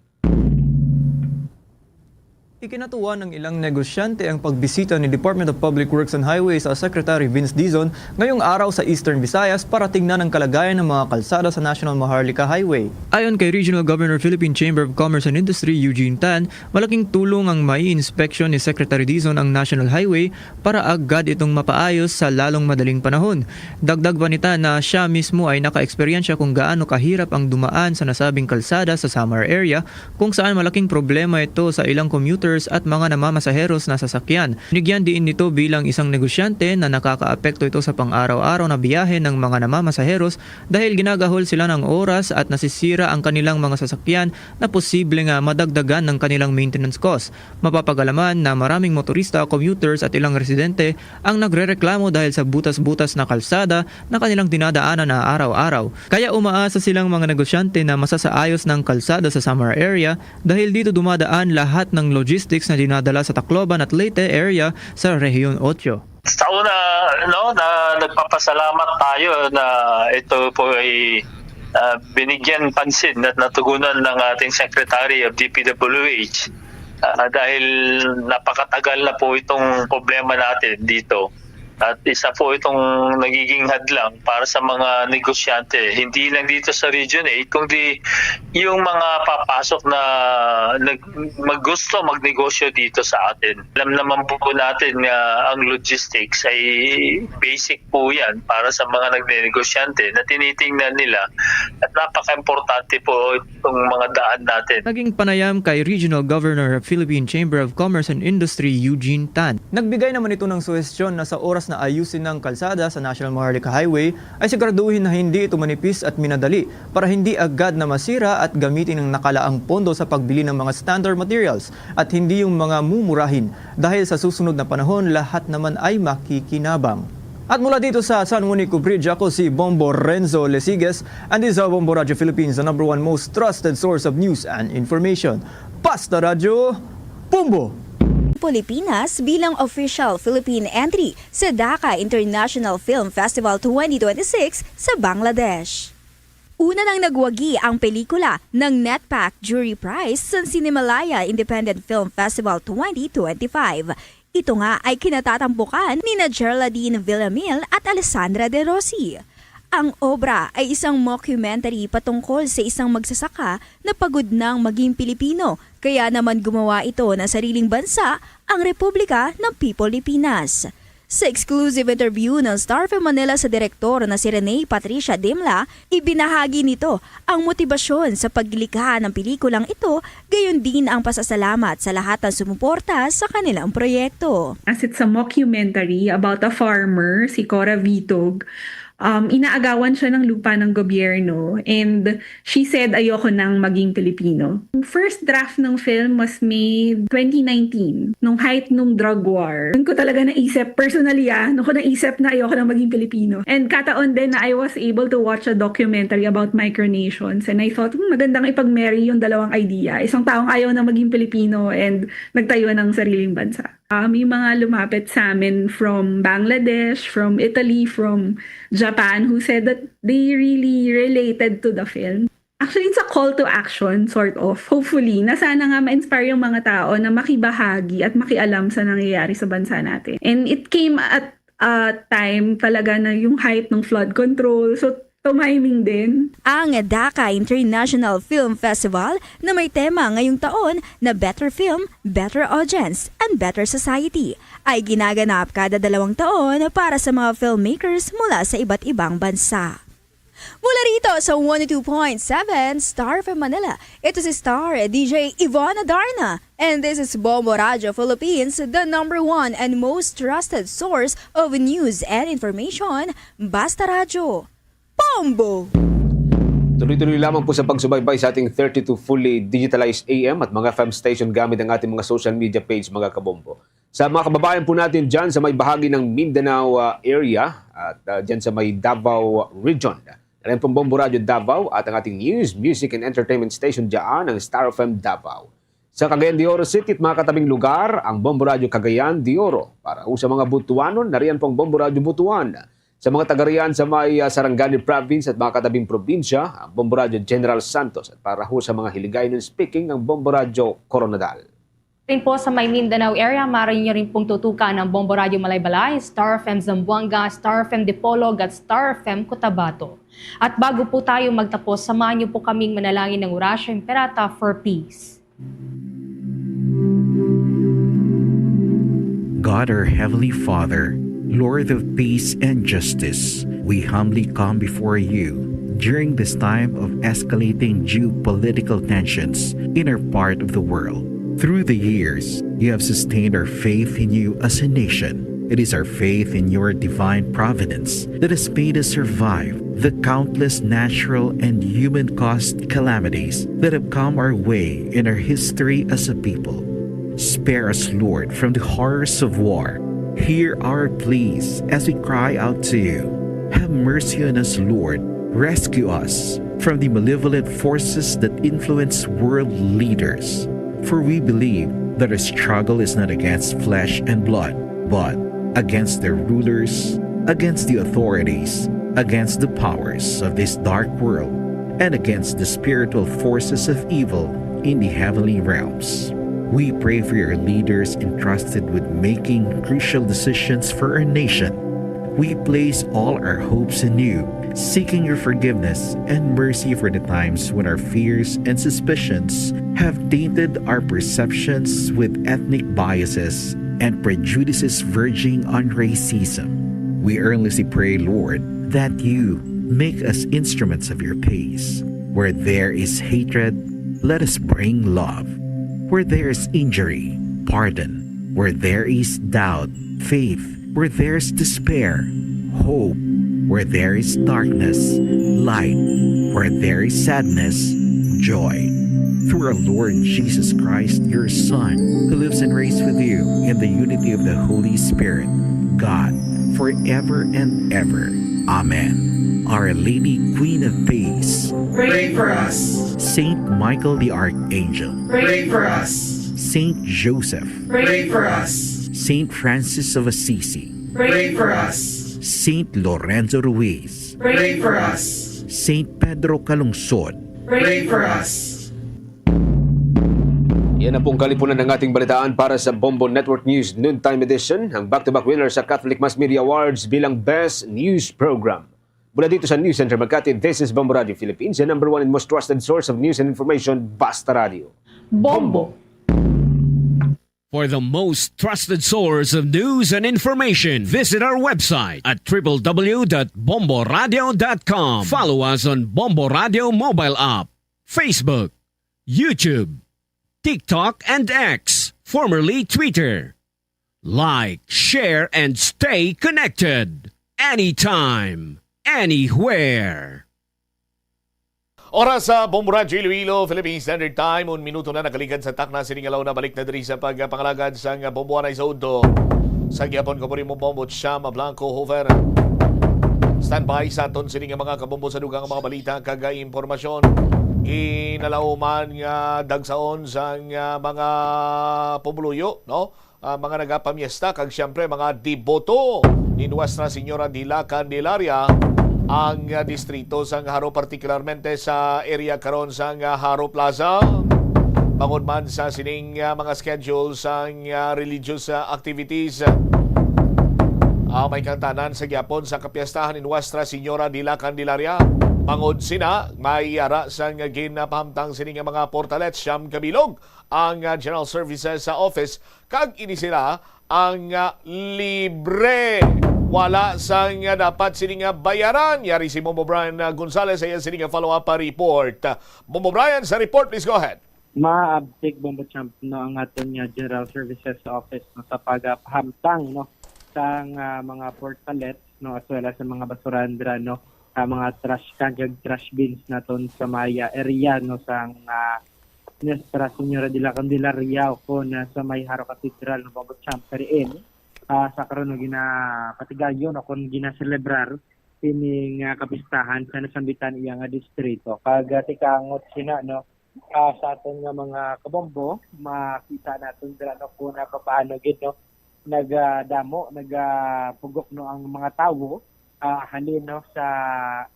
Ikinatuwa ng ilang negosyante ang pagbisita ni Department of Public Works and Highways sa Secretary Vince Dizon ngayong araw sa Eastern Visayas para tingnan ang kalagayan ng mga kalsada sa National Maharlika Highway. Ayon kay Regional Governor Philippine Chamber of Commerce and Industry Eugene Tan, malaking tulong ang mai-inspection ni Secretary Dizon ang National Highway para agad itong mapaayos sa lalong madaling panahon. Dagdag pa ni Tan na siya mismo ay naka-eksperyensya kung gaano kahirap ang dumaan sa nasabing kalsada sa Samar area kung saan malaking problema ito sa ilang commuters at mga namamasaheros na sasakyan. Binigyan din nito bilang isang negosyante na nakakaapekto ito sa pang-araw-araw na biyahe ng mga namamasaheros dahil ginagahol sila ng oras at nasisira ang kanilang mga sasakyan na posibleng madagdagan ng kanilang maintenance cost. Mapapagalaman na maraming motorista, commuters at ilang residente ang nagrereklamo dahil sa butas-butas na kalsada na kanilang dinadaanan na araw-araw. Kaya umaasa silang mga negosyante na masasaayos ng kalsada sa Samar area dahil dito dumadaan lahat ng logistics na dinadala sa Tacloban at Leyte area sa Rehiyon 8. Sa una, na nagpapasalamat tayo na ito po ay binigyan pansin at natugunan ng ating Secretary of DPWH dahil napakatagal na po itong problema natin dito. At isa po itong nagiging hadlang para sa mga negosyante. Hindi lang dito sa Region 8, kundi yung mga papasok na maggusto magnegosyo dito sa atin. Alam naman po natin na ang logistics ay basic po yan para sa mga nagnegosyante na tinitingnan nila. At napaka-importante po itong mga daan natin. Naging panayam kay Regional Governor of Philippine Chamber of Commerce and Industry Eugene Tan. Nagbigay naman ito ng suhestyon na sa oras na ayusin ng kalsada sa National Maharlika Highway ay siguraduhin na hindi ito manipis at minadali para hindi agad na masira at gamitin ang nakalaang pondo sa pagbili ng mga standard materials at hindi yung mga mumurahin dahil sa susunod na panahon lahat naman ay makikinabang. At mula dito sa San Juanico Bridge, ako si Bombo Renzo Lesiges and this is Bombo Radio Philippines, the #1 most trusted source of news and information. Basta Radyo, Bombo! Pilipinas bilang official Philippine entry sa Dhaka International Film Festival 2026 sa Bangladesh. Una nang nagwagi ang pelikula ng NETPAC Jury Prize sa Cinemalaya Independent Film Festival 2025. Ito nga ay kinatatampukan ni Geraldine Villamil at Alessandra De Rossi. Ang obra ay isang mockumentary patungkol sa isang magsasaka na pagod nang maging Pilipino, kaya naman gumawa ito ng sariling bansa, ang Republika ng Pilipinas. Sa exclusive interview ng Star FM Manila sa direktor na si Rene Patricia Dimla, ibinahagi nito ang motibasyon sa paglikha ng pelikulang ito, gayon din ang pasasalamat sa lahat ng sumuporta sa kanilang proyekto. As it's a mockumentary about a farmer, si Cora Vitog, inaagawan siya ng lupa ng gobyerno and she said ayoko nang maging Pilipino. First draft ng film was made 2019, nung height nung drug war. Doon ko talaga naisip, personally nung ko naisip na ayoko nang maging Pilipino. And kataon din na I was able to watch a documentary about micronations and I thought, magandang ipag-marry yung dalawang idea. Isang taong ayaw na maging Pilipino and nagtayo ng sariling bansa. May mga lumapit sa amin from Bangladesh, from Italy, from Japan who said that they really related to the film. Actually, it's a call to action, sort of. Hopefully, na sana nga ma-inspire yung mga tao na makibahagi at makialam sa nangyayari sa bansa natin. And it came at a time talaga na yung height ng flood control. So, tumiming din. Ang Dhaka International Film Festival na may tema ngayong taon na Better Film, Better Audience, and Better Society ay ginaganap kada 2 taon para sa mga filmmakers mula sa iba't ibang bansa. Mula rito sa 102.7 Star FM Manila, ito si Star DJ Ivana Darna. And this is Bombo Radio Philippines, the #1 and most trusted source of news and information. Basta Radyo. Bombo! Tuloy-tuloy lamang po sa pagsubaybay sa ating 32 fully digitalized AM at mga FM station gamit ang ating mga social media page, mga kabombo. Sa mga kababayan po natin dyan sa may bahagi ng Mindanao area at dyan sa may Davao region. Rin pong Bombo Radio Davao at ang ating news, music and entertainment station dyan ang Star FM Davao. Sa Cagayan de Oro City at mga katabing lugar, ang Bombo Radio Cagayan de Oro. Para sa mga Butuanon, nariyan pong Bombo Radio Butuan. Sa mga taga-riyan sa may Sarangani Province at mga katabing probinsya, ang Bombo Radio General Santos at para ho sa mga Hiligaynon speaking ng Bombo Radio Coronadal. Rin po sa may Mindanao area, maaari nyo rin pong tutukan ng Bombo Radio Malaybalay, Star FM Zamboanga, Star FM Dipolog at Star FM Cotabato. At bago po tayo magtapos, samahan nyo po kaming manalangin ng Orasyo Imperata for Peace. God, our Heavenly Father, Lord of peace and justice, we humbly come before you during this time of escalating geopolitical tensions in our part of the world. Through the years, you have sustained our faith in you as a nation. It is our faith in your divine providence that has made us survive the countless natural and human-caused calamities that have come our way in our history as a people. Spare us, Lord, from the horrors of war. Hear our pleas as we cry out to you. Have mercy on us, Lord. Rescue us from the malevolent forces that influence world leaders. For we believe that our struggle is not against flesh and blood, but against the rulers, against the authorities, against the powers of this dark world, and against the spiritual forces of evil in the heavenly realms. We pray for your leaders entrusted with making crucial decisions for our nation. We place all our hopes in you, seeking your forgiveness and mercy for the times when our fears and suspicions have tainted our perceptions with ethnic biases and prejudices verging on racism. We earnestly pray, Lord, that you make us instruments of your peace. Where there is hatred, let us bring love. Where there is injury, pardon. Where there is doubt, faith. where there's despair, hope where there is darkness, light where there is sadness, joy. Through our Lord Jesus Christ, your Son, who lives and reigns with you in the unity of the Holy Spirit, God, forever and ever. Amen. Our Lady, Queen of Peace, Pray for us. Saint Michael the Archangel, Pray for us. Saint Joseph, Pray for us. Saint Francis of Assisi, Pray for us. Saint Lorenzo Ruiz, Pray for us. Saint Pedro Calungsod, Pray for us. Yan ang pong kalipunan ng ating balitaan para sa Bombo Network News Noontime Edition, ang back-to-back winner sa Catholic Mass Media Awards bilang Best News Program. Mula dito sa News Center Makati, this is Bombo Radio Philippines, the number one and most trusted source of news and information, Basta Radio. Bombo! For the most trusted source of news and information, visit our website at www.bomboradio.com. Follow us on Bombo Radio mobile app, Facebook, YouTube, TikTok, and X, formerly Twitter. Like, share, and stay connected. Anytime, anywhere. Oras sa Bomborad, Iloilo, Philippine Standard Time. 1 minuto na nakalikan sa takna siningalaw na balik na diri sa pagpangalagad sa Bomboan ay Sodo. Sa gyapon ko po rin mo Bombo Chama Blanco Hofer. Standby sa aton sining mga kabombo sa dugang mga balita kag impormasyon. Inalauman nga dagsaon sa mga pumuluyo, no? Mga nagapamiesta kag siyempre mga deboto ni Nuestra Señora de la Candelaria ang distrito sang Haro, partikularmente sa area karon sang Haro Plaza. Bangod man sa sining mga schedule sang religious activities. May kantanan sa gyapon sa kapiyastahan ni Nuestra Señora de la Candelaria. Bangod sina, may ara sang ginapahamtang sining mga portalet siyam kabilog ang General Services sa office kag ini sila ang libre. Wala sang dapat sining bayaran. Yari si Momo Brian Gonzalez ay sining follow-up report. Momo Brian, sa report, please go ahead. Maabtig Bombo Champ no ang aton nga General Services Office no sa paghamtang no sa mga portalet no as well as sa mga basurandra no mga trash can trash bins naton sa Maya area no sang Nuestra Señora de la Candelaria ko na sa may Haro Cathedral no Bombo Champ periin sa karon no ginapatigayon no kon ginaselebrar ining kapistahan sa nasambitan iya nga distrito kag tikangot sina no sa aton nga mga kabombo makita naton dira no kung paano gid no nagdamo nagpugok no ang mga tawo halin no sa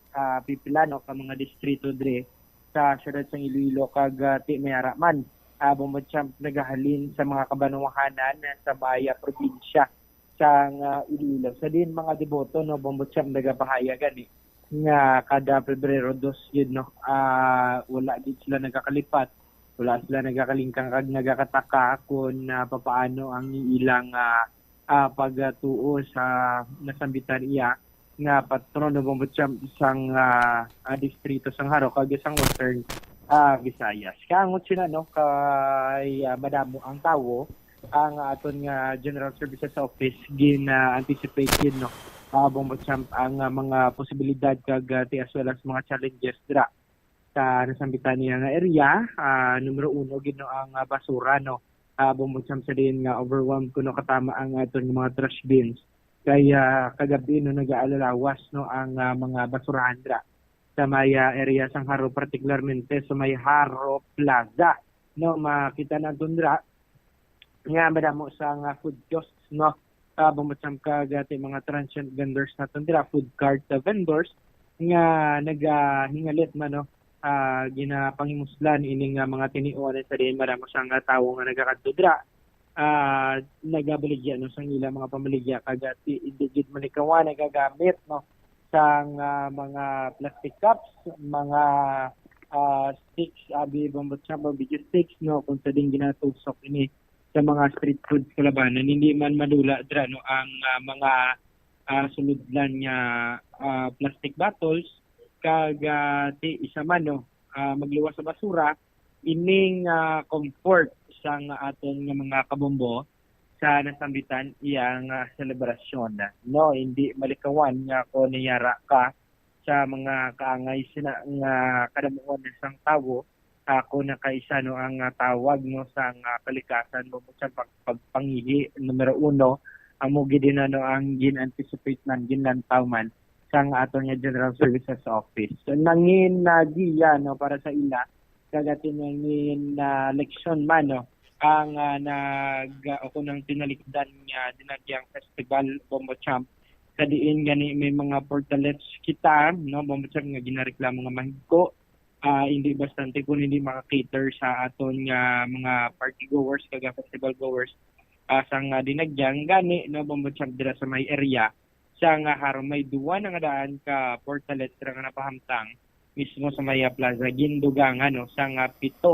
pipila no ka mga distrito dire sa syudad sang Iloilo kag Mayara man Bombo Champ nagahalin sa mga kabanwahanan sa Maya probinsya sang Iloilo sa din mga deboto no Bombo Champ nagapahaya gani nga kada Pebrero 2 yun no wala gid sila nagakalipat, wala sila nagakalingkang kag nagakataka kung papaano ang ilang pagtuo sa nasambitan iya nga patron no Bombo Champ sang distrito sang Haro kag sang Western Visayas. Kangot sila no kay madamo ang tawo ang aton nga General Services Office gina-anticipate yun no Bombo Champ ang mga posibilidad kag as well as mga challenges dira sa nasambitan niya nga area. Numero 1 gid no ang basura no Bombo Champ sa din nga overwhelmed kuno katama ang aton mga trash bins kaya kagabi no nag-aalalawas no ang mga basurahan dira sa may area sang Haro, partikularmente sa may Haro Plaza no makita naton dira nga madamo sa food kiosks no Bombo Champ kagati mga transient vendors naton dira, food cart vendors nga nagahingalit man no ginapangimuslan ining mga tiniuan sa din madamo sang tawo nga nagakadto dira nagabaligya no sang ila mga pamaligya kagati indigid manikawa nagagamit no sang mga plastic cups, mga sticks abi Bombo Champ video sticks no kung sa din ginatusok ini sa mga street foods kalabanan hindi man madula dira no ang mga suludlan nga plastic bottles kag isa man no magluwas sa basura ining comfort sang aton nga mga kabombo sa nasambitan iyang selebrasyon. No, hindi malikawan nga ko niyara ka sa mga kaangay sina nga kadamuon ng isang tawo. Ako na kaisa no ang tawag no sa kalikasan mo sa pagpangihi numero 1 amo gid na no ang gin-anticipate nan ginlantaw man sa ato nga General Services Office. So, nangin giya no para sa ila kagatin nangin leksyon man no ang ako nang tinalikdan nga dinagyang festival Bombo Champ kadiin gani may mga portalets kita no Bombo Champ nga ginareklamo nga mahigko. Hindi bastante kung hindi maka-cater sa aton nga mga party goers kaga festival goers sa nga dinagyang gani no Bombo Champ dira sa may area sa nga haron may duwa na nga daan ka portalet nga napahamtang mismo sa may plaza gindugangan no sa nga 7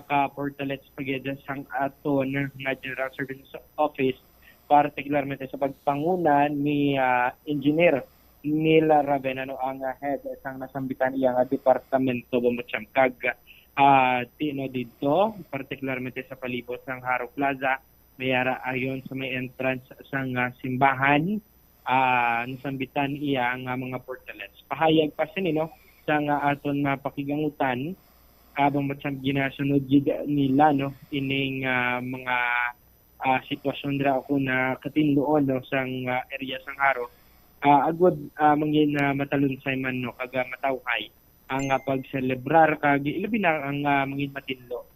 ka portalets pagedya sang aton nga General Services Office partikularmente sa pagpangunan ni engineer Nila Ravenano ang head sang nasambitan iyang departamento Bombo Champ kag tino dito partikularmente sa palibot sang Haro Plaza mayara ayon sa may entrance sang simbahan nasambitan iya nga mga portalets pahayag pa sinino sang aton mapakigangutan Bombo Champ ginasunod nila no ining mga sitwasyon dira ako na katinduon no sang area sang Haro agud mangin matalunsay man no kaga matawhay ang pagselebrar kag ilabi na ang mangin matinlo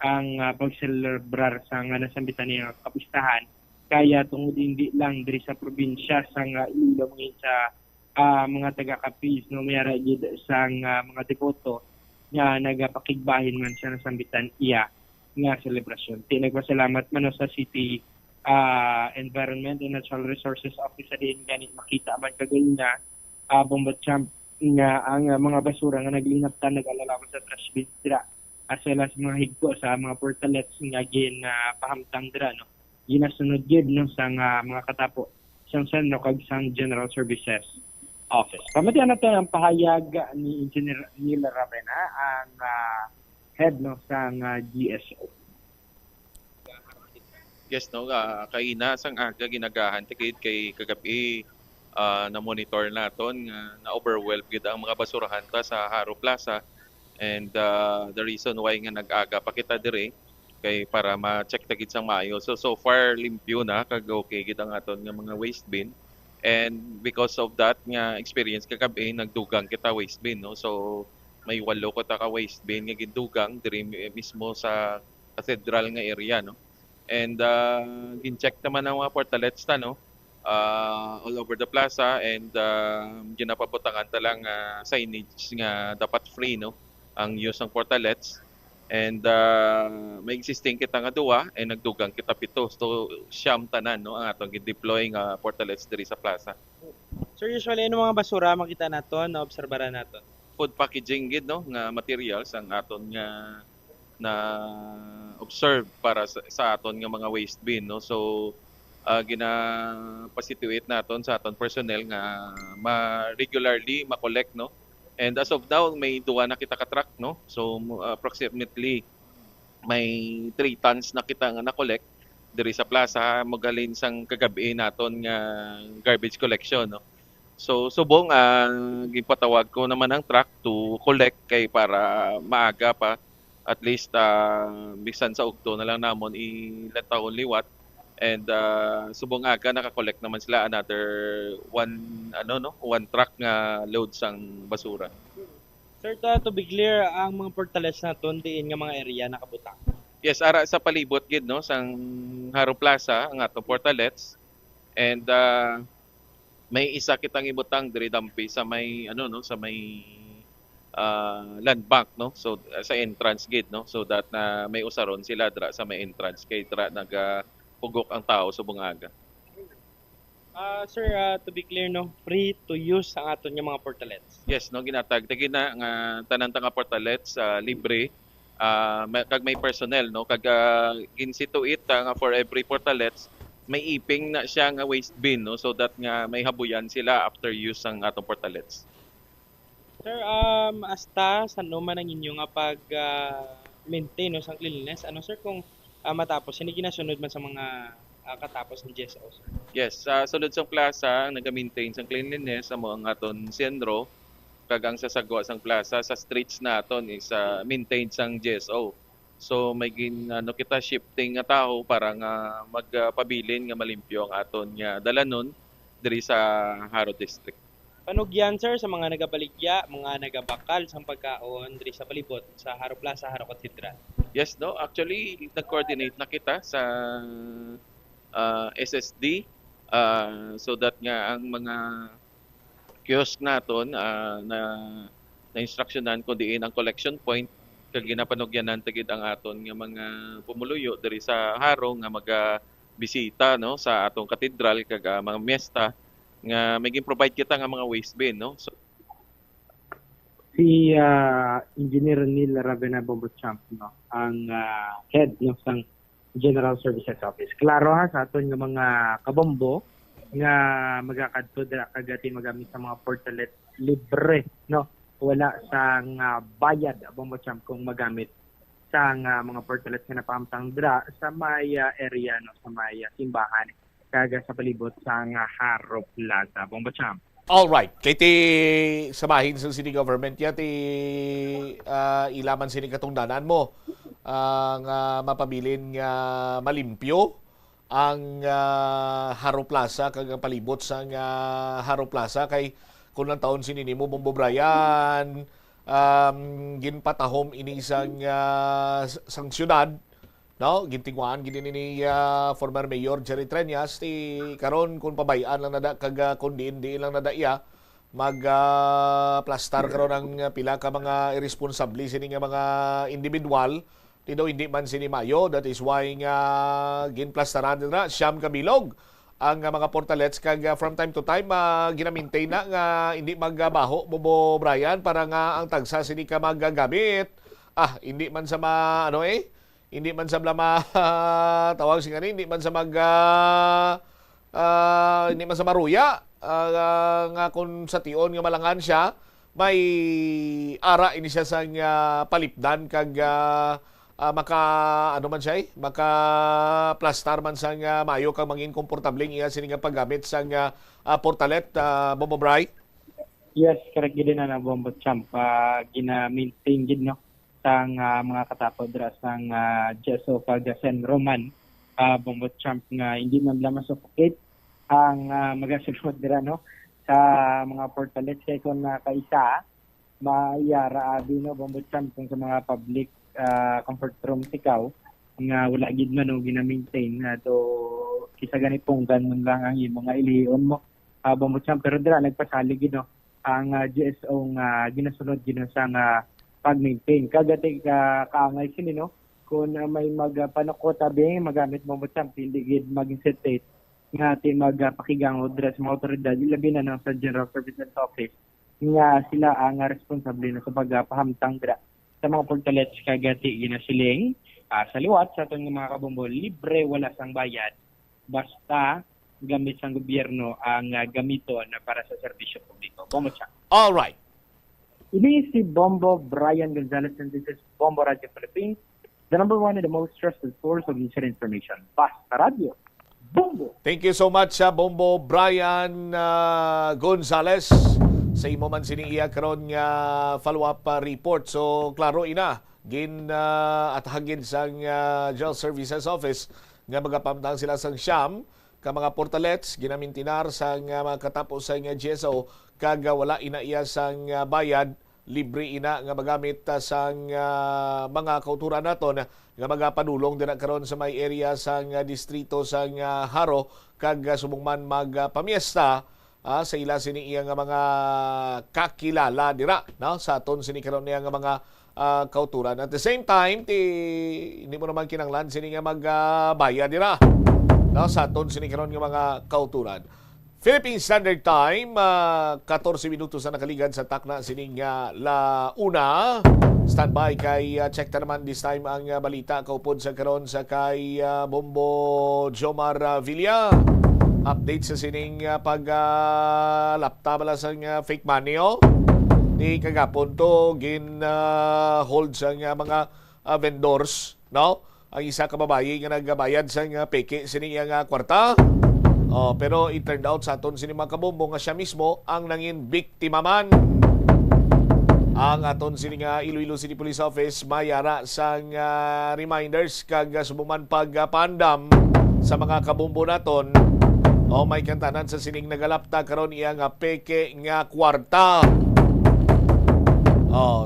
ang pagselebrar sa nga nasambitan niya kapistahan kaya tungod hindi lang diri sa probinsya sa Iloilo mangin sa mga taga-Capiz no mayara gid sang mga devoto nga nagapakigbahin man sa nasambitan iya nga selebrasyon. Nagpasalamat man no sa City Environment and Natural Resources Office din ganit makita man kagul na Bombo Champ nga ang mga basura nga naglinaptan nag-alalaman sa trash bins dira as well as mga higko sa mga portalets nga gin pahamtang dira no ginasunod gid no sa mga katapo sang no kag sang General Services Office. Pamatian natin ang pahayag ni Engineer Nila Ravena ang head no sang GSO. Yes, no, kaina sang aga ginagahan tikid kay kagabi na monitor naton na overwhelmed gid ang mga basurahan ta sa Haro Plaza and the reason why nga nag-aga pa kita dire kay para ma-check ta gid sang maayo. So far limpyo na kag okay gid ang aton nga mga waste bin and because of that nga experience kagabi nagdugang kita waste bin no. So may 8 ko ta ka waste bin nga gidugang dire mismo sa cathedral nga area no. And gin-check naman ang mga portalets ta no all over the plaza and ginapabutangan ta lang signage nga dapat free no ang use ng portalets and may existing kita nga duwa and nagdugang kita 7 so siyam tanan no ang atong gi-deploy nga portalets diri sa plaza. Sir, usually ano mga basura makita naton na obserbaran naton? Food packaging gid no nga materials ang aton nga na observe para sa aton nga mga waste bin no. So gina-situate naton sa aton personnel nga regularly ma-collect no. And as of now may duwa na kita ka truck no. So approximately may 3 tons na kita nga na-collect diri sa plaza magaling sang kagabi naton nga garbage collection no. So subong gipatawag ko naman ang truck to collect kay para maaga pa at least bisan sa ugto na lang namon i-let only what and subong aga naka-collect naman sila another one truck nga load sang basura. Sir, to be clear, ang mga portales naton diin nga mga area nakabutang. Yes, ara sa palibot gid no sang Haro Plaza ang atong portalets and may isa kitang ibutang diri dampi sa may sa may land bank no. So sa entrance gate no so that na may usaron sila dra sa may entrance kay dra nagapugok ang tao subong aga. Sir, to be clear no, free to use ang aton nga mga portalets. Yes no ginatag na nga tanan ta nga portalets libre kag may personnel no kag ginsituit nga for every portalets may iping na siya nga waste bin no so that nga may habuyan sila after use ang atong portalets. Sir, hasta sa man ang inyo nga pag maintain no sang cleanliness ano sir kung matapos hindi ginasunod man sa mga katapos ng GSO, sir. Yes, sa sulod sa plaza, nag-maintain sa cleanliness amo ang aton sentro kagang sa sagwa sang plaza sa streets naton is maintained sang GSO. So may kita shifting nga tao para nga magpabilin nga malimpyo ang aton nga dalanon diri sa Haro District. Panugyan, sir, sa mga nagabaligya, mga nagabakal sa pagkaon diri sa palibot sa Haro Plaza, Haro Cathedral. Yes, no. Actually, nag-coordinate na kita sa SSD so that nga ang mga kiosk naton na instructionan kung diin ang collection point kag ginapanugyanan tagid ang aton nga mga pumuluyo diri sa Haro nga bisita no sa atong katedral kag mga miesta nga may provide kita nga mga waste bin no. So, si Engineer Neil Ravena Bombochamp, no, ang head no sang General Services Office. Klaro ha sa aton nga mga kabombo nga magakadto dira kagati magamit sa mga portalet libre no. Wala sang bayad Bombochamp kung magamit sa mga portalet nga napahamtang dira sa may area no, sa may simbahan kaga sa palibot sa Haro Plaza. Bombochamp. All right. Kay ti samahin sa city government ya ti ilaman sini katungdanan mo ang mapabilin nga malimpyo ang Haro Plaza kag ang palibot sa Haro Plaza kay kun lang taon sinini mo Bombo Brian ginpatahom ini isang sang syudad no gintingwan gini ni former mayor Jerry Treñas ti karon kun pabayaan lang nada kag kun di lang nada iya plastar karon ang pila ka mga irresponsable sini nga mga individual ti daw hindi man sini mayo. That is why nga ginplastaran na siyam ka bilog ang mga portalets kag from time to time gina-maintain na nga hindi magbaho Bobo Brian para nga ang tagsa sini ka magagamit hindi man sa hindi man sa blama tawag si hindi man sa hindi man sa maruya nga kung sa tion nga malangan siya may ara ini siya sa palipdan kag maka maka plastar man sa mayo kang mangin komportabling iya sini nga paggamit sa portalet Bobo Bray. Yes, correct gid na Bombochamp. Gina-maintain gid no sang mga katapod dira sang GSO kag San Roman Bombochamp nga hindi man lamang suffocate ang magasunod dira no sa mga portalet kay kon kaisa maayara abi no Bombochamp kung sa mga public comfort room ikaw nga wala gid man no gina-maintain to kisa ganitong ganun lang ang mga ilion mo Bombochamp pero dira nagpasalig gid no ang GSO nga ginasunod gid sa nga pag-maintain. Kagati kaangay sini no kung may magpanukot tabi magamit mo Bombochamp hindi gid mag-insertate nga ti magpakigang odres mga otoridad labi na no, sa General Services Office nga sila ang responsable na sa pagpahamtang dira sa mga portalets kagati ginasiling sa liwat sa atong mga kabombo libre wala sang bayad basta gamit sang gobyerno ang gamiton na para sa serbisyo publiko. Bombochamp. All right. Ini si Bombo Brian Gonzalez and this is Bombo Radio Philippines, the number one and the most trusted source of news and information. Basta Radio. Bombo! Thank you so much Bombo Brian Gonzalez sa imo man sini iya karon nga follow-up report. So klaro ina gin at hagin sang General Services Office nga magapamtang sila sang siyam ka mga portalets ginamintinar sang mga katapos sa GSO kag wala ina iya sang bayad libre ina nga magamit sang mga kauturan naton nga magapadulong dira karon sa may area sang distrito sang Haro kag subong man magpamiesta sa ila sini iya nga mga kakilala dira no sa aton sini karon niya nga mga kauturan. At the same time hindi mo naman kinanglan sini nga magbayad dira no sa aton sini karon nga mga kauturan. Philippine Standard Time, 14 minutos na nakaligan sa takna sining la una. Standby kay check ta naman this time ang balita kaupod sa karon sa kay Bombo Jomar Villa. Update sa sining pag-lapta bala sa fake money ni kagapon to hold sa mga vendors no ang isa ka babayi nga nagbayad sa nga peke sini nga kwarta. Pero it turned out sa aton sini mga kabombo nga siya mismo ang nangin biktima man. Ang aton sini nga Iloilo City Police Office mayara sa reminders kag subuman pagpandam sa mga kabombo naton. May kantanan sa sining nagalapta karon iya nga peke nga kwarta.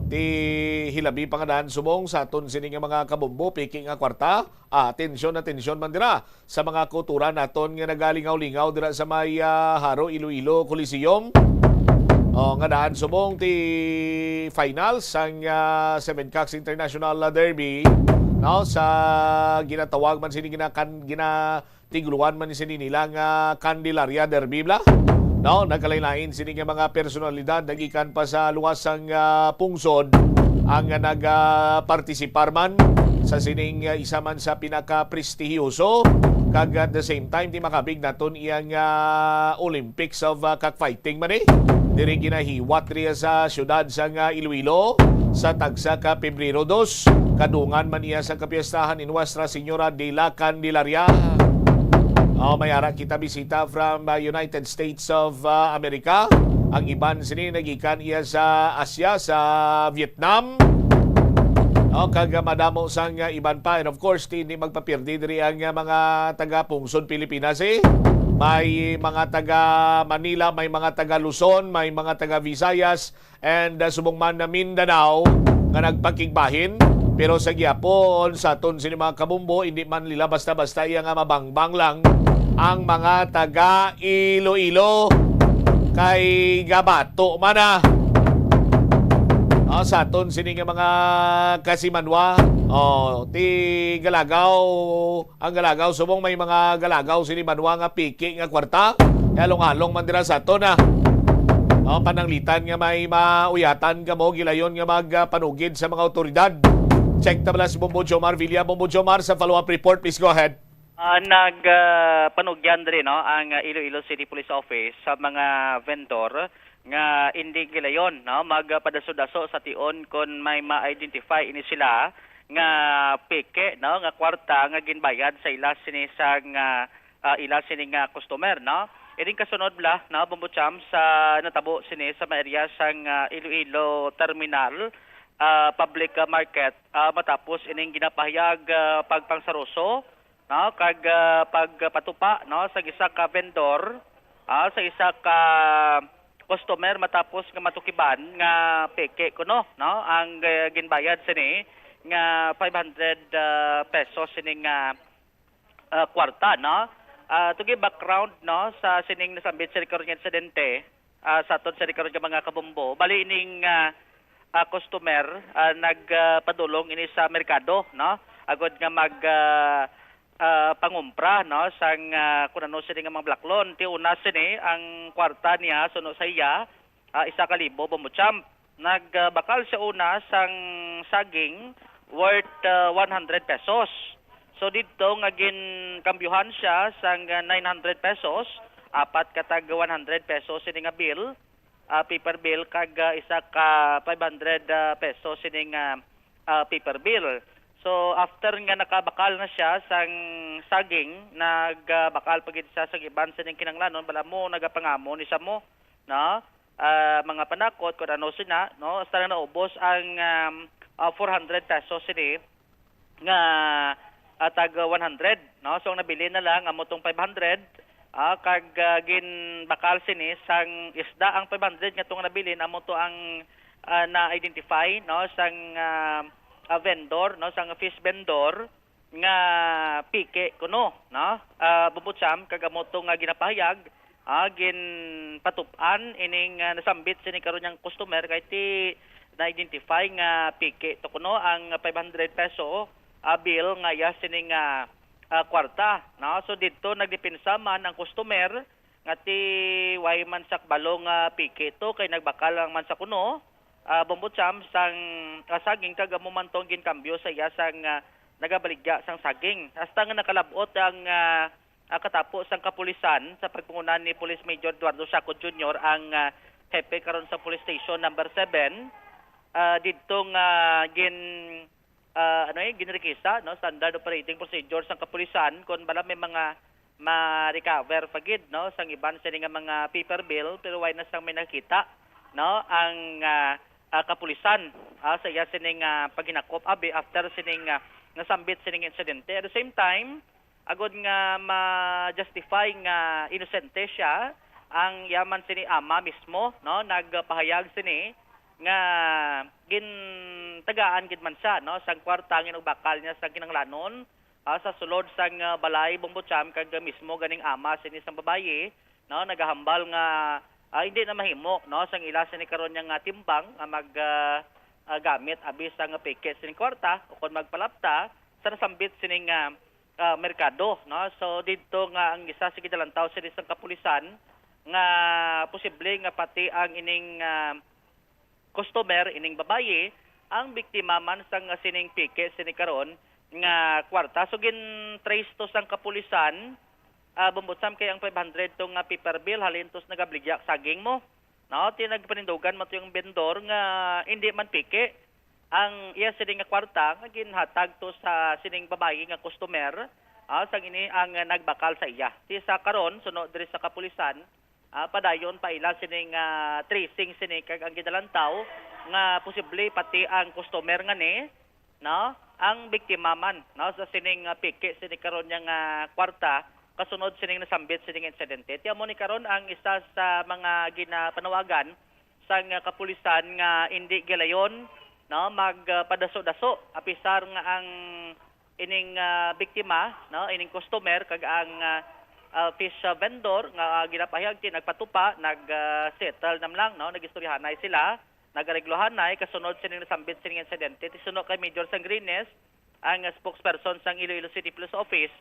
Ti hilabi pangadan subong sa aton sini nga mga kabombo peke nga kwarta. Atensyon man dira sa mga kultura naton nga nagalingaw-lingaw dira sa may Haro Iloilo Coliseum. Nga daan subong ti finals ang 7 Cox International Derby sa ginatawag man sini ginatigluan man sini nila nga Candelaria Derby bla. Nagkalain-lain sini nga mga personalidad nagikan pa sa luwasang pungsod ang nagapartisipar man sa sining isa man sa pinaka-prestigiyoso kag at the same time di makabig naton iyang Olympics of cockfighting man diri ginahiwat riya sa syudad sa Iloilo sa tagsa ka Pebrero 2 kadungan man iya sa kapiestahan ni Nuestra Señora de la Candelaria. Mayara kita bisita from United States of America. Ang iban sini nagikan iya sa Asia, sa Vietnam. Kag madamo sang iban pa. And of course, hindi magpapirdi diri ang mga taga Pungsod Pilipinas May mga taga Manila, may mga taga Luzon, may mga taga Visayas, and subong man na Mindanao nga nagpakigbahin. Pero sa gyapon sa aton sini mga kabumbo, hindi man nila basta-basta iya nga mabangbang lang ang mga taga Iloilo kay gabato man sa aton sini nga mga kasimanwa. Ti galagaw, ang galagaw subong may mga galagaw sini manwa nga piki nga kwarta. Halong-halong man dira sa aton pananglitan nga may mauyatan ka mo gilayon nga magpanugid sa mga otoridad. Check tabla si Bombo Jomar Villa. Bombo Jomar sa follow-up report, please go ahead. Nagpanugyan rin ang Iloilo City Police Office sa mga vendor nga hindi gilayon magpadaso-daso sa tion kung may ma-identify ini sila nga peke nga kwarta nga ginbayad sa ila sini sa ila sini nga customer Iring kasunod bla Bombo Cham sa natabo sini sa area sang Iloilo Terminal public market matapos ining ginapahayag pagpangsaroso kag pagpatupa sa isa ka vendor sa isa ka customer matapos nga matukiban nga peke kuno ang ginbayad sini nga 500 pesos sini nga kwarta to give background sa sining nasambit sa karon nga insidente sa aton sa karon nga mga kabombo bali ining customer nagpadulong ini sa merkado agod nga mag pangumpra sang kunano sini nga mga blaklon ti una sini ang kwarta niya suno sa iya 1,000 Bombo-champ nagbakal siya una sang saging worth 100 pesos so dito nga ginkambyuhan siya sang 900 pesos apat katag 100 pesos sini nga bill paper bill kag isa ka 500 pesos sini nga paper bill. So after nga nakabakal na siya sang saging, nagbakal pagid siya sa iban sa ning kinanglanon bala mo nagapangamo ni sa mo mga panakot kun ano sina hasta na naubos ang 400 pesos sini nga tag 100 so ang nabili na lang amo tong 500 kag ginbakal sini sang isda ang 500 nga tong nabili amo to ang na-identify sang vendor sang fish vendor nga pike kuno Bombo-champ kag amo to nga ginapahayag gin patupan ining nasambit sini karon yang customer kay ti na-identify nga pike to kuno ang 500 peso bill nga ya sini nga kwarta so dito nagdepensa man ang customer nga ti way man sakbalong pike to kay nagbakal lang man sa kuno Bombo-champ sang saging kag amo man tong ginkambyo sa iya sang nagabaligya sang saging hasta nga nakalabot ang katapos sang kapulisan sa pagpungunan ni Police Major Eduardo Saco Jr. ang hepe karon sa Police Station number 7 dito nga ginrikisa, no, standard operating procedures sang kapulisan kun bala may mga ma-recover pagid, no, sang iban sini nga mga paper bill pero why na sang may nakita, no, ang kapulisan sa iya sining paghinakop abi after sining nasambit sining insidente. At the same time, agod nga ma-justify nga inosente siya ang yaman sini ama mismo, no, nagpahayag sini nga tagaan gid man siya, no, sang kwarta nga bakal niya sa kinanglanon sa sulod sang balay Bombocham kag mismo ganing ama sini sang babaye, no, nagahambal nga hindi na mahimo, no, sang ila sini karon nga timbang mag gamit abi sang peke sini kwarta o kon magpalapta sa nasambit sini merkado, no. So didto nga ang isa sa gidalantaw sini sang kapulisan nga posible nga pati ang ining customer ining babaye ang biktima man sang sining pike sini karon nga kwarta. So gin trace to sang kapulisan Bombocham kay ang 500 tong paper bill halintos nagabligya saging mo, no, tinagpanindugan mo to yung vendor nga hindi man pike ang iya sining nga kwarta nga ginhatag to sa sining babaye nga customer sang ini ang nagbakal sa iya. Ti sa karon sunod diri sa kapulisan padayon pa ila sining tracing sini kag ang gidalantaw nga posible pati ang customer nga ni, no, ang biktima man, no, sa sining pike sini karon nga kwarta kasunod sining nasambit sining insidente. Ti amo ni karon ang isa sa mga ginapanawagan sang kapulisan nga hindi gilayon, no, magpadaso-daso apisar nga ang ining biktima, no, ining customer kag ang fish vendor nga ginapahayag ti nagpatupa settle nam lang, no, nagistoryahanay sila nagareglohanay kasunod sining nasambit sining insidente. Ti suno kay Major Sangrines ang spokesperson sang Iloilo City Police Office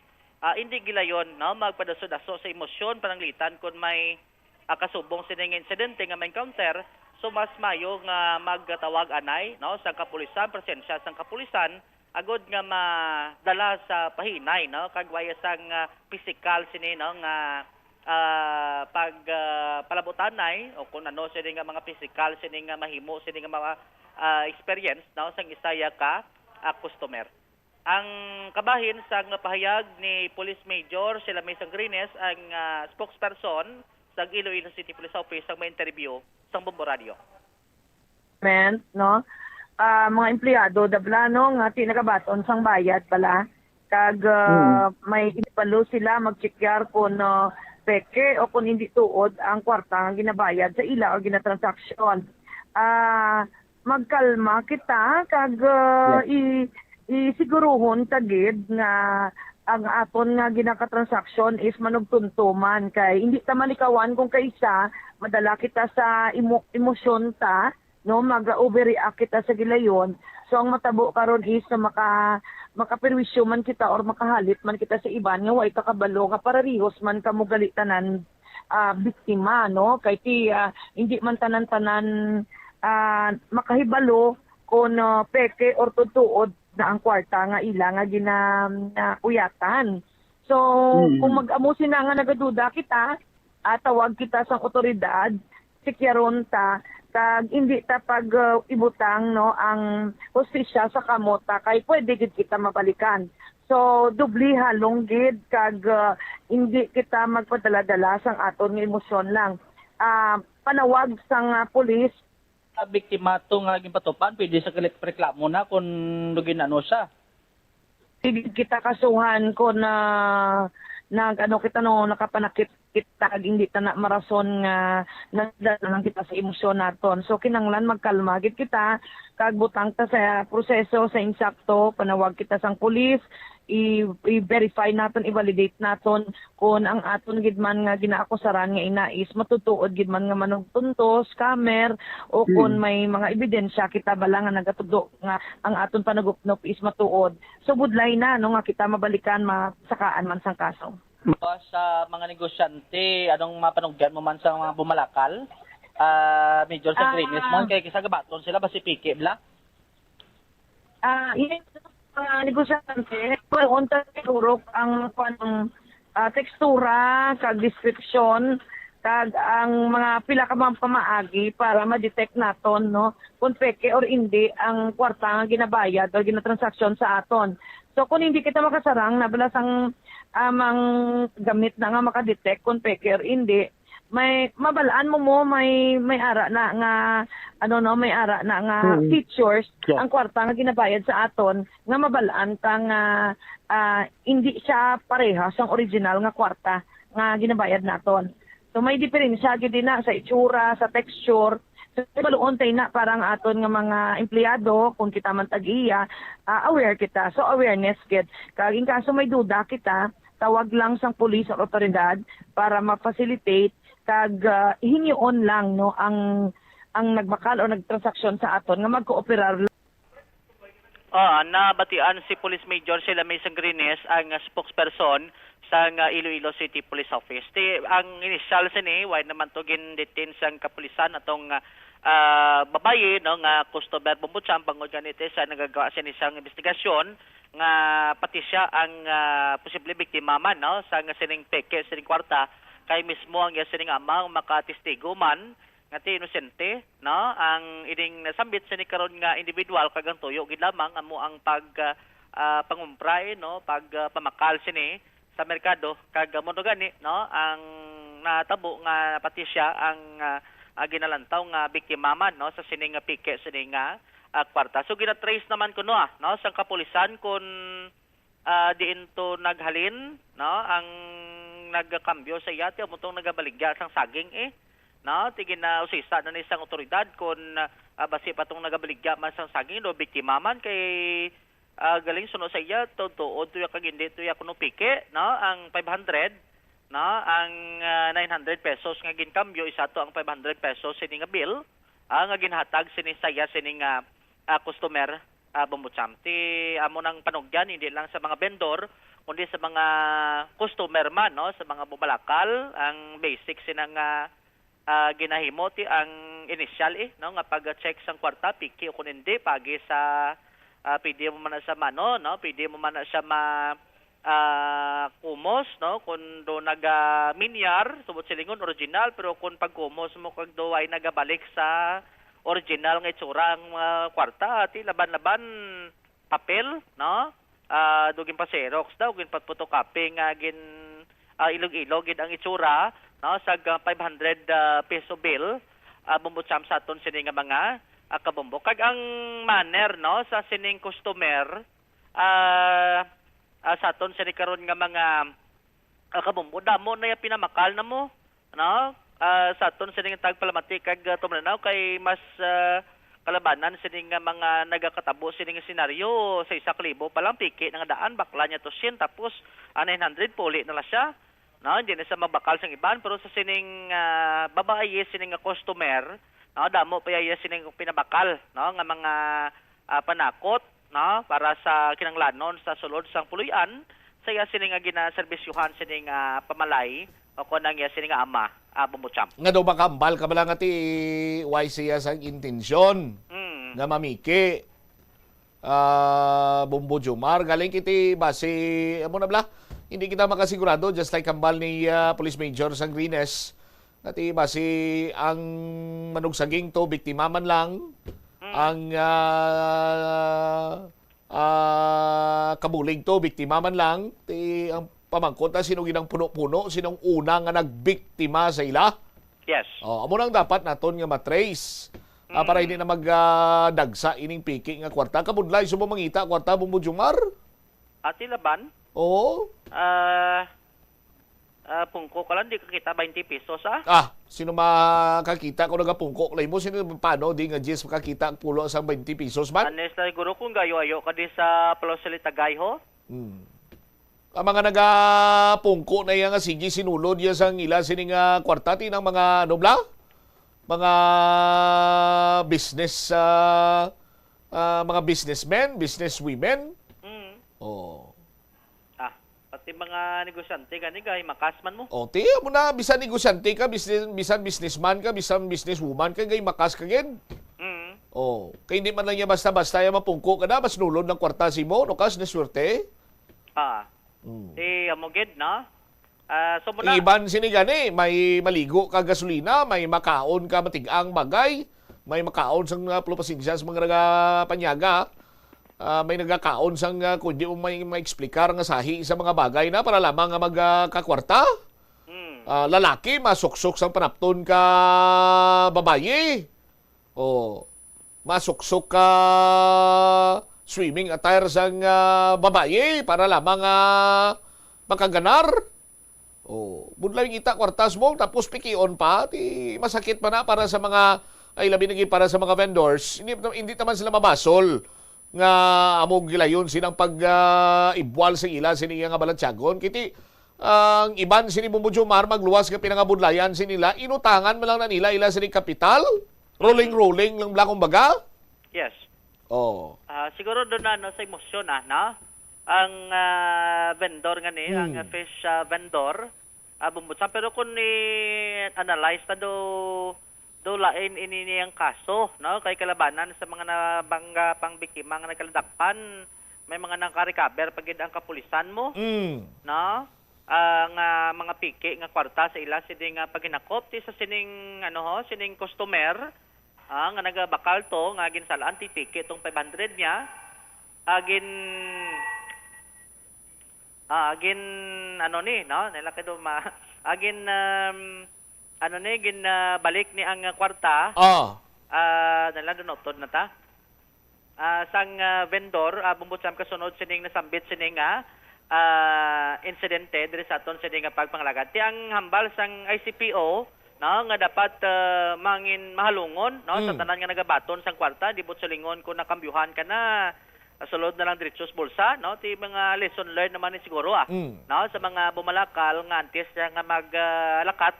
hindi gilayon, no, magpadaso-daso sa emosyon pananglitan kun may kasubong sining insidente nga may encounter. So mas mayo nga magtawag anay, no, sa kapulisan, presensya sang kapulisan agod nga madala sa pahinay, no, kag waya sang physical sini, no, nga palabutanay o kung ano sini nga mga physical sini nga mahimo sini nga mga experience, no, sang isaya ka customer. Ang kabahin sang pahayag ni Police Major Silamay Sangrines ang spokesperson sa Iloilo City Police Office ang may interview sa Bombo Radio. No, mga empleyado dablano nga tinagabaton sang bayad pala kag may ipalo sila magcheckar kung peke o kung hindi tuod ang kwarta nga ginabayad sa ila o ginatransaksyon. Magkalma kita kag isiguruhon tagid nga ang aton nga ginakatransaksyon is manugtuntuman kay hindi ta malikawan kung kaysa madala kita sa emosyon ta, no, mag-overreact kita sa gilayon. So ang matabo karon is na makaperwisyo man kita or makahalit man kita sa iban nga way kakabalo nga pararihos man kamo galitanan biktima, no, kay hindi man tanan-tanan makahibalo kung peke or tutuod na ang kwarta nga ila nga ginakuyatan. So kung mag-amusin na nga nagaduda kita, tawag kita sa otoridad, sikyaron ta kag hindi ta pag ibutang, no, ang hustisya sa kamota kay pwede gid kita mabalikan. So dubli halong gid kag hindi kita magpadala-dala sang aton nga emosyon lang. Panawag sang pulis biktima to nga ginpatupan pwede sa reklamo na kung lugin ano siya. Kita kasuhan ko kita no nakapanakit kita hindi ta na marason nga nagdala lang kita sa emosyon naton. So kinanglan magkalma gid kita kag butang ta sa proseso sa insakto, panawag kita sang pulis, i-verify naton, i-validate naton kung ang aton gid man nga ginaakusaran nga inais matutuod gid man nga manugtuntos, scammer o kung may mga ebidensya kita bala nga nagatudlo nga ang aton panagupnop is matuod. So budlay na, no, nga kita mabalikan masakaan man sang kaso. Sa mga negosyante, anong mapanugyan mo man sa mga bumalakal? Major Sangrines mo kay kisagabaton sila basi pike bla? Yes, negosyante, unta siguro ang tekstura kag description kag ang mga pila ka mga pamaagi para ma-detect naton no kung peke or hindi ang kwarta nga ginabayad o ginatransaksyon sa aton. So kung hindi kita makasarang nabalas ang amang gamit na nga makadetect kung peke or hindi, may mabalaan mo may ara na nga may ara na nga features ang kwarta nga ginabayad sa aton nga mabalaan ta nga hindi siya parehas ang original nga kwarta nga ginabayad naton. So may diferensya gyud din na sa itsura, sa texture. So baluon tay na parang aton nga mga empleyado kung kita man tag-iya, aware kita. So awareness gid. Kag in kaso may duda kita, tawag lang sang pulis o otoridad para ma-facilitate kag hingion lang no ang nagbakal o nagtransaksyon sa aton nga magkooperar. Nabatian si Police Major Sheila May Sangrines ang spokesperson sa Iloilo City Police Office. Ang initial sini why naman to gin-detain sang kapulisan atong babaye no nga customer bumbutsang bangod ganite sa nagagawa sini sang investigasyon nga pati siya ang posible biktima man no sa sining peke sining kwarta kay mismo ang sining amang makatestigo man nga ti inosente no ang ining nasambit sini karon nga individual kagang tuyo gid lamang amo ang pangumpray no pamakal sini sa merkado kag mo gani no ang natabo nga pati siya ang ginalantaw nga biktima man no sa sining pike sining kwarta. So gina-trace naman kuno no sa kapulisan kun diin to naghalin no ang nagkambyo sa yate mo tong nagabaligya sang saging no tigin na usisa na isang otoridad kun basi pa tong nagabaligya man sang saging do biktima man kay galing suno sa iya totoo tuya kag hindi tuya kuno pike no ang 500 no ang 900 pesos nga ginkambyo isa to ang 500 pesos sini nga bill nga ginhatag sini saya sini nga customer bumbutsam ti amo nang panugyan hindi lang sa mga vendor kundi sa mga customer man no sa mga bumalakal ang basic sinang ginahimo ti ang initial no nga pag-check sang kwarta piki o kun hindi pagi sa pwede mo man na sa mano, no? Pwede mo man na siya kumos, no? Kung do naga-minyar, subot silingon, original, pero kung pag-kumos mo kag do ay nagabalik sa original nga itsura ang kwarta, ati laban-laban papel, no? Dugin pa Xerox daw, gin photocopy nga gin ilog-ilog gid ang itsura, no? Sa 500 peso bill, bumbutsam sa aton sini nga mga kabombo kag ang manner no sa sining customer sa aton sini karon nga mga kabombo damo na ya pinamakal na mo no sa aton sining tagpalamati kag tumlanaw kay mas kalabanan sining nga mga nagakatabo sining senaryo sa 1,000 pa lang piki nga daan bakla niya to sin tapos 900 puli na la siya no hindi na sa magbakal sang iban pero sa sining babae sining nga customer no damo pa iya sining pinabakal no nga mga panakot no para sa kinanglanon sa sulod sang puluyan sa iya sining nga ginaserbisyuhan sining pamalay o kun ang iya sining ama bumbutsam nga daw makambal ka bala nga ti YC sang intensyon nga mamiki Bombo Jumar galing kiti base amo na bala hindi kita makasigurado just like kambal ni Police Major Sangrines Nati basi ang manugsaging to biktima man lang ang kabulig to biktima man lang ti ang pamangkot na sino ginang puno-puno sinong una nga nagbiktima sa ila. Yes. Amo nang dapat naton nga matrace para hindi na magdagsa ining piki nga kwarta kabudlay sumo mangita kwarta Bombo Jumar. Ati laban? Oo. Pungko ka lang, di ka kita 20 pesos, sino makakita ko nagapungko? Lay mo, sino paano? Di nga Jess makakita pulo sa 20 pesos man? Anes na siguro kung gayo-ayo ka di sa Palosili Tagayho? Ang mga nagapungko na yan nga sige sinulod yan sang ila sining kwartati ng mga nobla? Mga business, mga businessmen, businesswomen? Pati mga negosyante gani gay makasman mo. Ti mo na bisan negosyante ka, bisan businessman ka, bisan businesswoman ka, gay makas ka gid. Kay hindi man lang niya basta-basta ya mapungko ka na, mas nulod ng kwarta si mo, no kas na swerte. Amo gid na. So muna, Iban sini gani, may maligo ka gasolina, may makaon ka matigang bagay, may makaon sang plupasingsa sa mga panyaga, may nagakaon sang kundi may maeksplikar nga sahi sa mga bagay na para lamang nga magkakwarta. Lalaki, masuksok sang panapton ka babayi. O masuksok ka swimming attire sang babayi para lamang makaganar. Budlay kita kwartas mo tapos pikion pa, ti masakit pa na para sa mga ay labi nagi para sa mga vendors. Hindi naman sila mabasol nga among gilayon sinang pag-ibwal sa ila sini nga balansyagon. Kiti ang iban sini Bumbudyomar magluwas nga pinangabudlayan sinila, inutangan mo lang na nila ila sini kapital. Rolling lang blakong baga. yes. Oh. Siguro doon na sa emosyon no? Ang vendor nga ni, ang fish vendor, bumbutsam. Pero kung ni-analyze na do lain ini niyang kaso, no? Kay kalabanan sa mga nabangga pang biktima nga nagkaladakpan, may mga nangka-recover pagid ang kapulisan mo, no? Ang mga piki nga kwarta sa ila sining paginakop ti sa sining sining customer nga nagabakal to nga ginsalaan ti piki tong 500 niya agin nila kay do agin gin balik ni ang kwarta. Nila do notod na ta. Sang vendor bumbutsam kasunod sining nasambit sining insidente diri sa aton sining pagpangalagad. Ti ang hambal sang ICPO nga dapat mangin mahalungon sa tanan nga nagabaton sang kwarta di butsulingon kung nakambyuhan ka na sulod na lang diretso sa bulsa, no? Ti mga lesson learned naman ni siguro no? Sa mga bumalakal nga antes nga maglakat,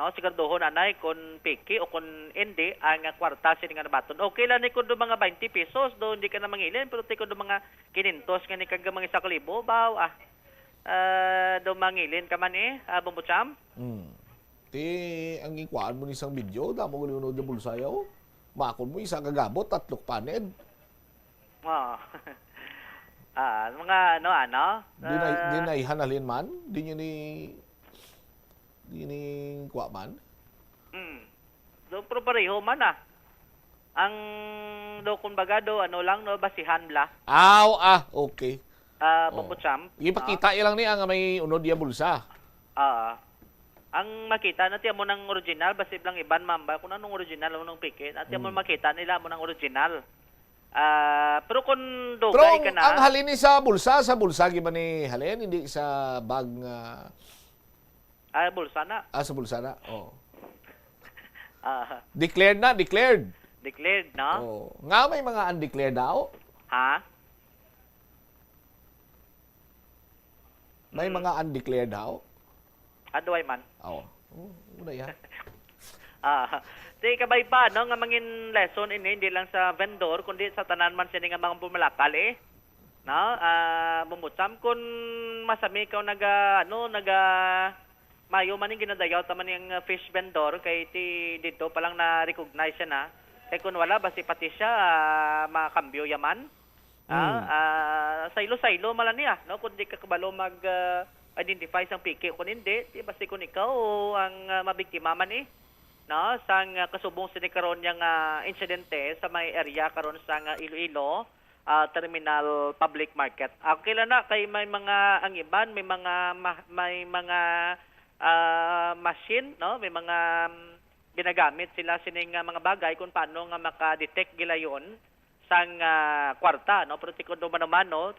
no? Siguraduhon anay kung piki o kung hindi ang kwarta sini nga nabaton. Okay lang ni kun do mga 20 pesos do hindi ka na mangilin, pero ti kun do mga 500 nga ni kag mga 1,000 baw do mangilin ka man Bumbutsam. Ti ang ikuan mo ni isang video, damo ko liunod na bulsayaw. Makon mo isang kagabot, 3 paned. Mga Di na ihanalin man? Di nyo ni kuwa man? Do pero pareho man ang do kumbaga do lang no basihan la. Okay. Bumbutsam. Ipakita ilang ni ang may unod ya bulsa. Ang makita na tiyan mo ng original, basib lang iban mamba kung anong original o anong pikit. At tiyan mo makita nila mo ng original. Pero kung dugay ka na... ang halin ni sa bulsa giba ni halin, hindi sa bag nga... bulsa na. Sa bulsa na, declared na, declared. Declared, no? Nga may mga undeclared daw. May mga undeclared daw. Aduay man. Una yan. Di kabay pa, no? Nga mangin lesson hindi lang sa vendor, kundi sa tanan man sini nga mga bumalakal no? Bumbutsam kung masami ikaw mayo man yung ginadayaw taman yung fish vendor kay dito pa lang na-recognize siya na. Kay kung wala, basi pati siya makambyo yaman. Saylo-saylo malan niya, no? Kung di ka kabalo mag-identify sang piki, kung hindi, basi kung ikaw ang mabiktima man no? Sang kasubong sinikaron yung insidente sa may area karon sang Iloilo Terminal Public Market. Okay lang na, kay may mga ang iban, may mga machine, no? May mga ginagamit sila sining mga bagay kung paano nga maka-detect gilayon sang kwarta, no? Pero tikundo man naman, no?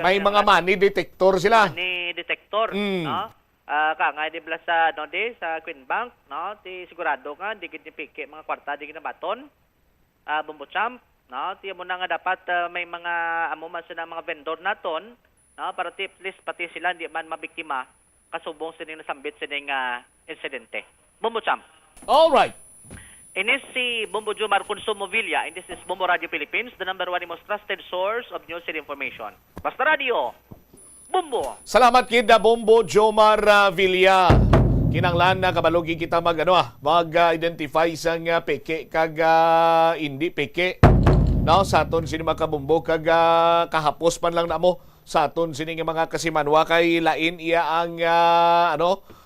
May mga money detector sila. Money detector, no? Nga di bala sa sa Queen Bank, no? Ti sigurado nga di gid piki mga kwarta di ginabaton. Bumbutsam, no? Ti mo na nga dapat may mga amo man sa mga vendor naton, no? Para at least pati sila di man mabiktima kasubong sining nasambit sining insidente. Bumbutsam. All right. Inis si Bumbudyomar Consumo Villa, and this is Bumbo Radio Philippines, the #1 most trusted source of news and information. Basta Radio, Bumbo. Salamat kid Bumbudyomar Villa. Kinanglan na kabalogi kita mag-identify sang peke kag hindi peke. No, sa aton sini makabumbo kag kahapos man lang namo sa aton sini nga mga kasimanwa kay lain iya ang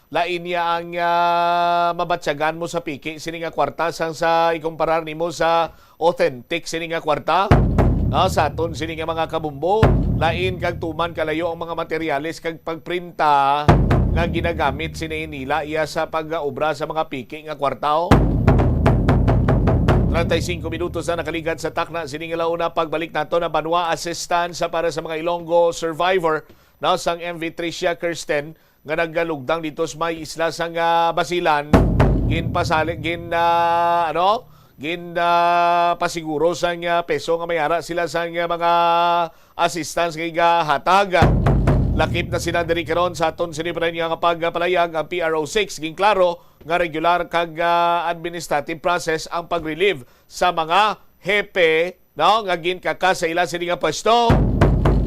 lain niya ang mabatsyagan mo sa piki sini nga kwarta sang sa ikumparar nimo sa authentic sini nga kwarta. Sa aton sini nga mga kabumbo, lain kag tuman kalayo ang mga materyales kag pagprinta nga ginagamit sini nila iya sa pag-obra sa mga piki nga kwarta. 35 minutos na nakaligan sa takna sini nga launa pagbalik nato na banwa assistance para sa mga Ilonggo survivor na sang MV Tricia Kirsten nga naggalugdang dito sa may isla sang Basilan pasiguro sang peso nga mayara sila sang mga assistance kay hatag. Lakip na sila diri karon sa aton sinipran nga pagpalayag ang PRO6 gin klaro nga regular kag administrative process ang pag-relieve sa mga hepe nga ginkaka sa ila sini nga pwesto.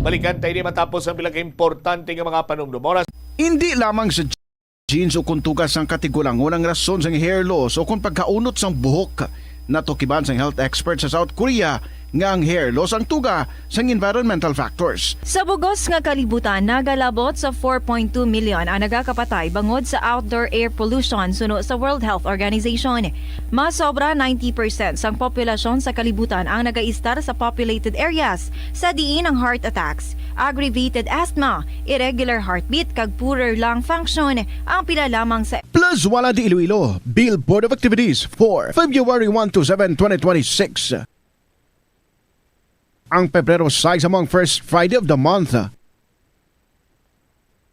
Balikan tayo ni matapos ang bilang importante nga mga panumdum. Hindi lamang sa jeans o kung tugas ang katigulangon ang rason sa hair loss o kung pagkaunot sa buhok. Natukiban sa health expert sa South Korea nga ang hair loss ang tuga sa environmental factors. Sa bugos nga kalibutan, nagalabot sa 4.2 million ang nagakapatay bangod sa outdoor air pollution suno sa World Health Organization. Mas sobra 90% sang populasyon sa kalibutan ang nagaistar sa populated areas, sa diin ang heart attacks, aggravated asthma, irregular heartbeat kag poorer lung function ang pila lamang sa Plus Wala di Iloilo, Billboard of Activities for February 1 to 7, 2026. Ang Pebrero 6 among first Friday of the month.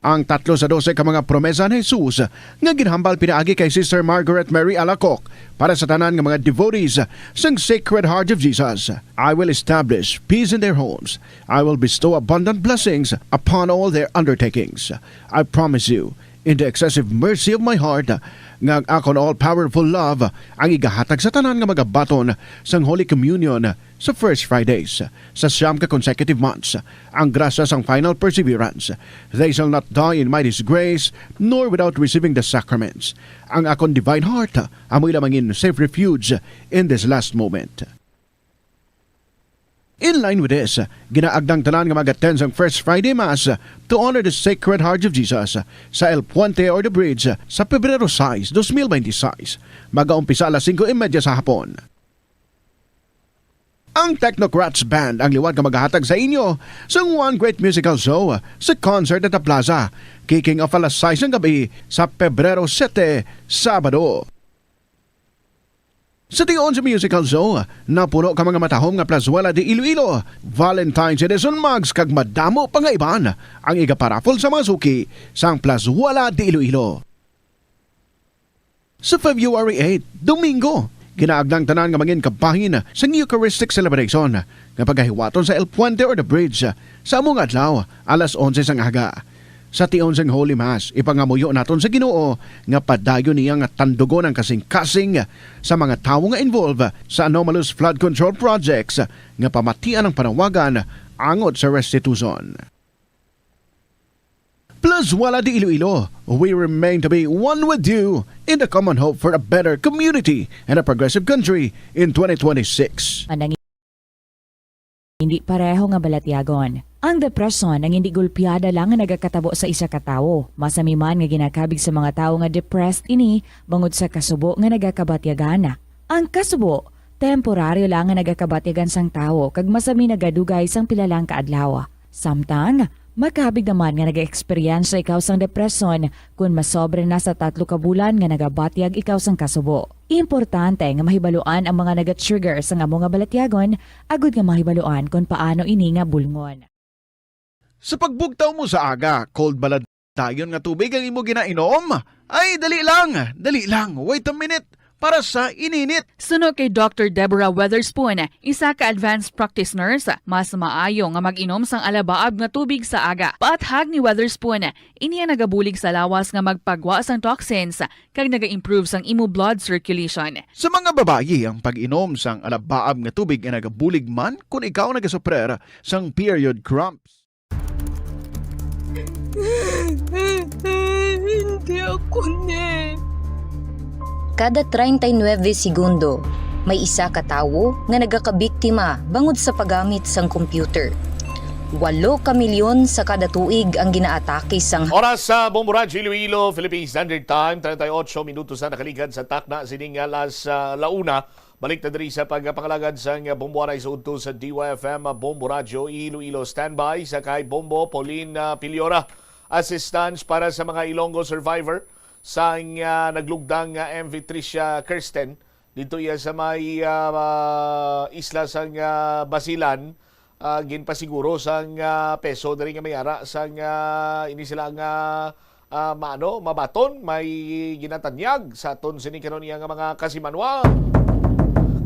Ang 3 sa 12 ka mga promesa ni Jesus nga ginhambal pinaagi kay Sister Margaret Mary Alacoc para sa tanan nga mga devotees sang Sacred Heart of Jesus. I will establish peace in their homes. I will bestow abundant blessings upon all their undertakings. I promise you, in the excessive mercy of my heart, nga akon all-powerful love ang igahatag sa tanan nga mga baton sang Holy Communion sa First Fridays sa siyam ka consecutive months. Ang grasya sang final perseverance. They shall not die in my disgrace nor without receiving the sacraments. Ang akon divine heart amoy lamangin safe refuge in this last moment. In line with this, ginaagdang tanan nga mag-attend ang First Friday Mass to honor the Sacred Heart of Jesus sa El Puente or the Bridge sa Pebrero 6, 2026. Mag-aumpisa alas 5:30 sa hapon. Ang Technocrats Band ang liwat nga maghahatag sa inyo sa One Great Musical Show sa concert at the Plaza, kicking off alas 6 ng gabi sa Pebrero 7, Sabado. Sa tiyon sa musical show, napuno ka mga matahom nga Plazuela de Iloilo, Valentine's Edition mugs kag madamo pa nga iban ang igaparapol sa mga suki sang Plazuela de Iloilo. Sa February 8, Domingo, ginaagdang tanan nga mangin kabahin sa Eucharistic celebration nga paghahiwaton sa El Puente or the Bridge sa among adlaw alas 11 sang aga. Sa tiyon sang Holy Mass, ipangamuyo naton sa Ginoo nga padayon niya nga tandugon ang kasing-kasing sa mga tawo nga involved sa anomalous flood control projects nga pamatian ang panawagan angot sa restitution. Plus Wala di Iloilo, we remain to be one with you in the common hope for a better community and a progressive country in 2026. Hindi pareho nga balatyagon. Ang depresyon ang hindi gulpiyada lang nga nagakatabo sa isa ka tawo. Masami man nga ginakabig sa mga tawo nga depressed ini bangod sa kasubo nga nagakabatyagan. Ang kasubo, temporaryo lang nga nagakabatyagan sang tawo kag masami nagadugay sang pilalang kaadlaw. Samtang, makabig naman nga nag-experience ikaw sang depresyon kung masobre na sa 3 ka bulan nga nagabatyag ikaw sang kasubo. Importante nga mahibaluan ang mga naga-trigger sa nga mga balatyagon, agud nga mahibaluan kung paano ini nga bulngon. Sa pagbugtaw mo sa aga, cold balad tayon nga tubig ang imo ginainom? Ay, dali lang, wait a minute, para sa ininit. Suno kay Dr. Deborah Weatherspoon, isa ka advanced practice nurse, mas maayo nga mag-inom sang alabaab nga tubig sa aga. Paathag ni Weatherspoon, iniya nagabulig sa lawas nga magpagwa sang toxins kag naga-improve sang imo blood circulation. Sa mga babayi, ang pag-inom sang alabaab nga tubig ay nagabulig man kung ikaw nagasuprer sang period cramps. Hindi ako ne. Kada 39 segundo, May isa ka tawo nga nagakabiktima bangod sa paggamit sang computer. 8 ka milyon sa kada tuig ang ginaatake sang Oras sa Bombo Radio Iloilo, Philippine Standard Time, 38 minutos na nakalikan sa takna sining alas launa. Balik na diri sa pagpangalagad sang Bombo Aray sa udto sa DYFM Bombo Radio Iloilo. Standby sa kay Bombo Pauline Piliora. Assistance para sa mga Ilonggo survivor sang naglugdang MV Tricia Kirsten. Dito iya sa may isla sang Basilan. Ginpasiguro sang peso diri nga may ara sang ini sila nga mabaton may ginatanyag sa aton sini karon iya nga mga kasimanwa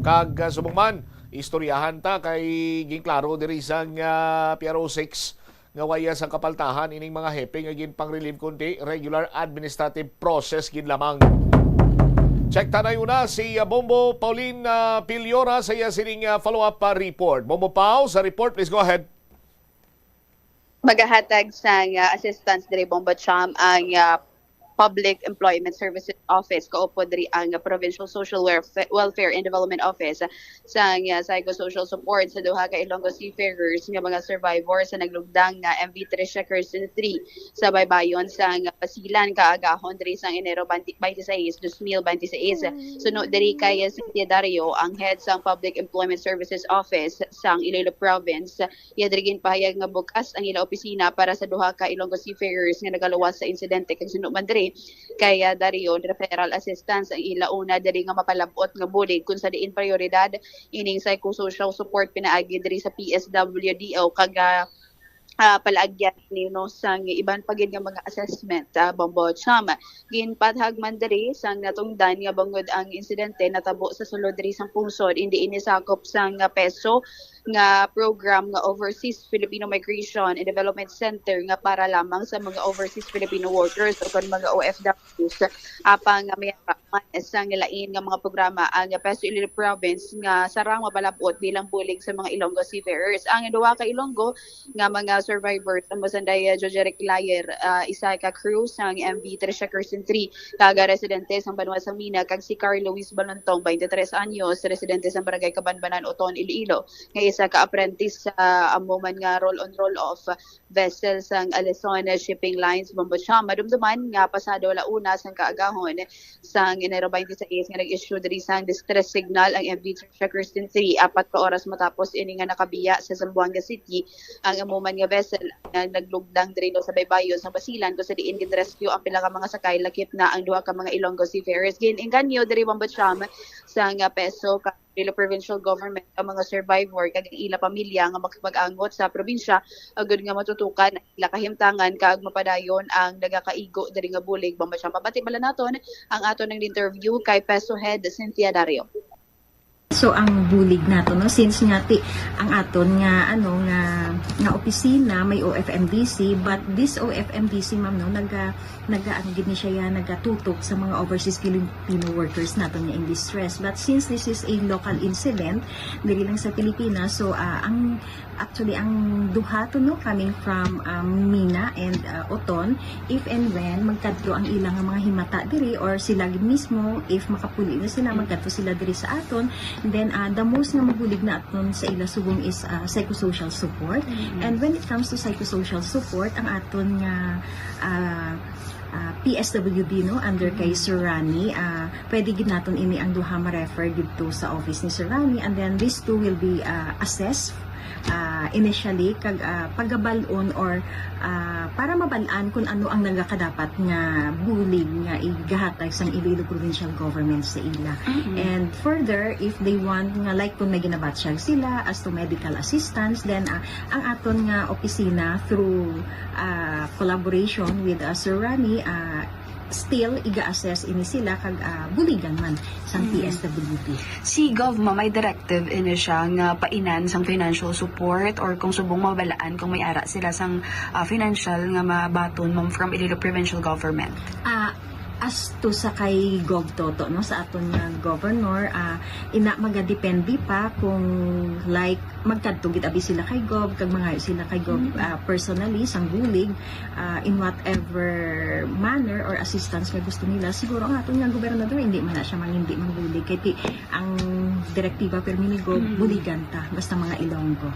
kag subong man istoryahan ta kay ginklaro diri sang PRO6 nga waya sang kapaltahan ining mga hepe nga ginpang-relieve kundi regular administrative process gin lamang. Check tanay una si Bombo Pauline Piliora sa iya sining follow-up report. Bombo Pao, sa report, please go ahead. Magahatag sa assistance diri Bombo Cham ang Public Employment Services Office, kaupo diri ang Provincial Social Welfare and Development Office sa psychosocial support sa duha ka Ilonggo seafarers nga mga survivors sa naglugdang nga MV Tricia Kirsten 3 sa baybayon sa Basilan kaagahon diri sa Enero 26, 2026. Sunod diri kay Cynthia Dario ang head sa Public Employment Services Office sa Iloilo Province. Iya diri ginpahayag nga bukas ang ila opisina para sa duha ka Ilonggo seafarers nga nagaluwas sa insidente kag sunod man diri kaya Dario referral assistance ang ilauna diri nga mapalabot nga bulig kung sa diin prioridad ining psychosocial support pinaagi diri sa PSWDO kag palaagyan nino sang iban pagid nga mga assessment Bombo Cham. Ginpathag man diri sang natungdan nga bangod ang insidente natabo sa sulod diri sang pungsod indi ini sakop sang peso nga program nga Overseas Filipino Migration and Development Center nga para lamang sa mga overseas Filipino workers o mga OFWs apang may isang lain nga mga programa ang Peso Iloilo Province nga sarang mapalabot bilang bulig sa mga Ilonggo seafarers. Ang duha ka Ilonggo nga mga survivors ang Masandaya Jojeric Layer, isa ka crew sang MV Tricia Kirsten 3 kaga residente sa Banwa Samina kag si Carl Luis Balontong 23 anyos residente sa Barangay Kabanbanan Oton Iloilo nga isa ka apprentice sa amuman nga roll on roll off vessel sang Alison Shipping Lines Bombo Cham. Madumduman nga pasado launa sang kaagahon sang Enero 26 nga nag-issue diri sang distress signal ang MV Tricia Kirsten 3 4 ka oras matapos ini nga nakabiya sa Zamboanga City ang amuman nga vessel nga naglugdang diri sa baybayon sa Basilan kung sa diin gin-rescue ang pila ka mga sakay lakip na ang duha ka mga Ilonggo seafarers. Gin-inganyo diri Bombo Cham sang peso ka Iloilo Provincial Government ang mga survivor kag ila pamilya nga makipag-angot sa probinsya agud nga matutukan ila kahimtangan kag mapadayon ang nagakaigo diri nga bulig Bombo Cham. Pabati bala naton ang aton ng interview kay Peso Head Cynthia Dario. So ang bulig nato no since nga ang aton nga nga opisina may OFMDC but this OFMDC ma'am no gid ni siya nagatutok sa mga overseas Filipino workers naton nga in distress, but since this is a local incident diri lang sa Pilipinas so ang duha to no coming from Mina and Oton if and when magkadto ang ilang mga himata diri or sila gid mismo if makapuli na sila magkadto sila diri sa aton. Then the most nga mabulig na aton sa ila subong is psychosocial support. And when it comes to psychosocial support, ang aton nga PSWD no under kay Sir Rani, pwede gid naton ini ang duha ma-refer dito sa office ni Sir Rani, and then these two will be assessed initially kag paggabalon or para mabalaan kung ano ang nagakadapat nga bulig nga igahatag sang Iloilo Provincial Government sa ila. And further, if they want nga like kung may ginabatsyag sila as to medical assistance, then ang aton nga opisina through collaboration with Sir Rani still iga-assess ini sila kag buligan man sang PSWD. Si Gov may directive ini siya nga painan sang financial support or kung subong mabalaan kung may ara sila sang financial nga mabaton ma'am from Iloilo Provincial Government. As to sa kay Gov Toto no sa aton nga governor ina magadepende pa kung like magkadto gid abi sila kay Gov kag mga sila kay Gov personally sang bulig in whatever manner or assistance nga gusto nila. Siguro ang aton nga gobernador hindi man na siya hindi mangbulig kay ang direktiba permi ni Gov buligan ta basta mga Ilonggo.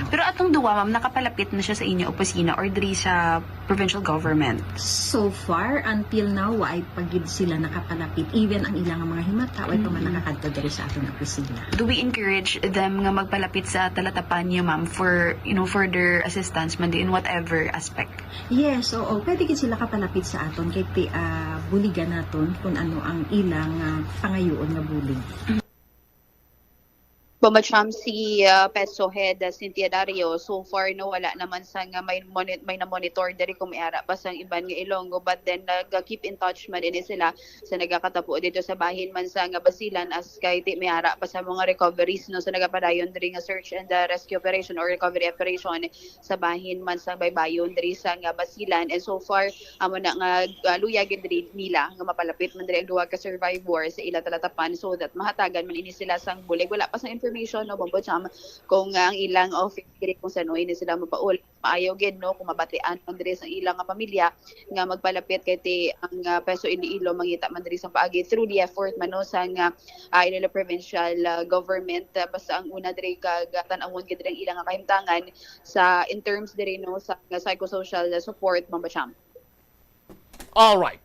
Pero atong duwa ma'am nakapalapit na siya sa inyo opisina or diri sa provincial government? So far until now ay pagid sila nakapalapit even ang ilang mga himata way pa man nakakadto diri sa aton opisina. Do we encourage them nga magpalapit sa talatapan niyo ma'am for further assistance man in whatever aspect? Yes, oo. Pwede gid sila kapalapit sa aton kay buligan naton kung ano ang ilang pangayoon nga bulig. Bomba Cham, si Peso Head Cynthia Dario, so far no wala naman sa nga may na-monitor diri kung may ara pa sang iban nga Ilonggo, but then nag-keep in touch man din sila sa nagakatapo dito sa bahin man sa nga Basilan as kay ti may ara pa sa mga recoveries no sa nagapadayon diri nga search and rescue operation or recovery operation sa bahin man sa baybayon diri sa nga Basilan. And so far amo na nga luyag diri nila nga mapalapit man diri ang duha ka survivor sa ila talatapan so that mahatagan man ini sila sang bulig. Wala pa sa information no Bombo Cham kung ang ilang office diri kung sano ini sila mapaul maayo gid no kung mabatian man diri sa ilang nga pamilya nga magpalapit kay ti ang Peso Iloilo mangita man diri sa paagi through the effort man no sa nga Iloilo provincial government basta ang una diri kag tan-awon gid ang ilang nga kahimtangan sa in terms diri no sa psychosocial support Bombo Cham. All right.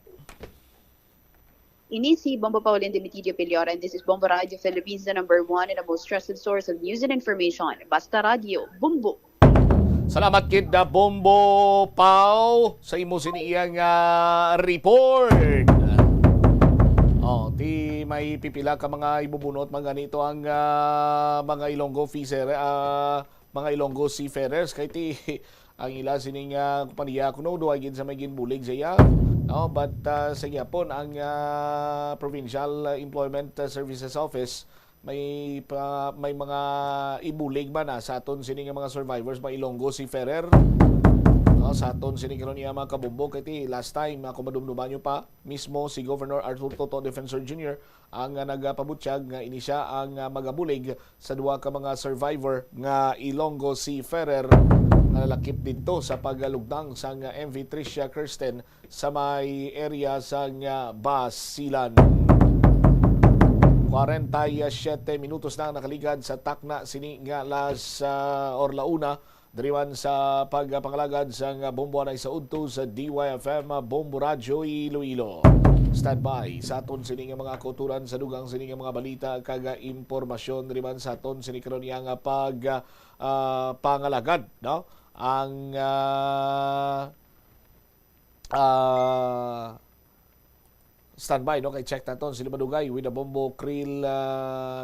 Ini si Bombo Pauline Dimitidio Piliora and this is Bombo Radio Philippines, the number one and the most trusted source of news and information. Basta Radio, Bumbo. Salamat kid na Bombo Pau sa imo siniyang report. Ti may pipila ka mga ibubunot mga ganito ang mga Ilonggo mga Ilonggo seafarers kay ti ang ila sining kompanya kuno do agin sa may ginbulig siya. No, but sa gyapon ang Provincial Employment Services Office may mga ibulig ba na sa aton sini nga mga survivors mga Ilonggo seafarer. No, sa aton sini karon iya mga kabumbo kay last time ako madumduman nyo pa mismo si Governor Arthur Toto Defensor Jr. ang nagapabutsyag nga ini siya ang magabulig sa duha ka mga survivor nga Ilonggo seafarer nalakip dito sa pagalugdang sa MV Tricia Kirsten sa may area sa Basilan. 47 minutos na nakaligad sa takna sini nga launa diriwan sa pagpangalagad sa Bombo Anay sa udto sa DYFM Bombo Radio Iloilo. Standby sa aton sini nga mga kauturan sa dugang sini nga mga balita kaga impormasyon diriwan sa aton sini karon nga pangalagad no ang standby no kay check naton sila madugay with the Bombo Krill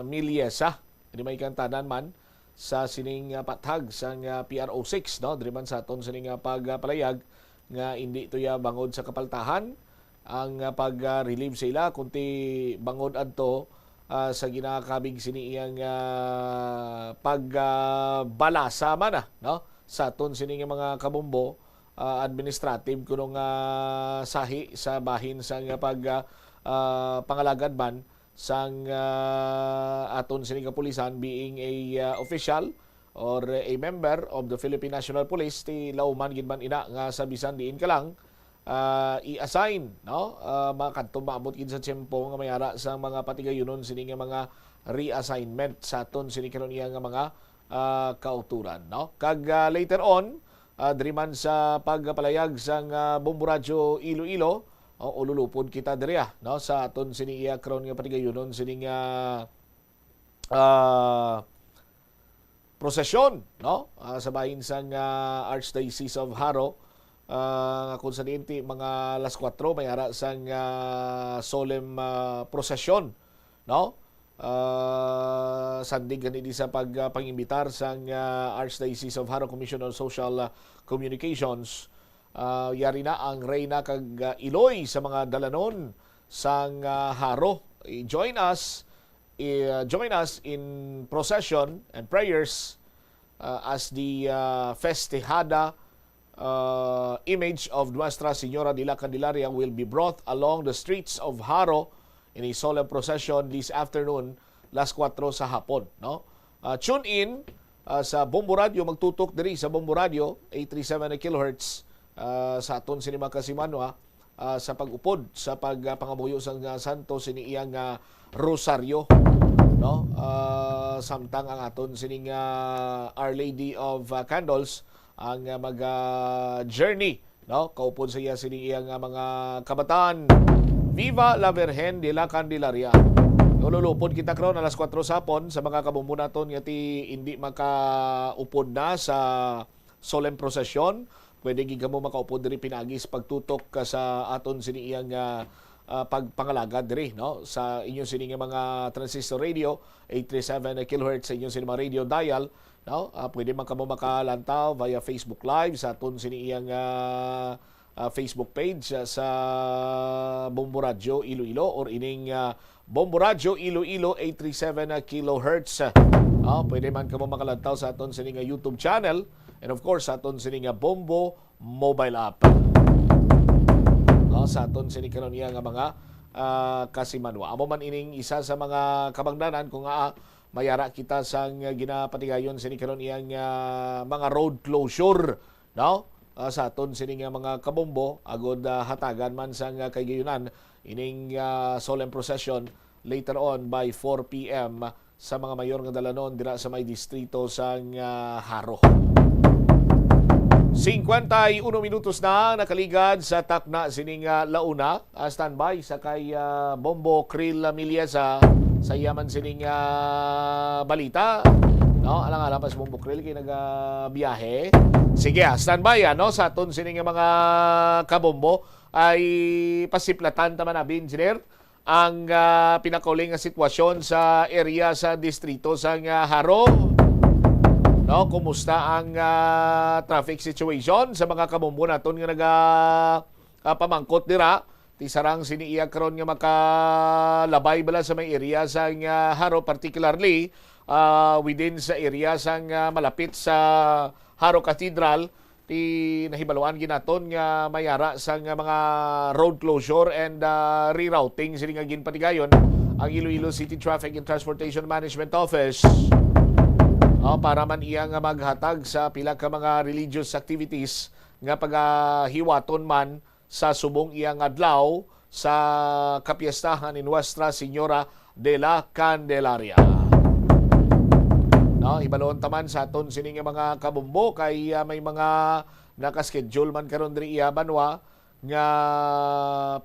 Miliesa hindi may kantanan man sa sining pathag sa PRO6 no diri man sa aton sining pagpalayag nga hindi tuya bangod sa kapaltahan ang pag-relieve sila kunti bangod adto sa ginakabig sini iyang pagbalasa man no sa aton sining mga kabombo administrative kuno nga sahi sa bahin sa pangalagad man sang aton sining kapulisan being a official or a member of the Philippine National Police ti lauman gid man ina nga sa bisan diin ka lang i-assign no makadto maabot gid sa tiyempo nga mayara sa mga patigayonon sini nga mga reassignment sa aton sini karon iya nga mga kauturan no kag later on diri man sa pagpalayag sang Bombo Radio Iloilo ululupod kita diri no sa aton sini iya karon nga patigayonon sini nga prosesyon no sa bahin sang Archdiocese of Haro kung sa diinti mga alas 4 may ara sang solemn prosesyon no sandig ganidi sa pagpangimbitar sang Archdiocese of Haro Commission on Social Communications yari na ang reyna kag Iloy sa mga dalanon sang Haro. Join us in procession and prayers as the festejada image of Nuestra Señora de la Candelaria will be brought along the streets of Haro in a solemn procession this afternoon, alas 4 sa hapon. No? Tune in sa Bombo Radio, magtutok diri sa Bombo Radio 837 kHz sa aton sini Makasimanwa sa pag-upod sa pagpangamuyo sa santo sini iyang rosaryo, no, samtang ang aton sining Our Lady of Candles ang mag journey, no, kaupod sa iya sining iyang mga kabataan. Viva la Virgen de la Candelaria. Lulupod kita karon alas 4 sapon sa mga kabumbu naton nga ti hindi makaupod na sa solemn procession. Pwede gid kamo makaupod diri pinagis pagtutok sa aton sini iyang pagpangalagad diri, no, sa inyong sini nga mga transistor radio 837 kHz sa inyong sini mga radio dial, no. Pwede man kamo makalantaw via Facebook Live sa aton sini iyang Facebook page sa Bombo Radio Iloilo or ining Bombo Radio Iloilo 837 kHz. Pwede man kamo makalantaw sa aton sining YouTube channel and of course sa aton sining Bombo mobile app. Sa aton sining karon iya nga mga kasimanwa. Amo man ining isa sa mga kabangdanan kung mayara kita sang ginapatigayon sining karon iya mga road closure, no? Sa aton sining mga kabombo agod hatagan man sang kayunan ining solemn procession later on by 4 p.m. sa mga mayor nga dalanon dira sa may distrito sang Haro. 51 minutos na nakaligad sa takna sining launa. Standby sa kay Bombo Krill Miliesa sa yaman sining balita. No, alang-alang pas Bombo Krill kay nagabiyahe. Sige, standby no sa aton sining mga kabombo ay pasiplatan taman abi engineer ang pinakauling nga sitwasyon sa area sa distrito sang Haro. No, kumusta ang traffic situation sa mga kabombo naton nga pamangkot dira ti sarang siniiya karon nga makalabay bala sa may area sang Haro, particularly within sa area sang malapit sa Haro Cathedral. Ti nahibaluan ginaton nga mayara sang mga road closure and rerouting sini nga ginpatigayon ang Iloilo City Traffic and Transportation Management Office. Para man iya nga maghatag sa pila ka mga religious activities nga paghiwaton man sa subong iyang adlaw sa kapiestahan ni Nuestra Señora de la Candelaria. No, ibaloon taman sa aton sining mga kabumbo kay may mga nakaschedule man karon diri iya banwa nga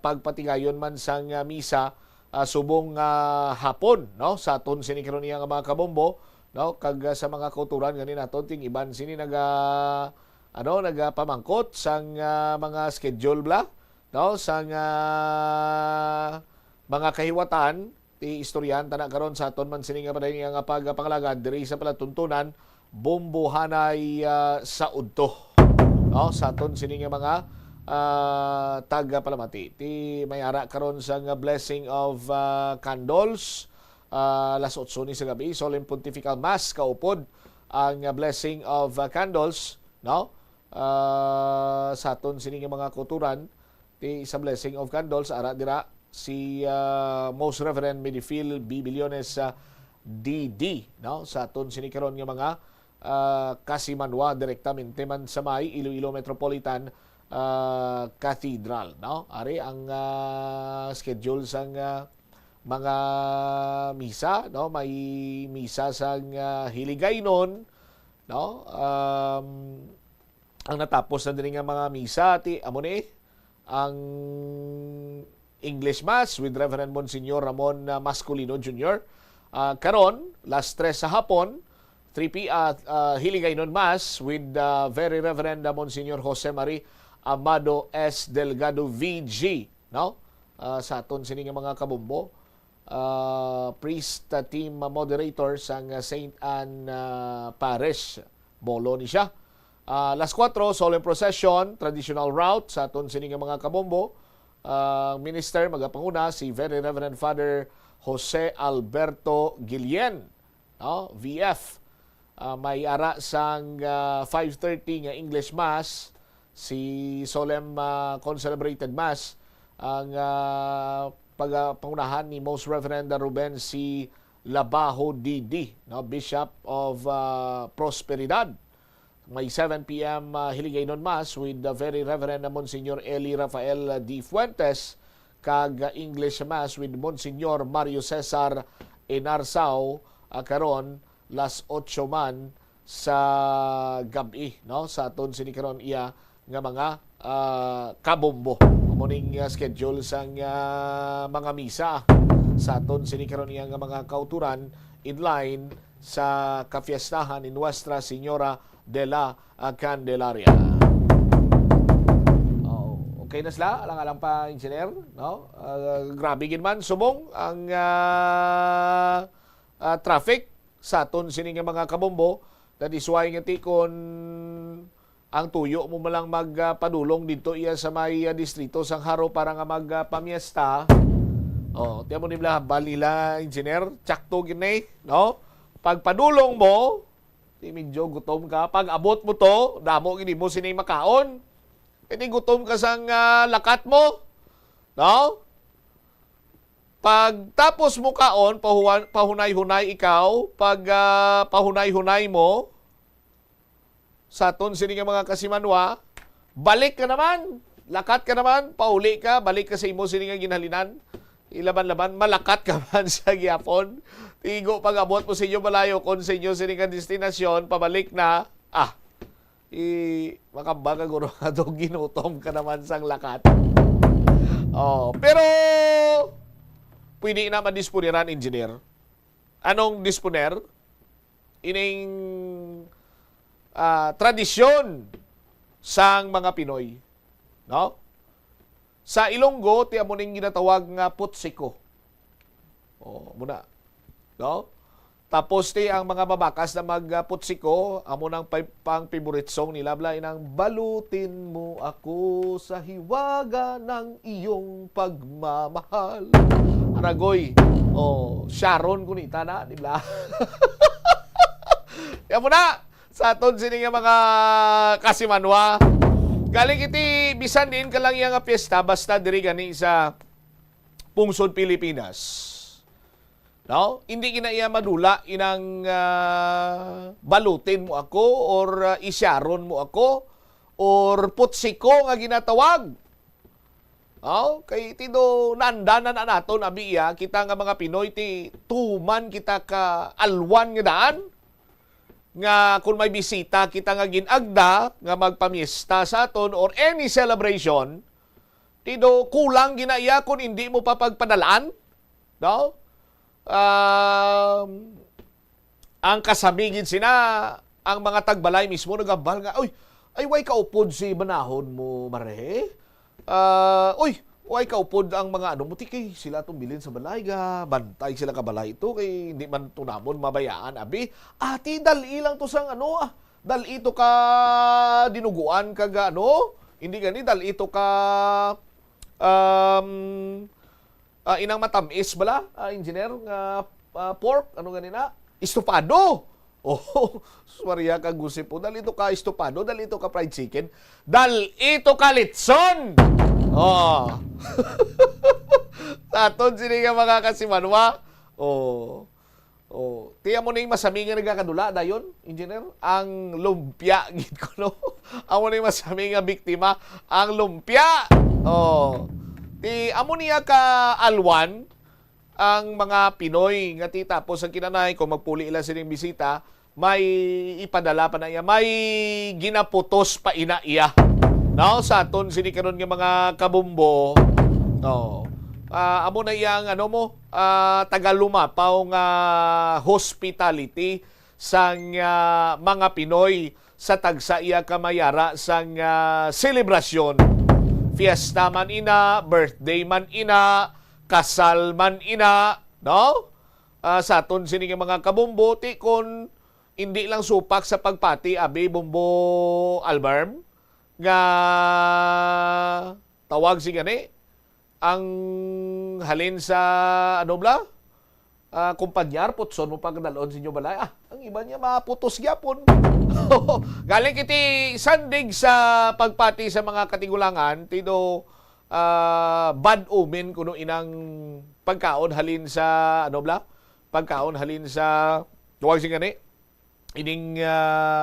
pagpatigayon man sang misa subong hapon, no, sa aton sining karon iya nga mga kabumbo, no, kag sa mga kauturan ganin naton ting iban sini nagapamangkot sang mga schedule bla, no, sang mga kahiwatan ti istoryan na karon sa aton man sini nga paday nga pagpangalagad diri sa palatuntunan Bombo Hanay sa udto, no, sa aton sini nga mga taga Palamati ti mayara karon sang blessing of candles. Alas 8 ni sa gabi, solemn pontifical mass kaupod ang blessing of candles, no, sa aton sini nga mga kulturan ti sa blessing of candles ara dira si Most Reverend Medifil B. Billones DD, no, sa aton sini karon nga mga kasimanwa direktamente man sa may Iloilo Metropolitan Cathedral, no. Ari ang schedule sang mga misa, no, may misa sang Hiligaynon, no, ang natapos na din nga mga misa ti amo ni ang English Mass with Reverend Monsignor Ramon Masculino Jr. Karon last 3 sa hapon 3 Hiligaynon Mass with Very Reverend Monsignor Jose Marie Amado S. Delgado VG, no, sa aton sini nga mga kabumbo. Priest team moderator sang St. Anne Parish Bolo ni siya. Last 4 solemn procession, traditional route sa aton sini nga mga kabombo. Minister magapanguna si Very Reverend Father Jose Alberto Guillen, no, VF. May ara sang 5:30 nga English Mass, si solemn concelebrated Mass ang pagpangunahan ni Most Reverend Ruben C. Labajo Didi, no, Bishop of Prosperidad. May 7 p.m. Hiligaynon Mass with the Very Reverend Monsignor Eli Rafael D. Fuentes, kag English Mass with Monsignor Mario Cesar Enarsao, karon las 8 man sa gabi, no, sa aton sinikaron iya nga mga kabombo. Morning schedule sang mga misa sa aton sinikaron iya nga mga kauturan in line sa kafiestahan ni Nuestra Señora de la Candelaria. Okay na sila, alang-alang pa engineer, no? Grabe gin man subong ang traffic sa aton sining mga kabombo. That is why nga tikon ang tuyo mo malang magpadulong dito iya sa may distrito sang Haro para nga magpamiesta. Tiyan mo nila balila engineer, tsakto gini, no? Pagpadulong mo, medyo gutom ka. Pag abot mo to, damo gini mo sinay makaon. Hindi gutom ka sang lakat mo. No? Pag tapos mo kaon, pahunay-hunay ikaw. Pag pahunay-hunay mo, sa aton sini nga mga kasimanwa, balik ka naman. Lakat ka naman, pauli ka, balik ka sa imo sini nga ginhalinan. Ilaban-laban, malakat ka man sa gyapon. Tigo pag abot mo sa inyo malayo kung sa inyo sini nga destinasyon, pabalik na, makamba ka guro nga ginutom ka naman sang lakat. Pero pwede na madisponeran, engineer. Anong disponer? Ining tradisyon sang mga Pinoy. No? Sa Ilonggo, ti amo ning ginatawag nga putsiko. Muna. No? Tapos ti ang mga babakas na magputsiko, amo nang pang favorite song nila, blay nang balutin mo ako sa hiwaga ng iyong pagmamahal. Aragoy. Sharon kunita na, di ba? Yan muna. Sa aton sini nga mga kasimanwa. Galing iti bisan din ka lang yang piyesta basta diri gani sa pungsod Pilipinas. No? Hindi kinaiya madula inang balutin mo ako or isyaron mo ako or putsiko nga ginatawag. Kay tido nandanan na naton abiya kita nga mga Pinoy ti tuman kita ka alwan nga daan. Nga kung may bisita kita nga ginagda nga magpamiesta sa aton or any celebration, tido kulang ginaiya kung hindi mo papagpadalaan. No? Ang kasabigin sina, ang mga tagbalay mismo nagambal nga, ay way kaupod si banahon mo, mare. Way kaupod ang mga muti kay sila itong bilin sa balay ga, bantay sila ka balay ito, kay hindi man tunamon mabayaan, abi. Ati, dali lang to sang dali ito ka dinuguan ka ga, hindi gani, dali ito ka inang matamis bala, engineer, nga pork, ganina? Estopado! Maria ka gusip po. Dali ito ka estopado, dali ito ka fried chicken, dali ito ka litson! Taton sini nga mga kasimanwa. Tiya mo na yung masami nga nagkakadula, dayon, engineer, ang lumpia, gid ko, no? Amo na yung masami nga biktima, ang lumpia! Amo niya ka alwan, ang mga Pinoy, nga ti tapos ang kinanay, kung magpuli ila sining bisita, may ipadala pa na iya, may ginaputos pa ina iya. No, sa aton sinikaron nga mga kabumbo, amo na iyang tagalumapaw nga hospitality sang mga Pinoy sa tagsa iya kamayara sang selebrasyon. Fiesta man ina, birthday man ina, kasal man ina, no? Sa aton sining mga kabumbo, ti kon hindi lang supak sa pagpati, abi bumbo albarm, nga tawag si gani ang halin sa kumpanyar putson mo pagdalon sa inyo balay, ang iba niya maputos gyapon. Galing kiti sandig sa pagpati sa mga katigulangan, tido bad omen kuno inang pagkaon halin sa pagkaon halin sa tuwag si gani ining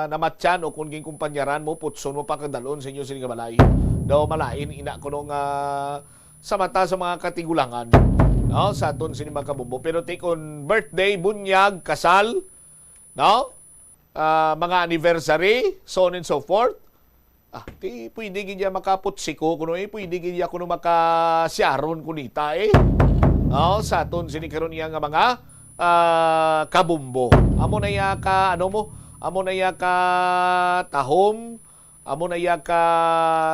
namatyan o kung ging kumpanyaran mo putson mo pagkadalon sa inyo sining balay daw malain ina kuno nga sa mata sa mga katigulangan no sa aton sining mga kabumbo pero tikon birthday bunyag kasal no mga anniversary so on and so forth ti pwede gid ya makaputsiko kuno pwede gid ya kuno makasyaron kunita no sa aton sining karon iya nga mga kabumbo. Amo na ya ka amo na ya ka tahom, amo na ya ka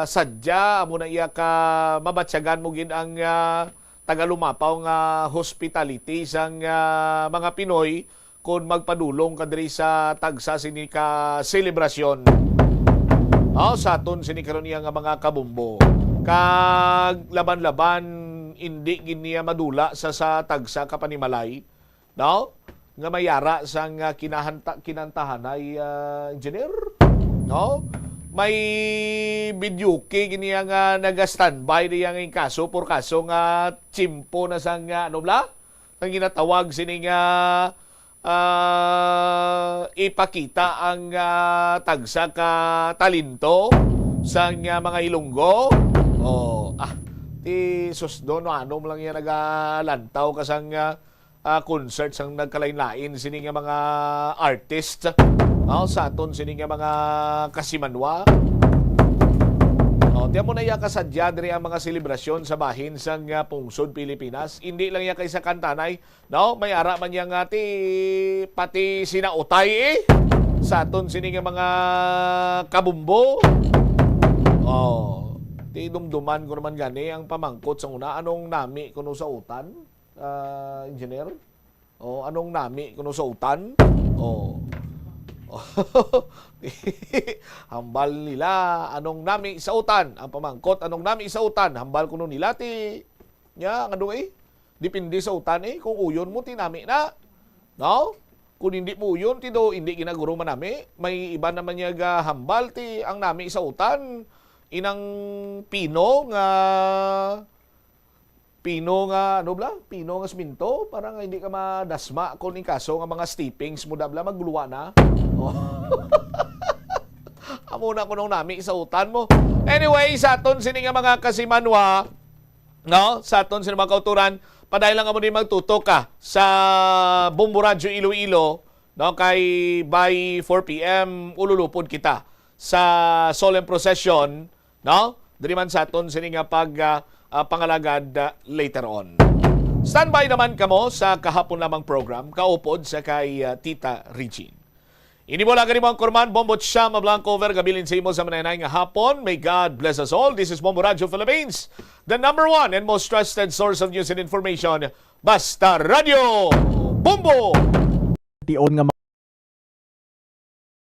sadya, amo na ya ka mabatyagan mo gid ang tagalumapaw nga hospitality sang mga Pinoy kung magpadulong kadiri sa tagsa sini ka selebrasyon. Sa aton sini karon iya nga mga kabumbo. Kag laban-laban hindi gid niya madula sa tagsa ka panimalay. No? Nga mayara sang kinantahan ay engineer. No? May videoke giniya nga naga-standby diya nga kaso por kaso nga chimpo na sang ano bla? Ang ginatawag sining ipakita ang tagsa ka talento sang mga Ilonggo. Ti susdo no anom lang yan nagalantaw kasang concert sang nagkalain-lain sini nga mga artist sa aton sini nga mga kasimanwa tiyan mo na iya kasadya diri ang mga selebrasyon sa bahin sang pungsod Pilipinas hindi lang iya kay sa kantanay no may ara man yang pati sinautay sa aton sini nga mga kabumbo ti dumduman ko naman gani ang pamangkot sa una anong nami kuno sa utan engineer? Anong nami kuno sa utan? Hambal nila anong nami sa utan? Ang pamangkot anong nami sa utan? Hambal kuno nila ti nya ngano dipindi sa utan kung uyon mo ti nami na. No? Kung hindi mo uyon ti do hindi ginaguro manami, may iba naman niya hambal ti ang nami sa utan inang pino nga Pino nga siminto, parang hindi ka madasma kung in kaso nga mga steepings mo dabla magluwa na. Amo na kuno nami sa utan mo. Anyway, sa aton sini nga mga kasimanwa, no? Sa aton sini mga kauturan, padayon lang amo ni magtutok ka sa Bombo Radio Iloilo, no? Kay by 4 PM ululupod kita sa solemn procession, no? Diri man sa aton sini nga pangalagad later on. Standby naman kamo sa kahapon lamang program, kaupod sa kay Tita Regine. Ini mo lang ganimang kurman, Bombot Siyam, Blanco over, gabilin sa imo sa mananay nga hapon. May God bless us all. This is Bombo Radio Philippines, the number one and most trusted source of news and information. Basta Radio Bombo! Tion nga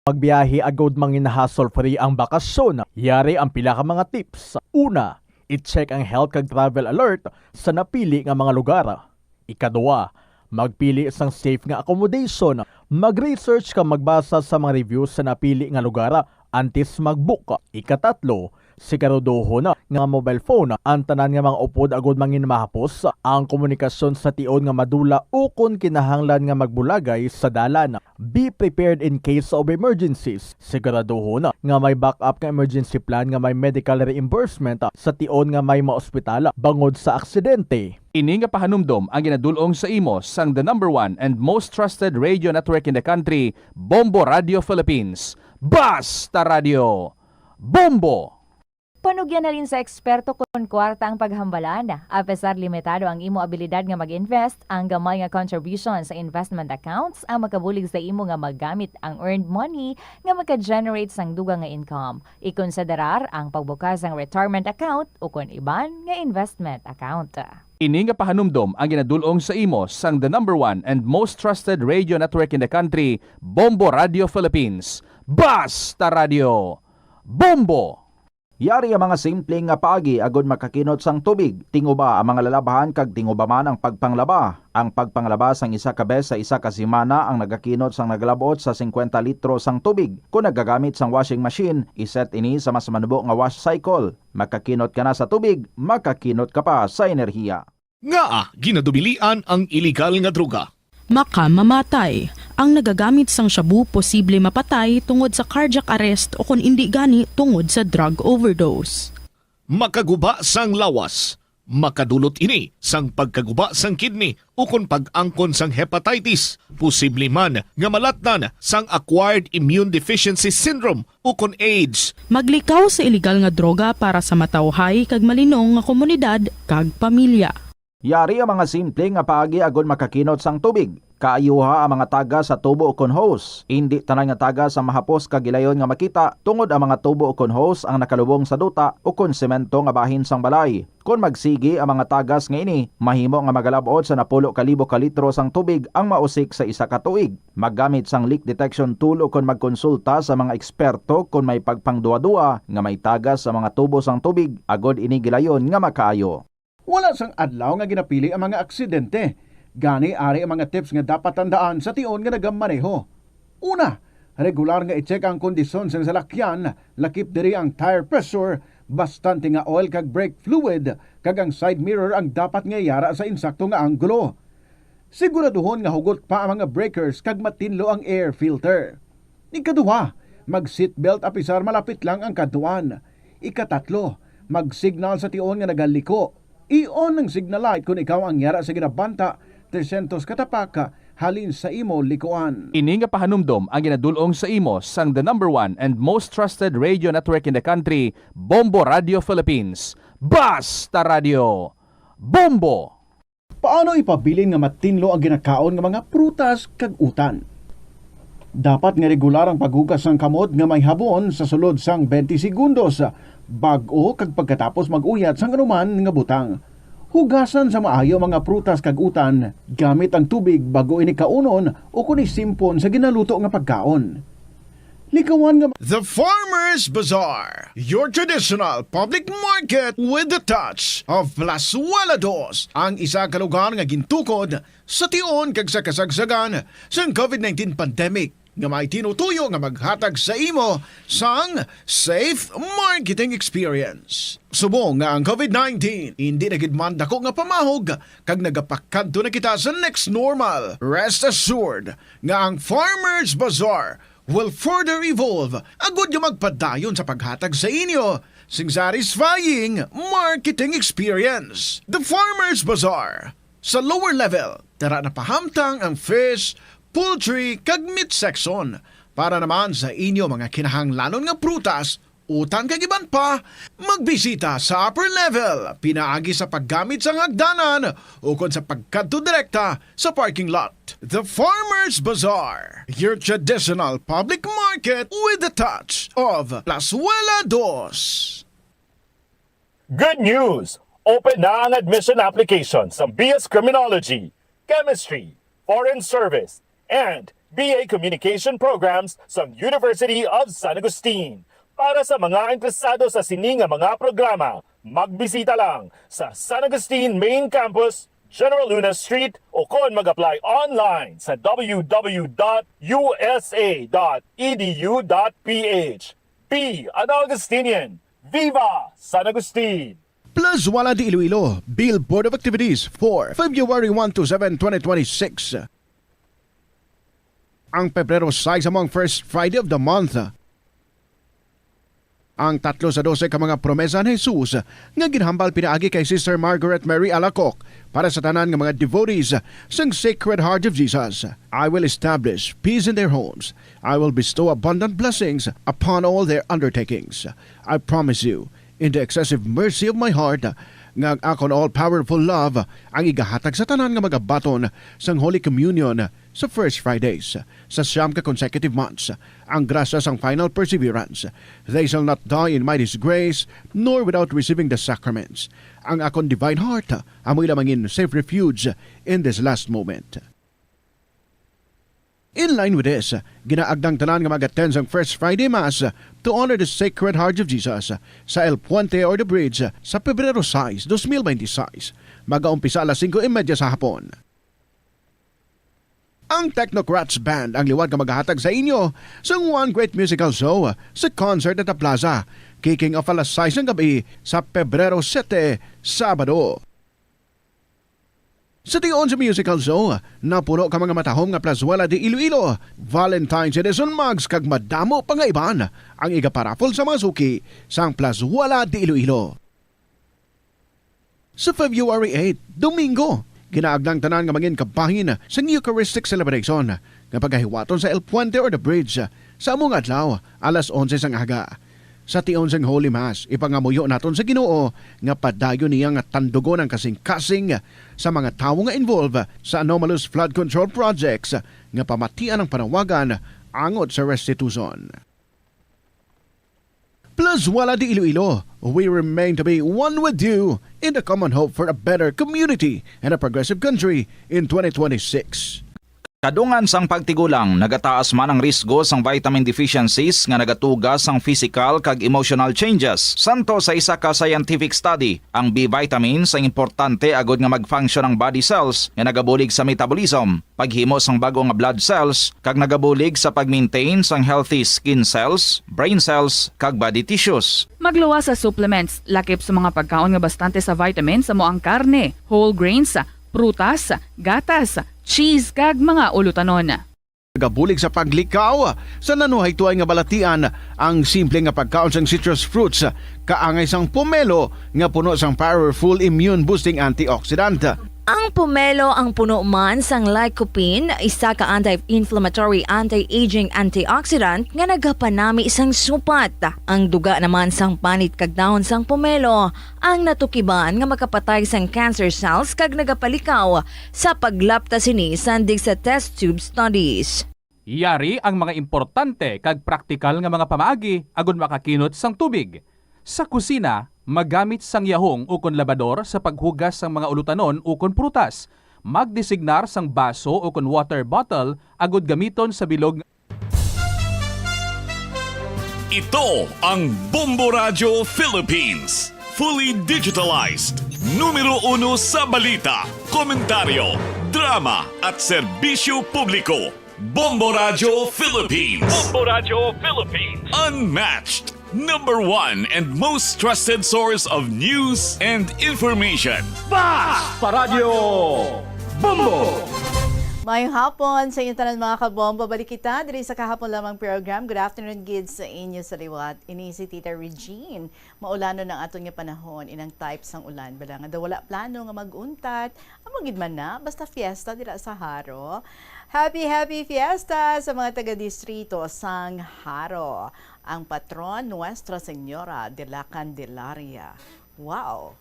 magbiyahe agod manginahasol free ang bakasyon. Yari ang pila ka mga tips. Una, i-check ang health kag travel alert sa napili nga mga lugar. Ikaduwa, magpili isang safe nga accommodation. Mag-research ka magbasa sa mga reviews sa napili nga lugar antes mag-book. Ikatatlo, siguraduho na nga mobile phone ang tanan nga mga upod agod mangin mahapos ang komunikasyon sa tion nga madula o kung kinahanglan nga magbulagay sa dalan. Be prepared in case of emergencies. Siguraduho na nga may backup nga emergency plan nga may medical reimbursement sa tion nga may maospital bangod sa aksidente. Ini nga pahanumdom ang ginadulong sa imo sang the number one and most trusted radio network in the country, Bombo Radio Philippines. Basta Radio Bombo! Panugyan na rin sa eksperto kung kwarta ang paghambalan. Apesar limitado ang imo abilidad nga mag-invest, ang gamay nga contribution sa investment accounts ang makabulig sa imo nga maggamit ang earned money nga maka-generate sang dugang nga income. Ikonsiderar ang pagbukas ng retirement account o kung iban nga investment account. Ini nga pahanumdom ang ginadulong sa imo sang the number one and most trusted radio network in the country, Bombo Radio Philippines. Basta Radio Bombo! Yari ang mga simpleng nga paagi agod makakinot sang tubig. Tinguba ang mga lalabahan kag tinguba man ang pagpanglaba. Ang pagpanglaba sang isa ka bes sa isa ka semana ang nagakinot sang naglabot sa 50 litro sang tubig. Kung nagagamit sang washing machine, iset ini sa mas manubo nga wash cycle. Makakinot ka na sa tubig, makakinot ka pa sa enerhiya. Nga ginadubilian ang iligal nga droga. Makamamatay. Ang nagagamit sang shabu posible mapatay tungod sa cardiac arrest o kung hindi gani tungod sa drug overdose. Makaguba sang lawas. Makadulot ini sang pagkaguba sang kidney o kung pag-angkon sang hepatitis. Posible man nga malatnan sang acquired immune deficiency syndrome o kung AIDS. Maglikaw sa illegal nga droga para sa matawhay kag malinong nga komunidad kag pamilya. Yari ang mga simple nga paagi agon makakinot sang tubig. Kaayuha ang mga taga sa tubo o kon hose. Hindi tanan nga taga sa mahapos kagilayon nga makita tungod ang mga tubo o kon hose ang nakalubong sa duta o kon semento nga bahin sang balay. Kung magsigi ang mga tagas nga ini, mahimo nga magalabot sa 10,000 ka litro sang tubig ang mausik sa isa ka tuig. Maggamit sang leak detection tool o kon magkonsulta sa mga eksperto kung may pagpangduwa-duwa nga may tagas sa mga tubo sang tubig agod ini gilayon nga makaayo. Wala sang adlaw nga ginapili ang mga aksidente. Gani ari ang mga tips nga dapat tandaan sa tion nga nagamaneho. Una, regular nga i-check ang kondisyon sa salakyan, lakip diri ang tire pressure, bastante nga oil kag brake fluid, kag ang side mirror ang dapat nga yara sa insakto nga anggulo. Siguraduhon nga hugot pa ang mga breakers kag matinlo ang air filter. Ikaduha, mag-seatbelt apisar malapit lang ang kaduan. Ikatatlo, mag-signal sa tion nga nagaliko. I-on ang signal light kung ikaw ang yara sa ginabanta 300 katapaka halin sa imo likuan. Ini nga pahanumdom ang ginadulong sa imo sang the number 1 and most trusted radio network in the country, Bombo Radio Philippines. Basta Radio! Bombo! Paano ipabilin nga matinlo ang ginakaon nga mga prutas kag utan? Dapat nga regular ang paghugas ng kamot nga may habon sa sulod sang 20 segundos bag-o kag pagkatapos mag-uyat sang anuman nga butang. Hugasan sa maayo mga prutas kag utan gamit ang tubig bago ini kaunon o kun isimpon sa ginaluto nga pagkaon. Likawan nga The Farmers Bazaar, your traditional public market with the touch of Plazuela Dos, ang isa ka lugar nga gintukod sa tion kag sa kasagsagan sa COVID-19 pandemic nga may tinutuyo nga maghatag sa imo sang safe marketing experience. Subong nga ang COVID-19 hindi na gid man dako nga pamahog kag nagapakadto na kita sa next normal. Rest assured nga ang Farmers Bazaar will further evolve agud nga magpadayon sa paghatag sa inyo sing satisfying marketing experience. The Farmers Bazaar sa lower level tara na pahamtang ang fish, poultry kag meat section para naman sa inyo mga kinahanglanon nga prutas, utan kag iban pa, magbisita sa upper level pinaagi sa paggamit sa hagdanan o kon sa pagkadto direkta sa parking lot. The Farmers Bazaar, your traditional public market with the touch of Plazuela Dos. Good news! Open na ang admission application sa BS Criminology, Chemistry, Foreign Service, and BA Communication programs sa University of San Agustin. Para sa mga interesado sa sining nga mga programa, magbisita lang sa San Agustin Main Campus, General Luna Street o kon mag-apply online sa www.usa.edu.ph. Be an Augustinian! Viva San Agustin! Plazuela de Iloilo, Billboard of Activities for February 1 to 7, 2026. Ang Pebrero 6 among first Friday of the month. Ang 3 sa 12 ka mga promesa ni Jesus nga ginhambal pinaagi kay Sister Margaret Mary Alacoc para sa tanan nga mga devotees sang Sacred Heart of Jesus. I will establish peace in their homes. I will bestow abundant blessings upon all their undertakings. I promise you, in the excessive mercy of my heart, nga akon all-powerful love ang igahatag sa tanan nga magabaton sang Holy Communion sa First Fridays sa 9 ka consecutive months. Ang grasya sang final perseverance. They shall not die in my disgrace nor without receiving the sacraments. Ang akon divine heart amoy lamangin safe refuge in this last moment. In line with this, ginaagdang tanan nga mag-attend ang First Friday Mass to honor the Sacred Heart of Jesus sa El Puente or the Bridge sa Pebrero 6, 2026. Mag-aumpisa alas 5:30 sa hapon. Ang Technocrats Band ang liwat ka maghahatag sa inyo sa One Great Musical Show sa Concert at the Plaza, kicking off alas 6 ng gabi sa Pebrero 7, Sabado. Sa tion sa musical show, napuno ka mga matahom nga Plazuela de Iloilo, Valentine's Edition mugs kag madamo pa nga iban ang igaparapol sa mga suki sang Plazuela de Iloilo. Sa February 8, Domingo, ginaagdang tanan nga mangin kabahin sa Eucharistic celebration nga pagkahiwaton sa El Puente or the Bridge sa among adlaw alas 11 sang aga. Sa tion sang Holy Mass, ipangamuyo naton sa Ginoo nga padayon niya nga tandugon ang kasing-kasing sa mga tawo nga involved sa anomalous flood control projects nga pamatian ang panawagan angot sa restitution. Plazuela de Iloilo, we remain to be one with you in the common hope for a better community and a progressive country in 2026. Kadungan sang pagtigulang, nagataas man ang risgo sang vitamin deficiencies nga nagatuga sang physical kag emotional changes. Santo sa isa ka scientific study, ang B vitamins ang importante agod nga mag-function ang body cells nga nagabulig sa metabolism, paghimo sang bago nga blood cells kag nagabulig sa pag-maintain sang healthy skin cells, brain cells kag body tissues. Magluwa sa supplements, lakip sa mga pagkaon nga bastante sa vitamins sa moang karne, whole grains, prutas, gatas, cheese kag mga ulutanon. Nagabulig sa paglikaw sa nanuhay tuay nga balatian ang simple nga pagkaon sang citrus fruits kaangay sang pomelo nga puno sang powerful immune boosting antioxidant. Ang pomelo ang puno man sang lycopene, isa ka anti-inflammatory, anti-aging antioxidant nga nagapanami isang supat. Ang duga naman sang panit kag dahon sang pomelo ang natukiban nga makapatay sang cancer cells kag nagapalikaw sa paglapta sini sandig sa test tube studies. Yari ang mga importante kag praktikal nga mga pamaagi agud makakinot sang tubig. Sa kusina, magamit sang yahong ukon labador sa paghugas sang mga ulutanon ukon prutas. Magdesignar sang baso ukon water bottle agud gamiton sa bilog. Ito ang Bombo Radio Philippines. Fully digitalized. Numero 1 sa balita, komentaryo, drama at serbisyo publiko. Bombo Radio Philippines. Bombo Radio Philippines. Unmatched. Number 1 and most trusted source of news and information. Basta Radio Bombo! Mayong hapon sa inyo tanan mga kabombo. Balik kita diri sa kahapon lamang program. Good afternoon, kids, sa inyo sa liwat. Ini si Tita Regine. Maulano ng aton nga panahon, inang types ng ulan. Bala nga wala plano nga maguntat. Among gidman na, basta fiesta dira sa Haro. Happy fiesta sa mga taga-distrito sang Haro. Ang patron, Nuestra Señora de la Candelaria. Wow!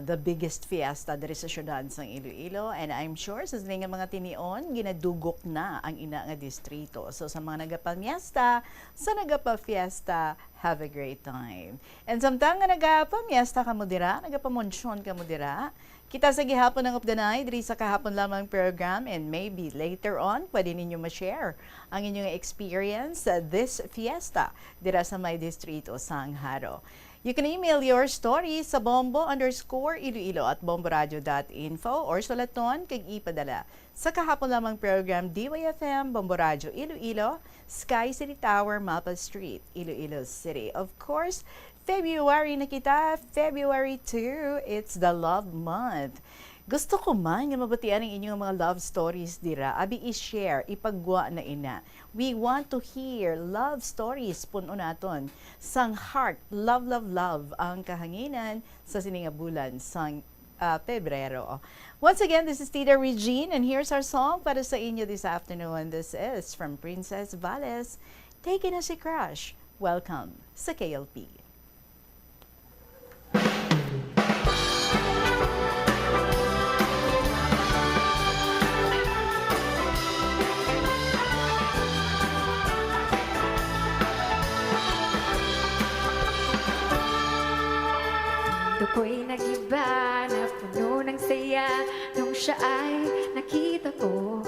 The biggest fiesta diri sa syudad sang Iloilo, and I'm sure sa nga mga tinion ginadugok na ang ina nga distrito. So sa mga nagapamiesta, sa nagapafiesta, have a great time. And samtang nga nagapamiesta ka mo dira, nagapamonsyon ka mo dira, kita sa gihapon ng Updanay diri sa kahapon lamang program, and maybe later on pwede ninyo ma-share ang inyong experience sa this fiesta dira sa may distrito sang Haro. You can email your story sa bombo_iloilo at bomboradio.info or sulaton kag ipadala sa kahapon lamang program DYFM Bombo Radio Iloilo, Sky City Tower, Mapa Street, Iloilo City. Of course, February na kita, February 2, it's the love month. Gusto ko man nga mabatian ang inyong mga love stories dira. Abi i-share, ipagwa na ina. We want to hear love stories puno naton. Sang heart, love, love, love ang kahanginan sa sininga bulan sang Pebrero. Once again, this is Tita Regine, and here's our song para sa inyo this afternoon. This is from Princess Valles, Taking a Si Crush. Welcome sa KLP. Ako'y nag-iba na puno ng saya nung siya ay nakita ko.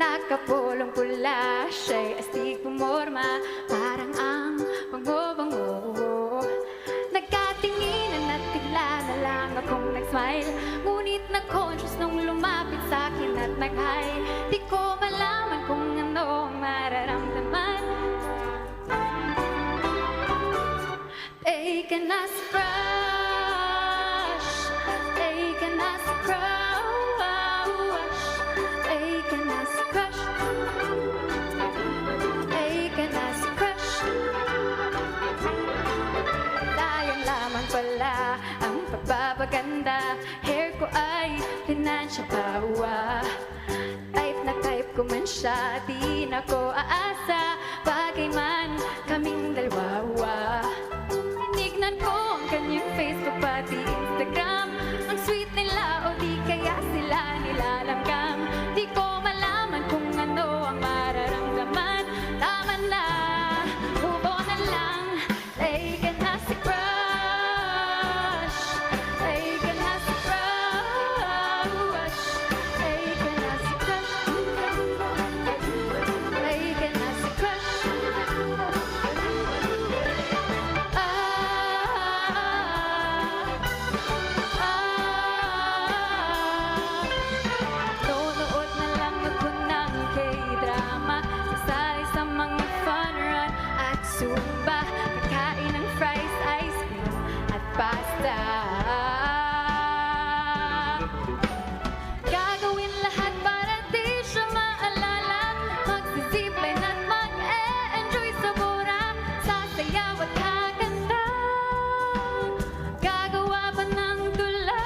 Nakapulong pula, siya'y astig pumorma, parang ang bango-bango. Nagkatinginan at bigla na lang akong nag-smile, ngunit na-conscious nung lumapit sa'kin at nag-hi. Di ko malaman kung ano ang mararamdaman. Taken as a crush, taken as a crush. pala ang pagpapaganda. Hair ko ay financial power. Type na type ko man siya, di na ko aasa. Bagay man kaming dalawa. Tinignan ko ang kanyang Facebook pati Instagram. Ang sweet nila o di kaya sila nilalanggam. Di ko malaman kung ano ang mararamdaman. Tama na, move on na lang. Take na si crush. Take na si crush. Take na si crush. Take na si crush. Nonood na lang ako ng K-drama. Sasali sa mga fun run at Zumba. Kakain ng fries, ice cream at pasta. Gagawin lahat para di siya maalala. Magsisipline at mag-e-enjoy sa bura. Sasayaw at kakanta. Gagawa pa ng tula.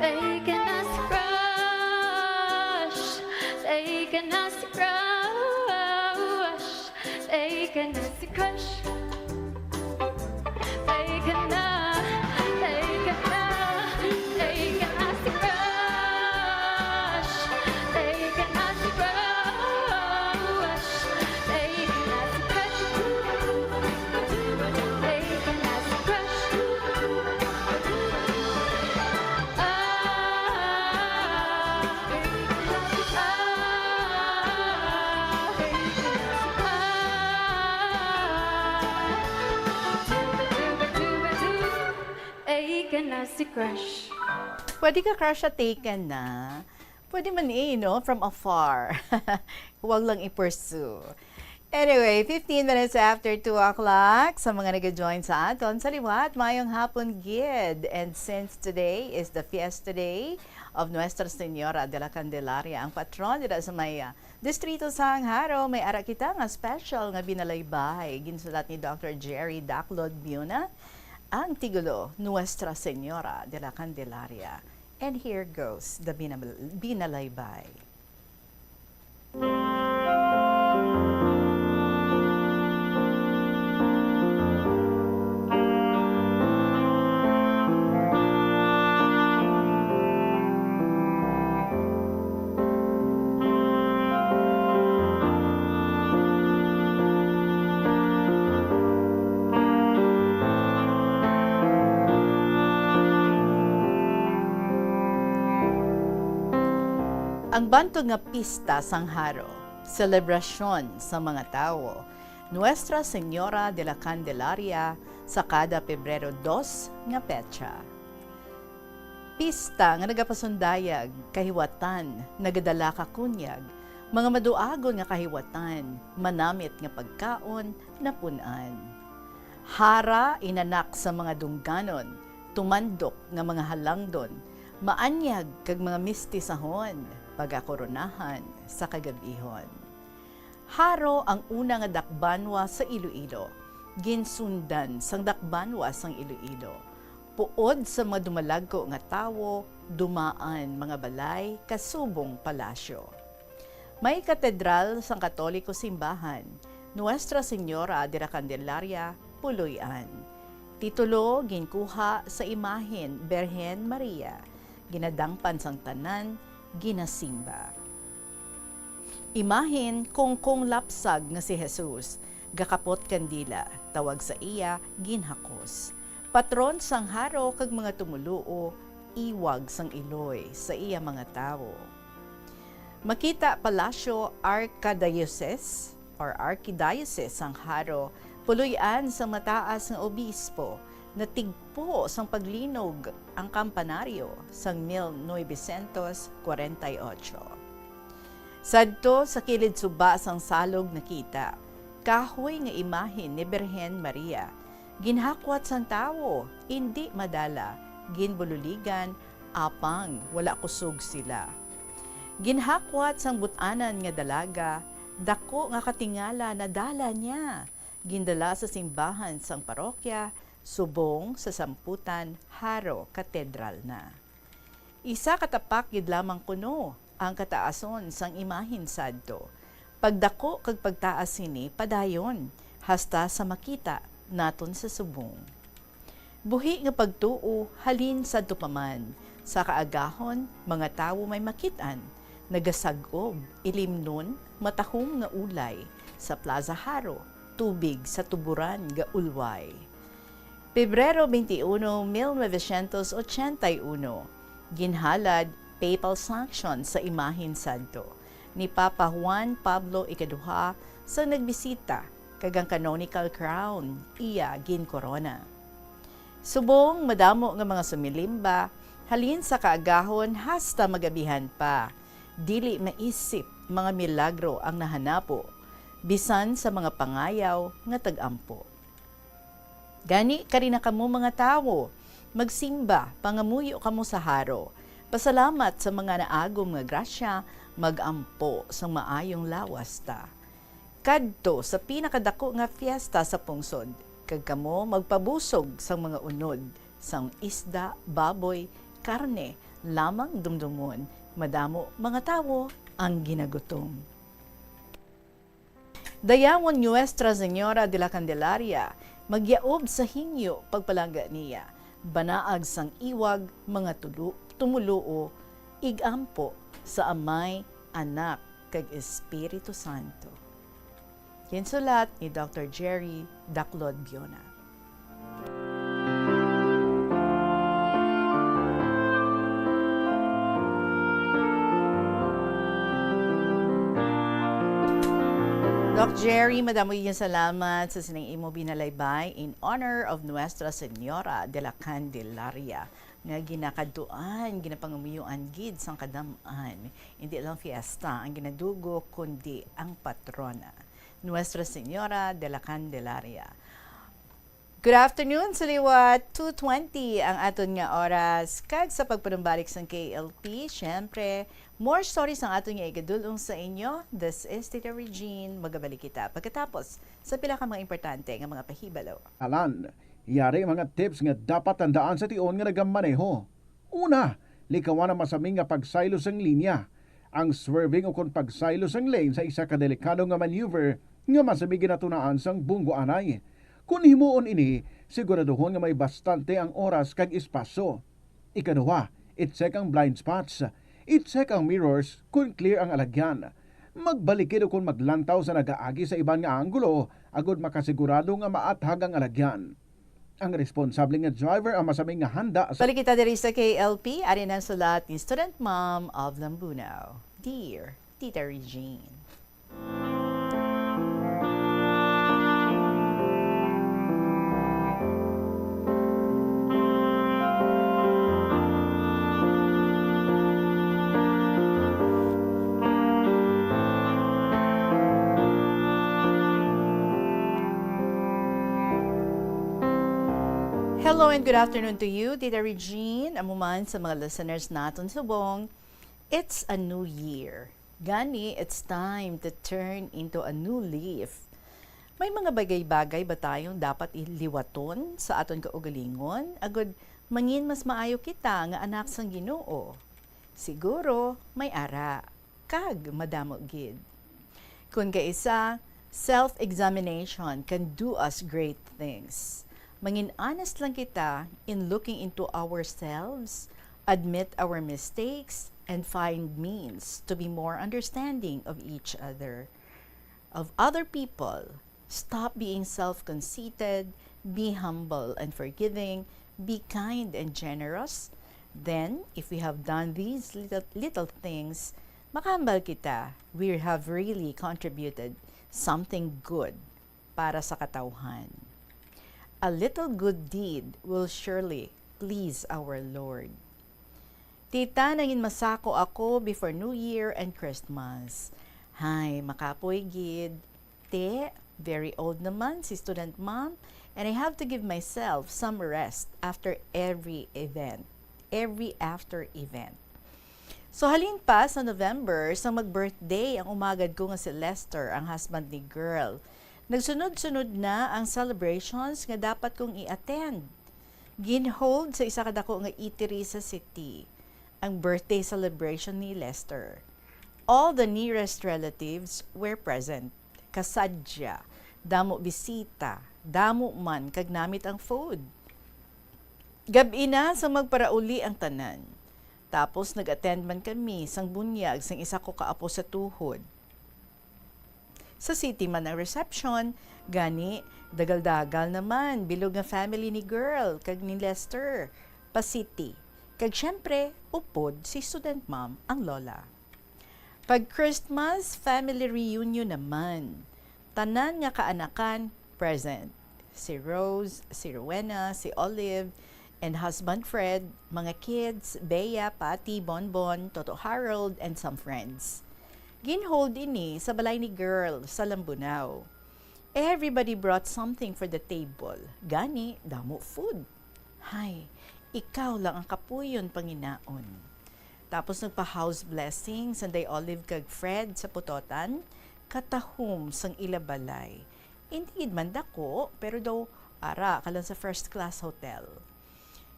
Take na si crush. Take na si crush. Take na si crush. Take na. Take na. Take na si crush. Take na si crush. Take na si crush. Take na si crush. Taken na si crush. Pwede ka crush at taken na. Pwede man no? From afar. Huwag lang i-pursue. Anyway, 15 minutes after 2 o'clock, sa mga nag-join sa aton, sa liwat, mayong hapon gid. And since today is the fiesta day of Nuestra Señora de la Candelaria, ang patron dito sa may distrito sa Angharo, may ara kita nga special nga binalaybay. Ginsulat ni Dr. Jerry Daclod Biuna, ang tigulo, Nuestra Señora de la Candelaria. And here goes the binalaybay. Ang bantog nga pista sang Haro, selebrasyon sa mga tao, Nuestra Señora de la Candelaria sa kada Pebrero 2 nga petsa. Pista nga nagapasundayag, kahiwatan, nagadala ka kunyag, mga maduagon nga kahiwatan, manamit nga pagkaon, napunan. Hara inanak sa mga dungganon, tumandok nga mga halangdon, maanyag kag mga mistisahon, pagakoronahan sa kagabihon. Haro ang una nga dakbanwa sa Iloilo, ginsundan sang dakbanwa sang Iloilo. Puod sa mga dumalagko nga tawo, dumaan mga balay, kasubong palasyo. May katedral sang Katoliko simbahan, Nuestra Señora de la Candelaria, Puloy-an. Titulo ginkuha sa imahen Birhen Maria, ginadangpan sang tanan, ginasimba. Imahin kung lapsag nga si Jesus, gakapot kandila, tawag sa iya, ginhakos. Patron sang haro kag mga tumuluo, iwag sang iloy sa iya mga tao. Makita palasyo Archdiocese or Archdiocese sang haro, puloy-an sa mataas ng obispo, na tigpo sang paglinog ang kampanaryo sang 1948. Sadto sa kilid suba sang salog nakita, kahoy nga imahin ni Birhen Maria, ginhakwat sang tawo, hindi madala, ginbululigan, apang wala kusog sila. Ginhakwat sang butanan nga dalaga, Dako nga katingala na dala niya. Gindala sa simbahan sang parokya, subong sa samputan, Haro, Katedral na. Isa katapak gid lamang kuno ang kataason sang imahin sadto. Pagdako kag pagtaas sini padayon hasta sa makita naton sa subong. Buhi nga pagtuo halin sadto paman sa kaagahon mga tawo may makitaan nagasag-ob ilimnon matahom nga ulay sa Plaza Haro tubig sa tuburan nga ulway. Pebrero 21, 1981 ginhalad papal sanction sa imahin sadto ni Papa Juan Pablo Ikaduha sa nagbisita kagang canonical crown iya ginkorona. Subong madamo nga mga sumilimba halin sa kaagahon hasta magabihan pa. Dili maisip mga milagro ang nahanapo bisan sa mga pangayaw nga tag-ampo. Gani karina kamo mga tawo, magsimba, pangamuyo kamo sa haro. Pasalamat sa mga naagom nga grasya, magampo sa maayong lawas ta. Kadto sa pinakadako nga fiesta sa pungsod, kag kamo magpabusog sa mga unod, sang isda, baboy, karne, lamang dumdumon, madamo mga tawo ang ginagutom. Dayawon Nuestra Señora de la Candelaria, magyaob sa hinyo pagpalangga niya, banaag sang iwag mga tumuluo, igampo sa Amay, Anak, kag Espiritu Santo. Kinsulat ni Dr. Jerry Daclod Biona. Doc Jerry, madamo yung salamat sa sining imo binalaybay in honor of Nuestra Señora de la Candelaria nga ginakaduan, ginapangumuyuan gid sang kadaman. Hindi lang fiesta ang ginadugo kundi ang patrona, Nuestra Señora de la Candelaria. Good afternoon sa liwat, 2:20 ang aton nga oras. Kag sa pagpanumbalik sang KLP, syempre, more stories ang aton nga igadulong sa inyo. This is Tita Regine, magabalik kita. Pagkatapos, sa pila ka mga importante nga mga pahibalo. Alan, yari mga tips nga dapat tandaan sa tion nga nagamaneho. Una, likawan ang masaming nga pagsaylo sang linya. Ang swerving o kung pagsaylo sang lane sa isa ka delikado nga maneuver nga masami ginatunaan sang bunggo anay. Kung himuon ini, siguraduhon nga may bastante ang oras kag espasyo. Ikaduha, i-check ang blind spots. I-check ang mirrors kung clear ang alagyan. Magbalikid o kung maglantaw sa nagaagi sa ibang nga anggulo, agud makasigurado nga maathag ang alagyan. Ang responsable nga driver ang masaming nga handa sa... Balik kita diri sa KLP, ari ang sulat ni Student Mom of Lambunaw. Dear Tita Regine. Hello and good afternoon to you, Tita Regine, amuman sa mga listeners natin subong. It's a new year. Gani, it's time to turn into a new leaf. May mga bagay-bagay ba tayong dapat iliwaton sa aton kaugalingon? Agud, mangin mas maayo kita nga anak sang Ginoo. Siguro, may ara. Kag, madamo gid. Kung kaisa, self-examination can do us great things. Mangin honest lang kita in looking into ourselves, admit our mistakes, and find means to be more understanding of each other, of other people. Stop being self-conceited, be humble and forgiving, be kind and generous. Then, if we have done these little things, makahambal kita, we have really contributed something good para sa katawhan. A little good deed will surely please our Lord. Tita, nangin masako ako before New Year and Christmas. Hay, makapoy gid. Te, very old naman si Student Mom, and I have to give myself some rest after every after event. So halin pa sa November, sa mag-birthday ang umagad ko nga si Lester, ang husband ni girl. Nagsunod-sunod na ang celebrations nga dapat kong i-attend. Ginhold sa isa kadako nga eatery sa city ang birthday celebration ni Lester. All the nearest relatives were present. Kasadya, damo bisita, damo man kag namit ang food. Gabi na sa magparauli ang tanan. Tapos nag-attend man kami sang bunyag sang isa ko kaapo sa tuhod. Sa city man ang reception, gani dagal-dagal naman bilog nga family ni girl kag ni Lester pa city. Kag syempre upod si student mom ang lola. Pag Christmas family reunion naman, tanan nga kaanakan present. Si Rose, si Rowena, si Olive, and husband Fred, mga kids, Bea, Patty, Bonbon, Toto Harold, and some friends. Ginhold ini sa balay ni girl sa Lambunaw. Everybody brought something for the table. Gani, damo food. Hay, ikaw lang ang kapuyon panginaon. Tapos nagpa-house blessing sanday Olive kag Fred sa putotan, katahom sang ilabalay. Indeed man dako, pero daw ara ka lang sa first class hotel.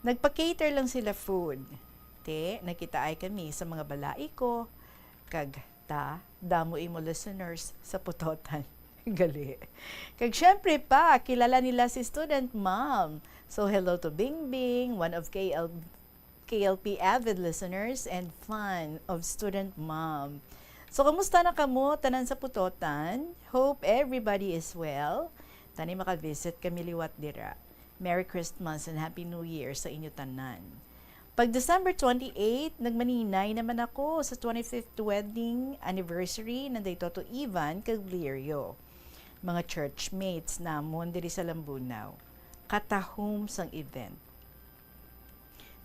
Nagpa-cater lang sila food. Nakita ay kami sa mga balai ko, kag damo imo listeners sa putotan. Gali. Kag syempre pa, kilala nila si student mom. So hello to Bing Bing, one of KLP avid listeners and fan of student mom. So kamusta na kamo tanan sa putotan? Hope everybody is well. Tani maka-visit kami liwat dira. Merry Christmas and Happy New Year sa inyo tanan. Pag December 28, nagmaninay naman ako sa 25th wedding anniversary ng Toto Ivan kag Lirio. Mga churchmates namon diri sa Lambunaw. Katahom sang event.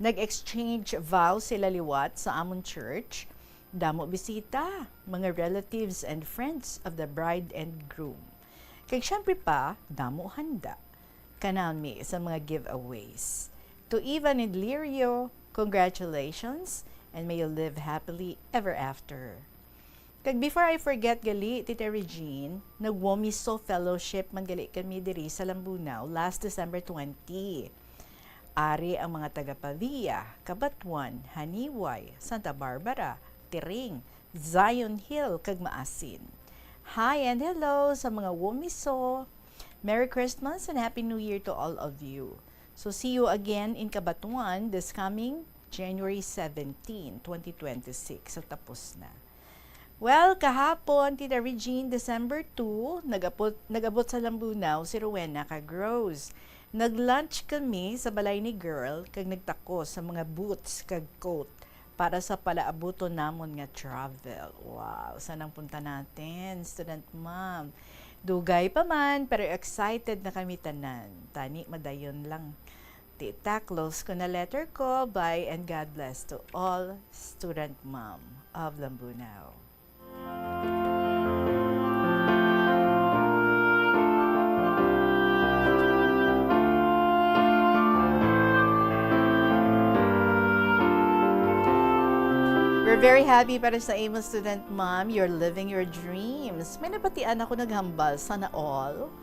Nag-exchange vows sila liwat sa amon church. Damo bisita, mga relatives and friends of the bride and groom. Kag syempre pa, damo handa. Kanami sa mga giveaways. To Ivan and Lirio, congratulations and may you live happily ever after. Kag before I forget gali, Tita Regine, nag-Womiso Fellowship man gali kami diri sa Lambunaw last December 20. Ari ang mga taga Pavia, Cabatuan, Haniway, Santa Barbara, Tiring, Zion Hill, kag Maasin. Hi and hello sa mga Womiso. Merry Christmas and Happy New Year to all of you. So see you again in Cabatuan this coming January 17, 2026. So tapos na. Well, kahapon, Tita Regine, December 2, nag-abot sa Lambunaw si Rowena kag Rose. Nag-lunch kami sa balay ni girl kag nagtako sa mga boots kag coat para sa palaabuto namon nga travel. Wow, saan ang punta natin, student mom? Dugay pa man, pero excited na kami tanan. Tani, madayon lang. Tita, close ko na letter ko. Bye and God bless to all student mom of Lambunaw. We're very happy para sa imo student mom. You're living your dreams. May nabatian ako naghambal. Sana all.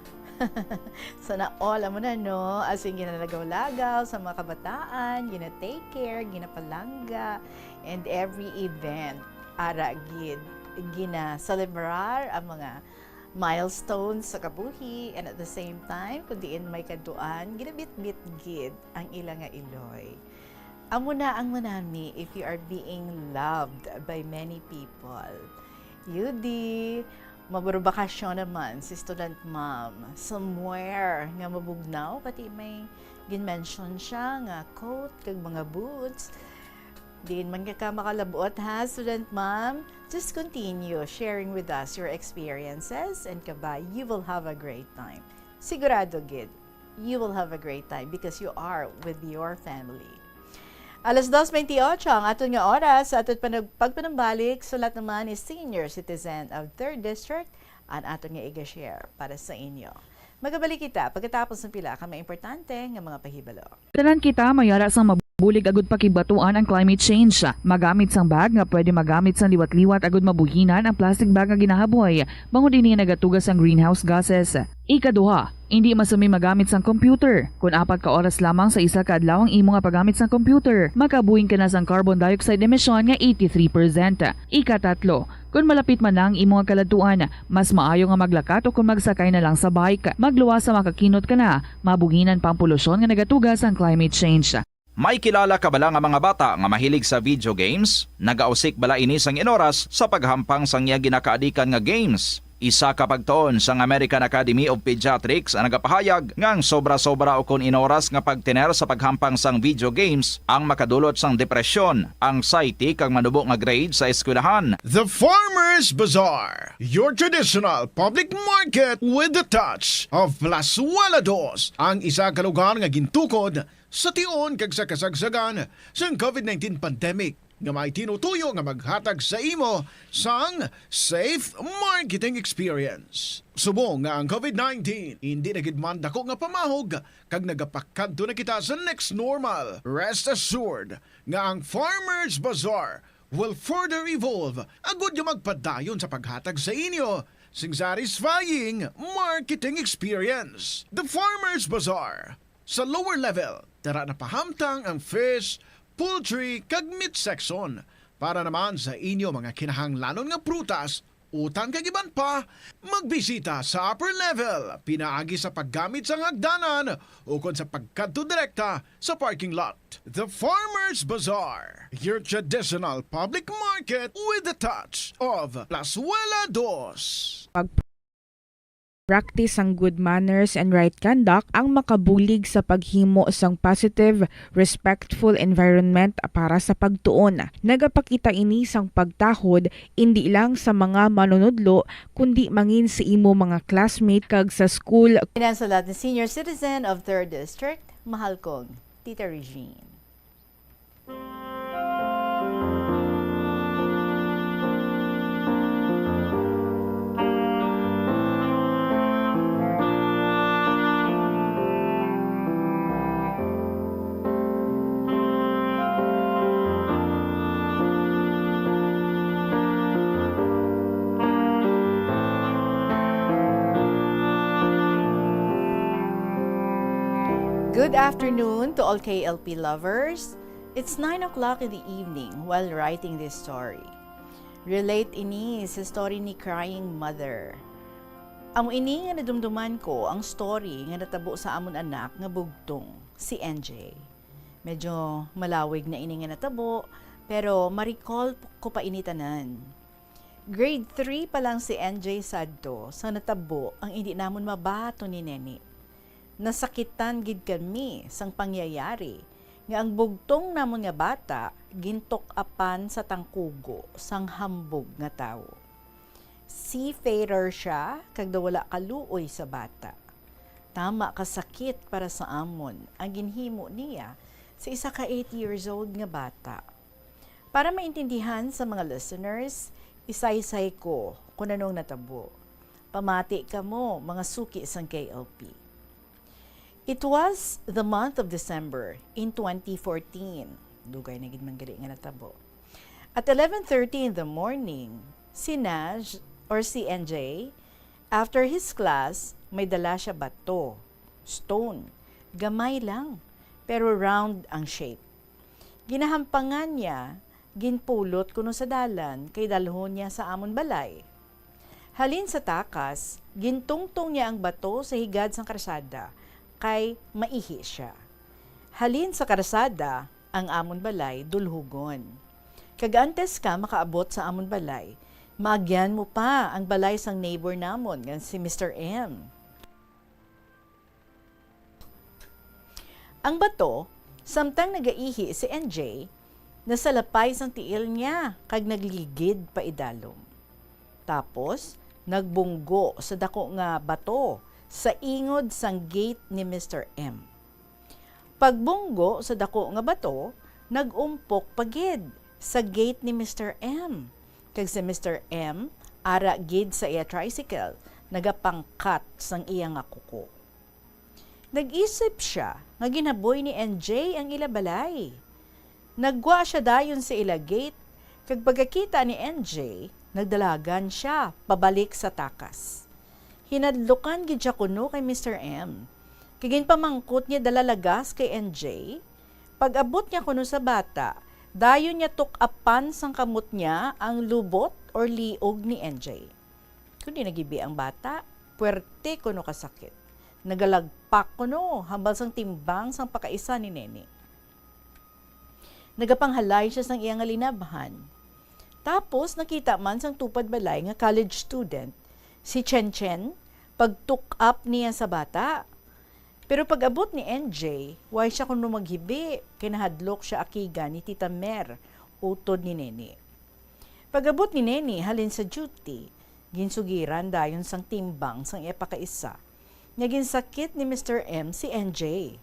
Sana all. Amo na no. As in, ginalagaw-lagaw sa mga kabataan. Gina-take care. Ginapalangga. And every event. Gid. Gina-celebrar ang mga milestones sa kabuhi. And at the same time, kung diin may kaduan, ginabit-bit gid ang ilang nga iloy. Amo na ang manami if you are being loved by many people. Yudi, magbarbakasyon naman si student mom. Somewhere nga mabugnaw, pati may gin-mention siya nga coat, kag mga boots. Din man ka makalabuot ha, student mom. Just continue sharing with us your experiences and kabay, you will have a great time. Sigurado gid, you will have a great time because you are with your family. Alas 2:28 ang aton nga oras sa aton pagpanambalik. Sulat naman is senior citizen of 3rd District ang aton nga i-share para sa inyo. Magabalik kita pagkatapos ng pila ka maimportante nga mga pahibalo. Tanan kita mayara sa Bulig agud pakibatuan ang climate change. Magamit sang bag nga pwede magamit sang liwat-liwat agud mabuhinan ang plastic bag nga ginahaboy. Bangod ini nagatugas ang greenhouse gases. Ikaduha, hindi masumi magamit sang computer. Kung 4 ka oras lamang sa isa ka adlaw ang imo nga paggamit sang computer, makabuhing ka na sang carbon dioxide emission nga 83%. Ikatatlo, kung malapit man lang imo nga kaladuan, mas maayo nga maglakat o kung magsakay na lang sa bike. Magluwas sa makakinot ka na, mabuhinan pang polusyon nga nagatugas ang climate change. May kilala ka bala nga mga bata nga mahilig sa video games? Nagausik bala ini sang inoras sa paghampang sang iya ginakaadikan nga games? Isa ka pagtuon sang American Academy of Pediatrics ang nagapahayag ngang sobra-sobra o kun inoras nga pagtiner sa paghampang sang video games ang makadulot sang depresyon, anxiety kag manubo nga grade sa eskwelahan. The Farmer's Bazaar, your traditional public market with the touch of Plazuela Dos, ang isa ka lugar nga gintukod sa tion kag sa kasagsagan sang COVID-19 pandemic nga may tinutuyo nga maghatag sa imo sang safe marketing experience. Subong nga ang COVID-19 hindi na gid man dako nga pamahog kag nagapakadto na kita sa next normal. Rest assured nga ang Farmer's Bazaar will further evolve agud nga magpadayon sa paghatag sa inyo sing satisfying marketing experience. The Farmer's Bazaar. Sa lower level, tara na pahamtang ang fish, poultry, kag meat section. Para naman sa inyo mga kinahanglanon nga prutas, utang kag iban pa, magbisita sa upper level, pinaagi sa paggamit sa hagdanan o kon sa pagkadto direkta sa parking lot. The Farmer's Bazaar, your traditional public market with the touch of Plazuela Dos. Practice ang good manners and right conduct ang makabulig sa paghimo sang positive, respectful environment para sa pagtuon. Nagapakita ini sang pagtahod hindi lang sa mga manunudlo kundi mangin sa imo mga classmate kag sa school. Pinansalat ni Senior Citizen of 3rd District, mahal kong Tita Regine. Good afternoon to all KLP lovers. It's 9 o'clock in the evening while writing this story. Relate ini sa story ni Crying Mother. Amo ini nga nadumduman ko ang story nga natabo sa amon anak nga bugtong, si NJ. Medyo malawig na ini nga natabo, pero ma-recall ko pa ini tanan. Grade 3 pa lang si NJ sadto sa natabo ang hindi namon mabato ni Neni. Nasakitan gid kami sang pangyayari nga ang bugtong namon nga bata gintok apan sa tangkugo sang hambog nga tawo. Seafarer siya kag wala kaluoy sa bata. Tama kasakit para sa amon ang ginhimo niya sa isa ka 8 years old nga bata. Para maintindihan sa mga listeners, isaysay ko kung anong natabo. Pamati ka mo mga suki sang KLP. It was the month of December in 2014. Dugay na gid man gali nga natabo. At 11:30 in the morning, si Naj or si NJ, after his class, may dala siya bato, stone, gamay lang, pero round ang shape. Ginahampangan niya, ginpulot kuno sa dalan kay dalhon niya sa amon balay. Halin sa takas, gintungtong niya ang bato sa higad sang karsada, kay maihi siya. Halin sa karsada, ang amon balay dulhugon. Kagantes ka makaabot sa amon balay, maagyan mo pa ang balay sang neighbor namon, nga si Mr. M. Ang bato, samtang nagaihi si NJ, nasalapay sang tiil niya, kag nagligid pa idalom. Tapos, nagbunggo sa dako nga bato, sa ingod sang gate ni Mr. M. Pagbunggo sa dako nga bato, nagumpok pagid sa gate ni Mr. M. Kag si Mr. M, ara gid sa iya tricycle, nagapangkat sang iya nga kuko. Nag-isip siya nga ginaboy ni NJ ang ila balay. Nagwa siya dayon sa ila gate, kag pagkakita ni NJ, nagdalagan siya pabalik sa takas. Hinadlukan gid siya kuno kay Mr. M. Kagin pamangkot niya dalalagas kay NJ. Pag-abot niya kuno sa bata, dayon niya tukapan sang kamot niya ang lubot or liog ni NJ. Kundi nagibi ang bata, puwerte kuno kasakit. Nagalagpak kuno hambal sang timbang sang pakaisa ni Nene. Nagapanghalay siya sang iyang linabhan. Tapos nakita man sang tupad balay nga college student, si Chen Chen, pag-took up niya sa bata. Pero pag-abot ni NJ, why siya kuno maghibi, kinahadlok siya akiga ni Tita Mer, utod ni Nene. Pag-abot ni Nene halin sa duty, ginsugiran dayon sang timbang sang iya pakaisa. Naging sakit ni Mr. M si NJ.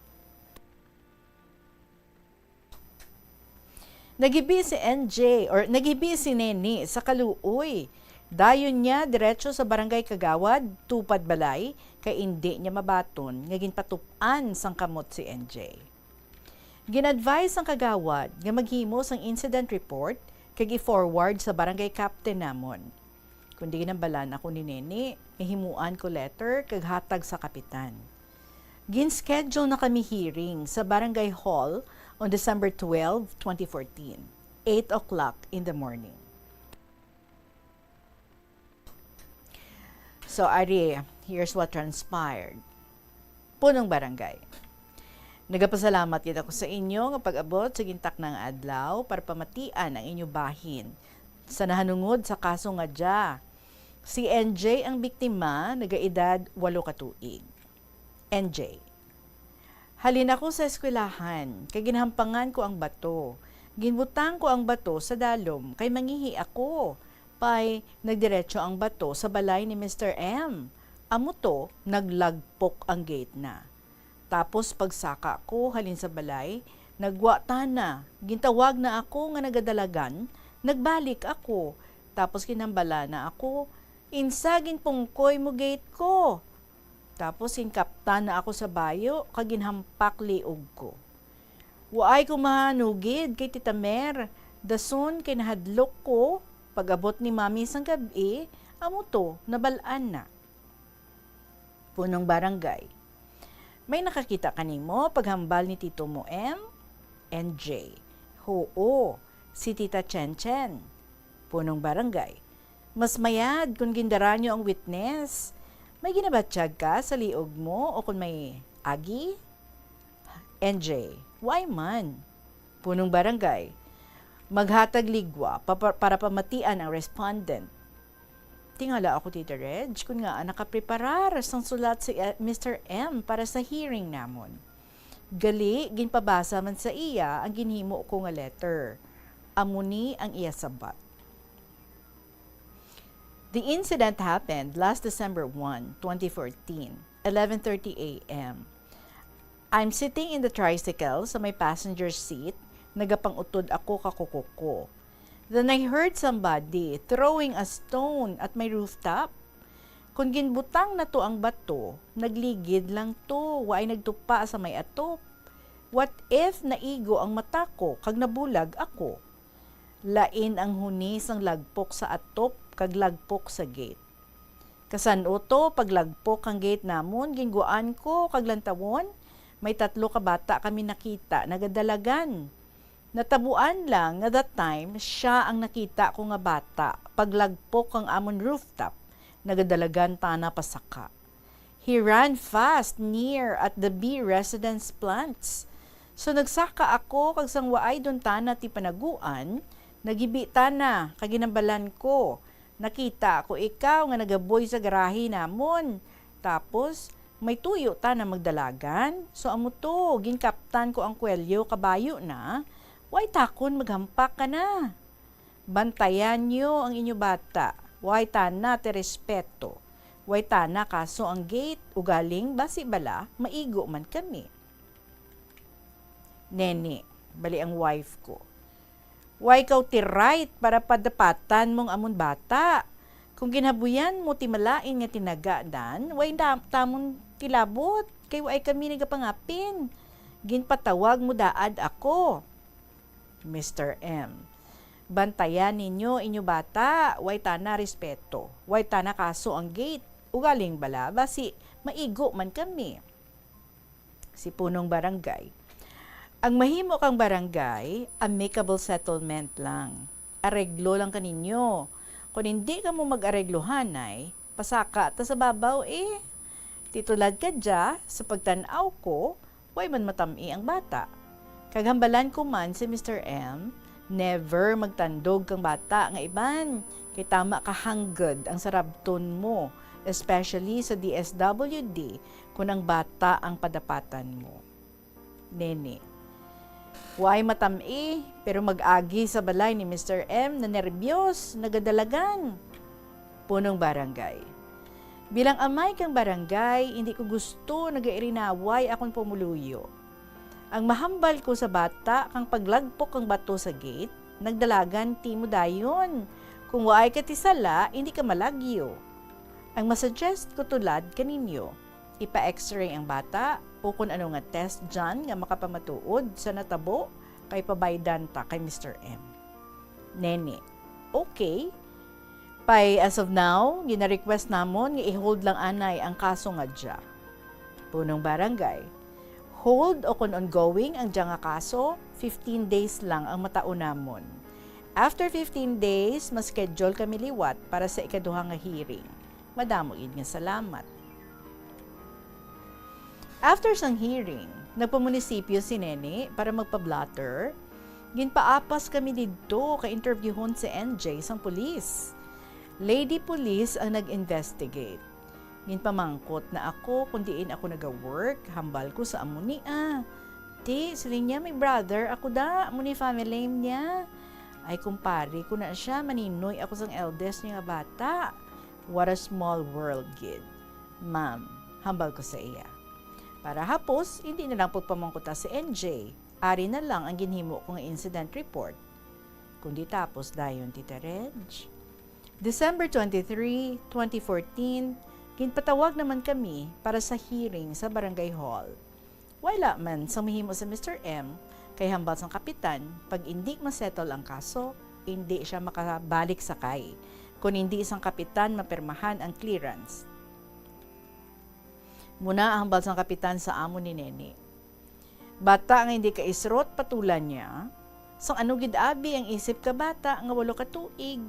Nagibi si NJ or nagibi si Nene sa kaluoy. Dayon niya diretso sa barangay Kagawad, tupad balay, kay hindi niya mabaton nga ginpatupan sang kamot si NJ. Ginadvise ang Kagawad nga maghimo sang incident report kag i-forward sa barangay captain namon. Kundi ginambalan ako ni Nene, himuan ko letter kag hatag sa kapitan. Gin-schedule na kami hearing sa barangay hall on December 12, 2014, 8 o'clock in the morning. So, Ari, here's what transpired. Punong barangay. Nagapasalamat yun ako sa inyo nga pag-abot sa gintak ng adlaw para pamatian ang inyo bahin. Sa nahanungod sa kaso nga dya, si NJ ang biktima, nagaedad 8 katuig. NJ. Halin ako sa eskwelahan, kay ginhampangan ko ang bato. Ginbutang ko ang bato sa dalom, kay mangihi ako. Pay, nagdiretso ang bato sa balay ni Mr. M. Amo to, naglagpok ang gate na. Tapos pagsaka ko halin sa balay, nagwata na. Gintawag na ako nga nagadalagan, nagbalik ako. Tapos kinambala na ako, insagin pungkoy mo gate ko. Tapos hinkaptan na ako sa bayo, kaginhampak liog ko. Waay ko mahanugid kay Tita Mer, dason kinahadlok ko, pag-abot ni Mami sang gabi, amo to, nabalaan na. Punong barangay. May nakakita kanimo paghambal ni Tito mo M? NJ. Oo, si Tita Chen Chen. Punong barangay. Mas mayad kung gindara nyo ang witness. May ginabatsyag ka sa liog mo o kung may agi? NJ, why man? Punong barangay, maghatag ligwa para pamatian ang respondent. Tingala ako, Tita Reg, kung nga nakapreparar sang sulat si Mr. M para sa hearing namon. Gali, ginpabasa man sa iya ang ginhimo ko nga letter. Amuni ang iya sabat. The incident happened last December 1, 2014, 11:30 a.m. I'm sitting in the tricycle sa may passenger seat, nagapangutod ako kakukuko. Then I heard somebody throwing a stone at my rooftop. Kung ginbutang na to ang bato, nagligid lang to, waay nagtupa sa may atop. What if naigo ang mata ko, kag nabulag ako? Lain ang hunis ang lagpok sa atop, kag lagpok sa gate. Kasano to, paglagpok ang gate namon, ginguan ko, kag lantawon, may 3 ka bata kami nakita, nagadalagan. Natabuan lang nga that time, siya ang nakita ko nga bata, paglagpok ang amon rooftop, nagadalagan tana pasaka. He ran fast near at the B residence plants. So nagsaka ako, kag sang waay don tana ti panaguan, nagibi tana, kaginambalan ko. Nakita ko ikaw nga nagaboy sa garahe namon. Tapos, may tuyo ta na magdalagan. So, amo to, ginkaptan ko ang kwelyo, kabayo na. Way takon, maghampak ka na. Bantayan nyo ang inyo bata. Way tana te respeto. Way tana kaso ang gate, ugaling basi bala, maigo man kami. Nene, bali ang wife ko. Why ikaw ti right para padapatan mong amon bata? Kung ginabuyan mo ti malain nga tinagadan, why tamon tilabot? Kay why kami nagapangapin. Ginpatawag mo daad ako. Mr. M. Bantayan ninyo inyo bata, way tana respeto, way tana kaso ang gate, ugaling bala, basi maigo man kami. Si punong barangay. Ang mahimo kang barangay, amicable settlement lang. Areglo lang kaninyo. Kung hindi ka mo mag-areglohanay, pasaka ta sa babaw titulad ka dya, sa pagtanaw ko, way man matami ang bata. Kaghambalan ko man si Mr. M, never magtandog kang bata nga iban, kay tama ka hangged ang sarabton mo, especially sa DSWD kung ang bata ang padapatan mo. Nene, way matami, pero mag-agi sa balay ni Mr. M na nerbiyos, nagadalagan. Punong barangay. Bilang amay kang barangay, hindi ko gusto nagairinaway akong pumuluyo. Ang mahambal ko sa bata, kang paglagpok ang bato sa gate, nagdalagan ti mo dayon. Kung waay ka ti sala, hindi ka malagyo. Ang masuggest ko tulad kaninyo, ipa-x-ray ang bata o kung ano nga test dyan nga makapamatuod sa natabo kay pabaydan ta kay Mr. M. Nene, okay. Pay as of now, gina-request namon nga i-hold lang anay ang kaso nga dya. Punong barangay. Hold o kung ongoing ang dya nga kaso, 15 days lang ang mataon namon. After 15 days, mas-schedule kami liwat para sa ikaduhang nga hearing. Madamo id nga salamat. After sang hearing, nagpamunisipyo si Nene para magpa-blotter. Ginpaapas kami didto ka interviewon si NJ sang pulis. Lady Police ang nag-investigate. Ginpamangkot na ako kung diin ako nag-work, hambal ko sa amuni Ti, sila niya may brother, ako da, amuni family name niya. Ay kumpari ko na siya, maninoy ako sang eldest niya bata. What a small world, kid. Ma'am, hambal ko sa iya. Para hapos, hindi na lang pagpamangkota si NJ. Ari na lang ang ginhimo kong incident report. Kundi tapos dayon, Tita Reg. December 23, 2014, ginpatawag naman kami para sa hearing sa Barangay Hall. Wala man sa mahimo sa Mr. M, kay hambal sang kapitan, pag hindi masettle ang kaso, hindi siya makabalik sakay. Kung hindi isang kapitan mapirmahan ang clearance. Muna ang hambal sang kapitan sa amo ni Nene. Bata nga hindi ka isrot patulan niya, sang ano gidabi ang isip ka bata nga walo ka tuig.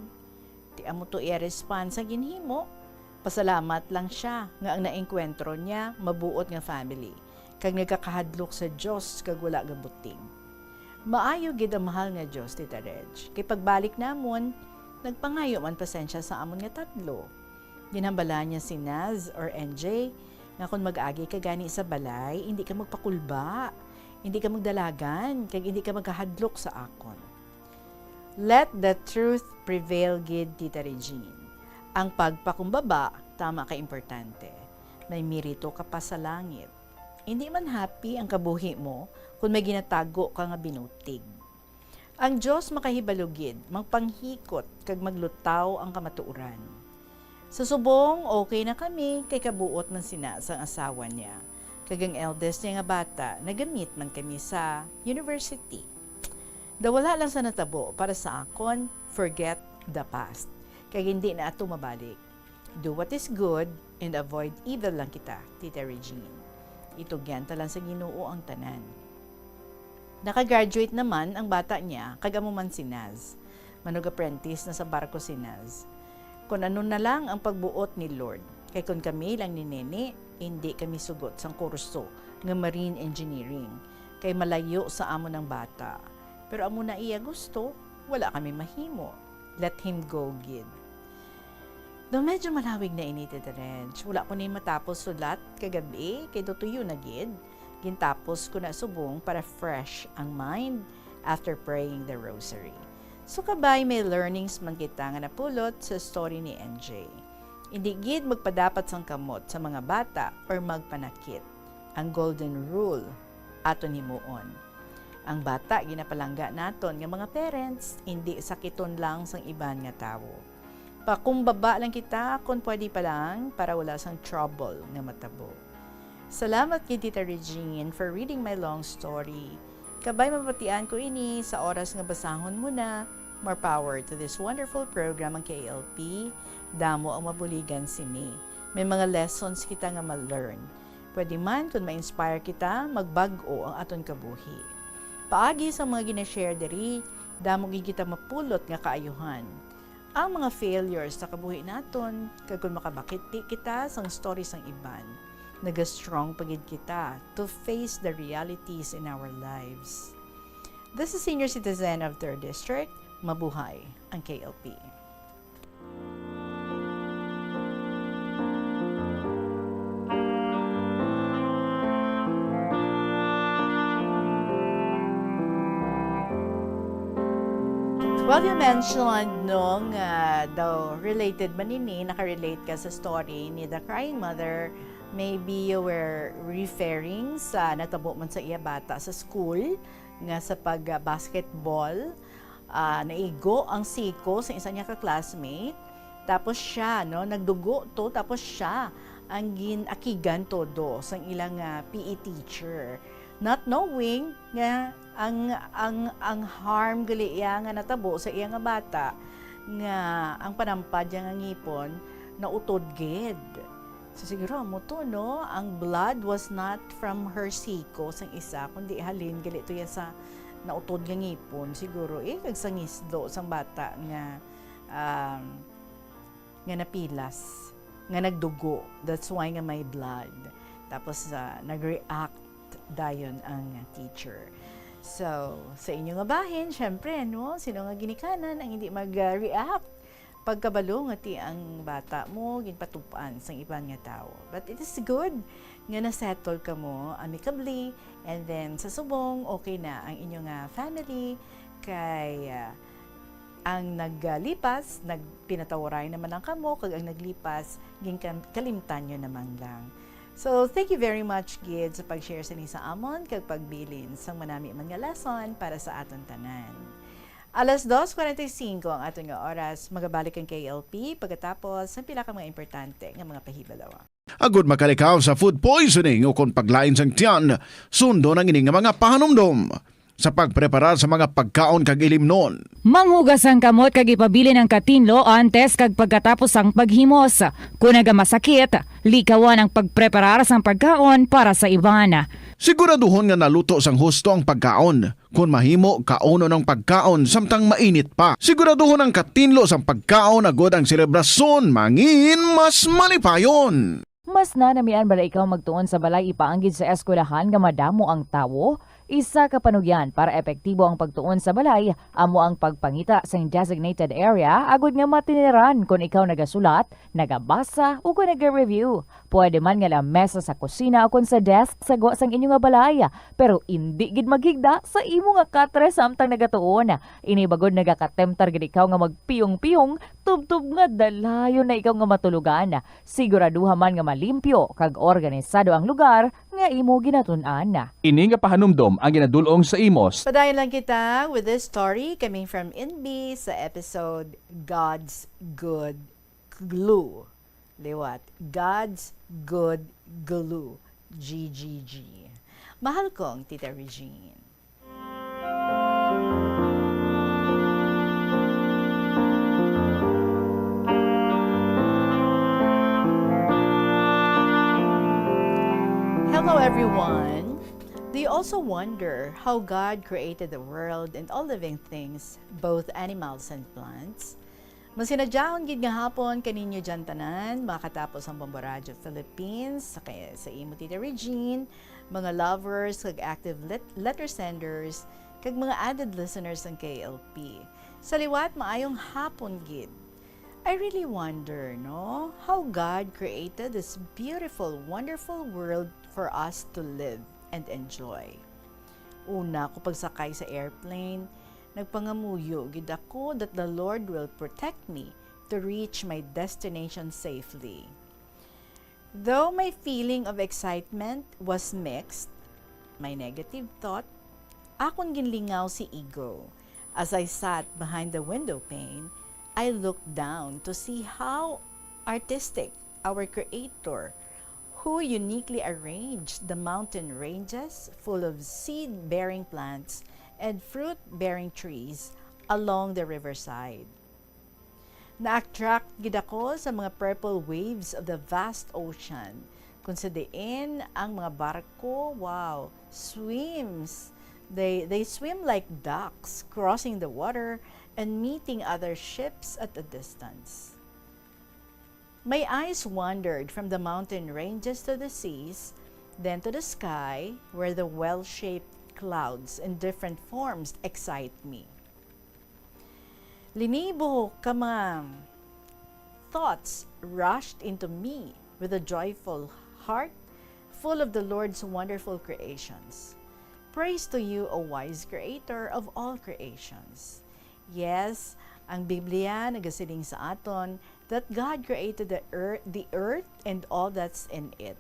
Ti amo to i-respond sa ginhimo. Pasalamat lang siya nga ang naengkwentro niya mabuot nga family. Kag nagkakahadlok sa Diyos kag wala gabuting. Maayo gid ang mahal nga Diyos, Tita Reg. Kay pagbalik namon, nagpangayo man pasensya sa amon nga tatlo. Ginhambala niya si Naz or NJ nga kung mag-agi ka gani sa balay, hindi ka magpakulba, hindi ka magdalagan, kag hindi ka magkahadlok sa akon. Let the truth prevail, gid, Tita Regine. Ang pagpakumbaba, tama ka importante. May mirito ka pa sa langit. Hindi man happy ang kabuhi mo kung may ginatago ka nga binutig. Ang Diyos makahibalugid, magpanghikot, kag maglutaw ang kamatuuran. Sa subong, okay na kami, kay kabuot man sina sang asawa niya. Kag ang eldest niya nga bata, nagamit man kami sa university. Dawala lang sa natabo para sa akon, forget the past. Kaya hindi na ato mabalik. Do what is good and avoid evil lang kita, Tita Regine. Itugyan talang sa Ginoo ang tanan. Nakagraduate naman ang bata niya, kagamo man si Naz. Manug-apprentice na sa barko si Naz. Kung ano na lang ang pagbuot ni Lord. Kay kung kami lang ni Nene, hindi kami sugot sang kurso ng marine engineering. Kay malayo sa amo ng bata. Pero amo na iya gusto, wala kami mahimo. Let him go, gid. Though medyo malawig na ini, Tita Reg, wala ko na matapos sulat kagabi, kay tutuyo na gid. Gintapos ko na subong para fresh ang mind after praying the rosary. So kabay may learnings man kita nga napulot sa story ni NJ. Hindi gid magpadapat sang kamot sa mga bata or magpanakit. Ang golden rule aton himuon. Ang bata ginapalangga naton nga mga parents, hindi sakiton lang sang iban nga tawo. Pakumbaba lang kita kung pwede pa lang para wala sang trouble nga matabo. Salamat kay Tita Regine for reading my long story. Kabay mapatian ko ini sa oras nga basahon mo na. More power to this wonderful program ang KLP. Damo ang mabuligan sini. May mga lessons kita nga ma-learn. Pwede man kung ma-inspire kita, magbag-o ang aton kabuhi. Paagi sa mga ginashare diri, damo gid kita mapulot nga kaayuhan. Ang mga failures sa kabuhi naton, kag kung makabakiti kita sang stories ng iban, naga-strong pagid kita to face the realities in our lives. This is Senior Citizen of 3rd District. Mabuhay ang KLP. Well, you mentioned nung daw related man nini, nakarelate ka sa story ni The Crying Mother. Maybe you were referring sa natabo man sa iya bata sa school nga sa pag-basketball. Naigo ang siko sa isa niya ka-classmate. Tapos siya, no, nagdugo to, tapos siya ang ginakigan todo sa ilang PE teacher. Not knowing nga ang harm gali iya nga natabo sa iya nga bata nga ang panampad nga ngipon na utod gid. So siguro mo to, no, ang blood was not from her siko sang isa kundi halin gali to ya sa nautod nga ngipon. Siguro kag sangisdo sang bata nga napilas, nga nagdugo. That's why nga may blood. Tapos nag-react dayon ang teacher. So, sa inyo nga bahin, syempre, no, sino nga ginikanan ang hindi mag-react pagkabalo nga ti ang bata mo ginpatupaan sang ibang nga tao. But it is good nga na-settle ka mo amicably, and then sa subong okay na ang inyong family kay ang naglipas, nagpinatawaray naman lang kamo, kag ang naglipas kalimtan nyo naman lang. So, thank you very much, Gid, sa pag-share sa ni sa amon kag pagbilin sang manami man nga lesson para sa aton tanan. Alas 2:45 ang aton nga oras, magabalik ang KLP pagkatapos ng pila ka mga importante nga mga pahibalawa. Agud makalikaw sa food poisoning o kung paglain sang tiyan, sundo ng ining nga mga pahanumdom sa pagprepara sa mga pagkaon kag ilimnon. Manghugas ang kamot kag ipabili ng katinlo antes kag pagkatapos ang paghimos. Kung nagamasakit, likawan ang pagpreparar sang pagkaon para sa iban. Siguraduhon nga naluto sang husto ang pagkaon. Kung mahimo, kauno ng pagkaon samtang mainit pa. Siguraduhon ang katinlo sang pagkaon agud ang selebrasyon mangin mas malipayon. Mas nanamian bala ikaw magtuon sa balay ipaanggid sa eskwelahan nga madamo ang tawo? Isa ka panugyan para epektibo ang pagtuon sa balay, amo ang pagpangita sa designated area agud nga matiniran kung ikaw nagasulat, nagabasa o kung nag-review. Pwede man nga lamesa sa kusina o kung sa desk sa sang inyo nga balay, pero hindi gid maghigda sa imo nga katre samtang nagatuon. Inibagod nagakatemtar gid ikaw nga magpiyong-piyong, tubtub nga dalayon na ikaw nga matulugan. Siguraduha man nga malimpyo kag organisado ang lugar nga imo ginatun-an. Ini nga pahanumdom ang ginadulong sa imos. Padayon lang kita with this story coming from NB sa episode God's Good Glue. Liwat, God's Good Glue, GGG. Mahal kong Tita Regine. Hello everyone. Do you also wonder how God created the world and all living things, both animals and plants? Masinadyaon gid nga hapon kaninyo dyan tanan, makatapos ang Bomboradyo Philippines, sa imo Tita Regine, mga lovers, kag active letter senders, kag mga added listeners ng KLP. Sa liwat, maayong hapon gid. I really wonder, no, how God created this beautiful, wonderful world for us to live and enjoy. Una, ko pagsakay sa airplane, nagpangamuyo gid ako that the Lord will protect me to reach my destination safely. Though my feeling of excitement was mixed, my negative thought, akong ginlingaw si ego. As I sat behind the window pane, I looked down to see how artistic our Creator, who uniquely arranged the mountain ranges full of seed-bearing plants and fruit-bearing trees along the riverside. Na-attract gid ako sa mga purple waves of the vast ocean. Kung sa diin ang mga barko, wow, swims. They swim like ducks, crossing the water and meeting other ships at a distance. My eyes wandered from the mountain ranges to the seas, then to the sky, where the well-shaped clouds in different forms excite me. Linibo ka mga thoughts rushed into me with a joyful heart full of the Lord's wonderful creations. Praise to you, O wise Creator of all creations. Yes, ang Biblia nagasiling sa aton that God created the earth and all that's in it.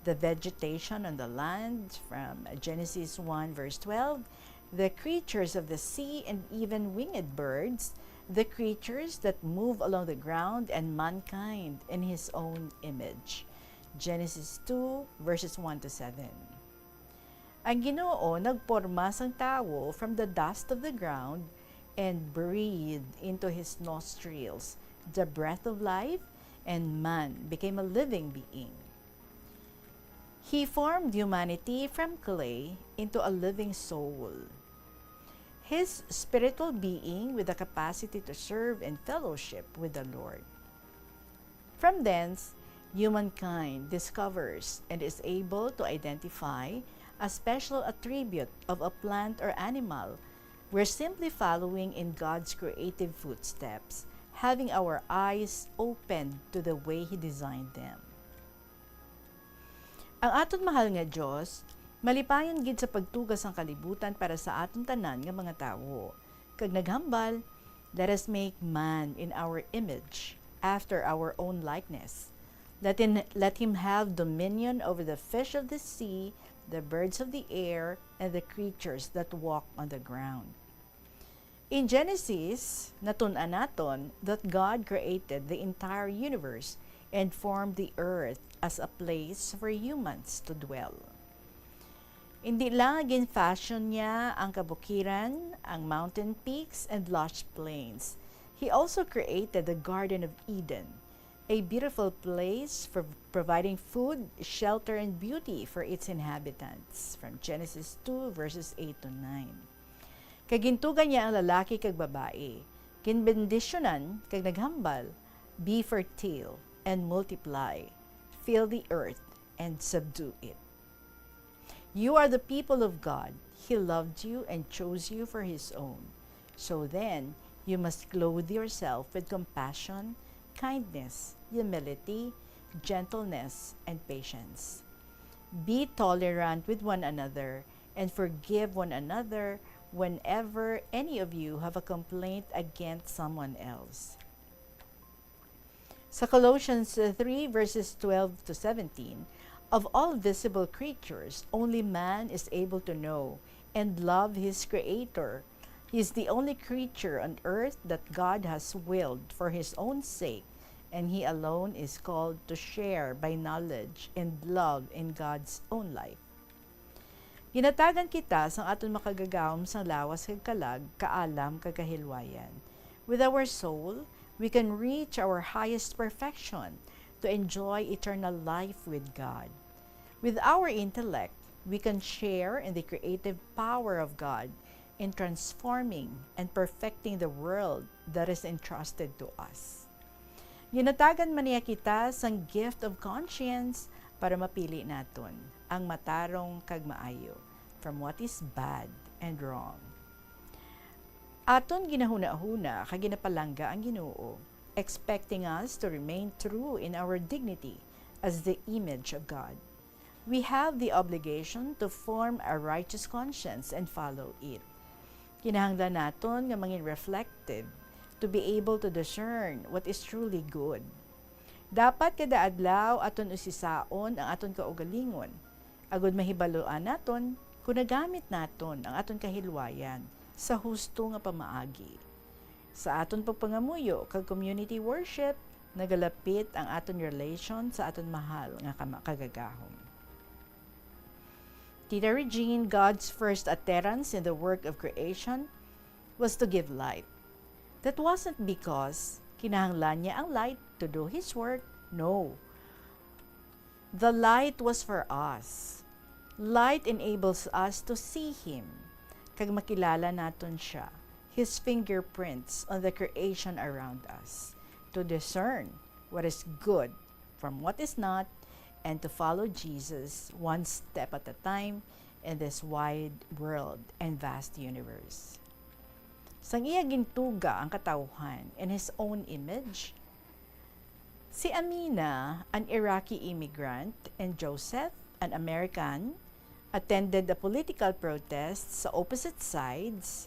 The vegetation on the land from Genesis 1 verse 12, the creatures of the sea and even winged birds, the creatures that move along the ground and mankind in his own image. Genesis 2 verses 1 to 7. Ang Ginoo nagporma sang tawo from the dust of the ground and breathed into his nostrils the breath of life, and man became a living being. He formed humanity from clay into a living soul. His spiritual being with the capacity to serve in fellowship with the Lord. From thence, humankind discovers and is able to identify a special attribute of a plant or animal. We're simply following in God's creative footsteps, having our eyes open to the way He designed them. Ang aton mahal nga Diyos, malipayon gid sa pagtugas ang kalibutan para sa aton tanan nga mga tawo. Kag naghambal, let us make man in our image, after our own likeness. Let him have dominion over the fish of the sea, the birds of the air, and the creatures that walk on the ground. In Genesis, natun-an naton that God created the entire universe and formed the earth as a place for humans to dwell. Hindi lang gin-fashion niya ang kabukiran, ang mountain peaks, and lush plains. He also created the Garden of Eden, a beautiful place for providing food, shelter, and beauty for its inhabitants, from Genesis 2 verses 8 to 9. Kagintugan niya ang lalaki kag babae. Kinbendisyonan kag naghambal, be fertile and multiply, fill the earth and subdue it. You are the people of God. He loved you and chose you for His own. So then, you must clothe yourself with compassion, kindness, humility, gentleness, and patience. Be tolerant with one another and forgive one another whenever any of you have a complaint against someone else. Sa Colossians 3 verses 12 to 17, of all visible creatures, only man is able to know and love his Creator. He is the only creature on earth that God has willed for His own sake, and He alone is called to share by knowledge and love in God's own life. Ginatagan kita sang aton makagagawom sang lawas kag kalag, kaalam kag kahilwayan. With our soul, we can reach our highest perfection to enjoy eternal life with God. With our intellect, we can share in the creative power of God in transforming and perfecting the world that is entrusted to us. Ginatagan man niya kita sang gift of conscience para mapili naton ang matarong kag maayo from what is bad and wrong. Aton ginahuna-huna kag ginapalangga ang Ginoo, expecting us to remain true in our dignity as the image of God. We have the obligation to form a righteous conscience and follow it. Kinahanglan naton nga mangin reflective to be able to discern what is truly good. Dapat kada adlaw aton usisaon ang aton kaugalingon, agud mahibaloan naton kung nagamit naton ang aton kahilwayan sa husto nga pamaagi. Sa aton pagpangamuyo kag community worship, nagalapit ang aton relation sa aton mahal nga kagagahom. Tita Regine, God's first utterance in the work of creation was to give light. That wasn't because kinahanglan niya ang light to do His work. No. The light was for us. Light enables us to see Him, kag makilala naton siya, His fingerprints on the creation around us, to discern what is good from what is not, and to follow Jesus one step at a time in this wide world and vast universe. Sang iya gintuga ang katawhan in His own image, si Amina, an Iraqi immigrant, and Joseph, an American, attended the political protests sa opposite sides.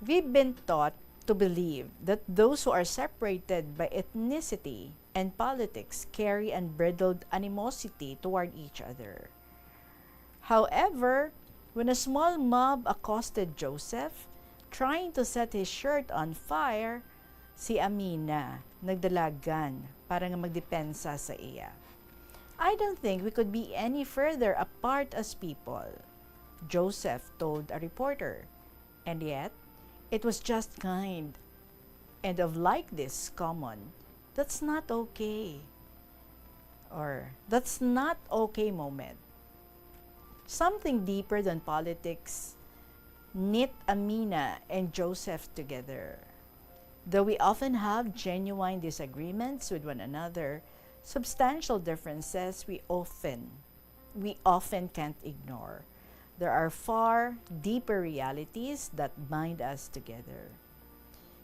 We've been taught to believe that those who are separated by ethnicity and politics carry unbridled animosity toward each other. However, when a small mob accosted Joseph, trying to set his shirt on fire, si Amina nagdalagan para nga magdepensa sa iya. I don't think we could be any further apart as people, Joseph told a reporter. And yet, it was just kind. And of like this common, that's not okay. Or, that's not okay moment. Something deeper than politics knit Amina and Joseph together. Though we often have genuine disagreements with one another, substantial differences we often can't ignore. There are far deeper realities that bind us together.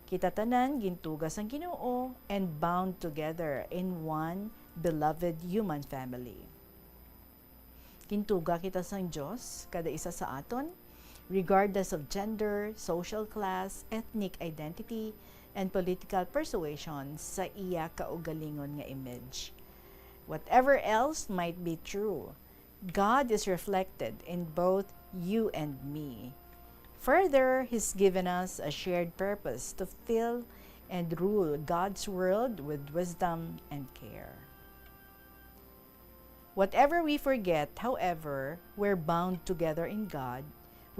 Kita tanan gintugas ang Ginoo and bound together in one beloved human family. Gintuga kita sang Diyos kada isa sa aton, regardless of gender, social class, ethnic identity, and political persuasion sa iya kaugalingon nga image. Whatever else might be true, God is reflected in both you and me. Further, He's given us a shared purpose to fill and rule God's world with wisdom and care. Whatever we forget, however, we're bound together in God,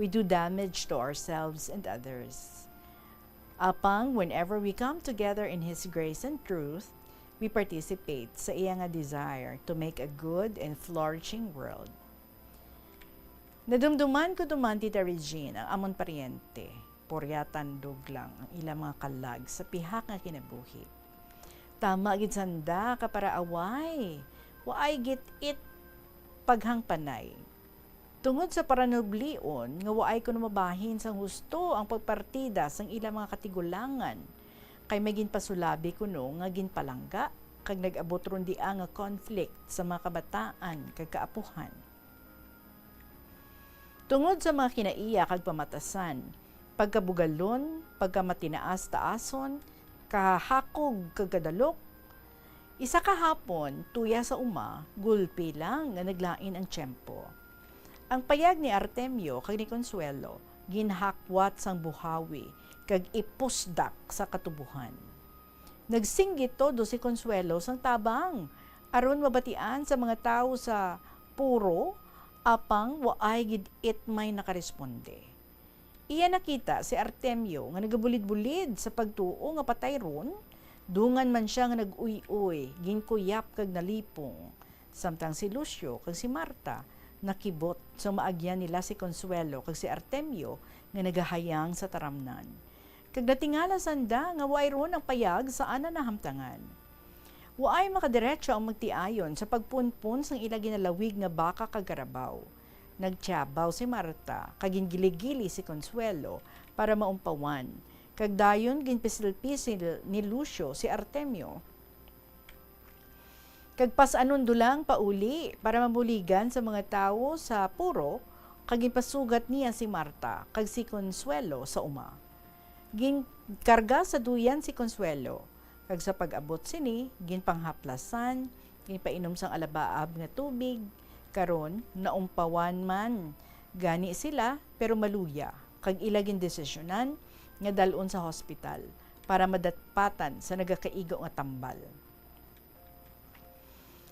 we do damage to ourselves and others. Apang whenever we come together in His grace and truth, we participate sa iya nga desire to make a good and flourishing world. Nadumduman ko duman, Tita Regine, ang amon paryente, puryatan duglang ang ilang mga kalag sa pihak nga kinabuhi. Tama gid sanda ka para away, waay git it paghang panay. Tungod sa paranublion, nga waay ko mabahin sang husto ang pagpartida sang ilang mga katigulangan, kay may ginpasulabi ko no nga ginpalangga, kag nag-abot ron di nga conflict sa mga kabataan kag kaapuhan. Tungod sa mga kinaiya kag pamatasan, pagkabugalon, pagkamatinaas-taason, kahakog kag kadalok, isa kahapon, tuya sa uma, gulpi lang nga naglain ang tiyempo. Ang payag ni Artemio kag ni Consuelo, ginhakwat sang buhawi, kag ipusdak sa katubuhan. Nagsinggit todo si Consuelo sang tabang, aron mabatian sa mga tao sa puro, apang waay gid it may nakaresponde. Iya nakita si Artemio nga nagabulid-bulid sa pagtuo nga patay ron, dungan man siya nga nag-uy-uy, ginkuyap kag nalipong, samtang si Lucio kag si Marta nakibot sa maagyan nila si Consuelo kag si Artemio nga nagahayang sa taramnan. Kag natingala sanda nga waay ron ang payag sa ana nahamtangan. Waay makadiretso ang magtiayon sa pagpunpun sang ila ginalawig nga baka kag karabaw. Nagtiyabaw si Marta kag gingiligili si Consuelo para maumpawan. Kag dayon ginpisil-pisil ni Lucio si Artemio. Kag pasanon dulang pauli para mabuligan sa mga tao sa puro, kag ginpasugat niya si Marta kag si Consuelo sa uma. Ginkarga sa duyan si Consuelo, kag sa pag-abot sini, ginpanghaplasan, ginpainom sang alabaab nga tubig, karon naumpawan man. Gani sila pero maluya, kag ila gindesisyonan nga dalon sa hospital para madatpatan sa nagakaigo nga tambal.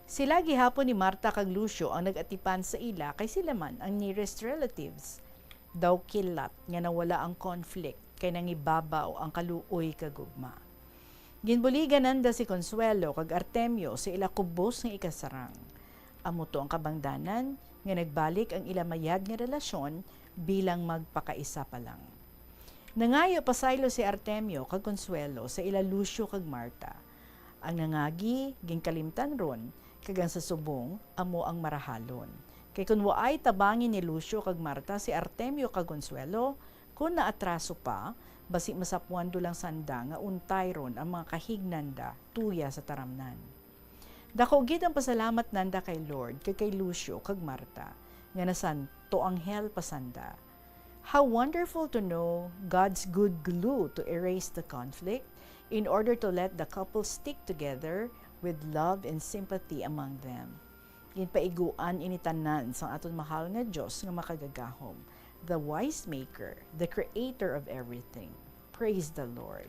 Sila gihapon ni Marta kag Lucio ang nag-atipan sa ila kay sila man ang nearest relatives. Daw kilat nga nawala ang conflict kay nangibabaw ang kaluoy kag gugma. Ginbuligan nanda si Consuelo kag Artemio sa ila kubos nga ikasarang. Amo to ang kabangdanan nga nagbalik ang ila mayad nga relasyon bilang magpakaisa pa lang. Nangayo pasaylo si Artemio kag Consuelo sa ila Lucio kag Marta. Ang nangagi ginkalimtan ron kag ang sa subong amo ang marahalon. Kay kun waay tabangin ni Lucio kag Marta si Artemio kag Consuelo, kung naatraso pa, basi masapuan do lang sanda nga untay ron ang mga kahignanda tuya sa taramnan. Dako gid ang pasalamat nanda kay Lord kay Lucio kag Marta nga nasanto anghel pasanda. How wonderful to know God's good glue to erase the conflict in order to let the couple stick together with love and sympathy among them. Ginpaiguan initanan sang aton mahal nga Dios nga makagagahom, the wise maker, the creator of everything. Praise the Lord.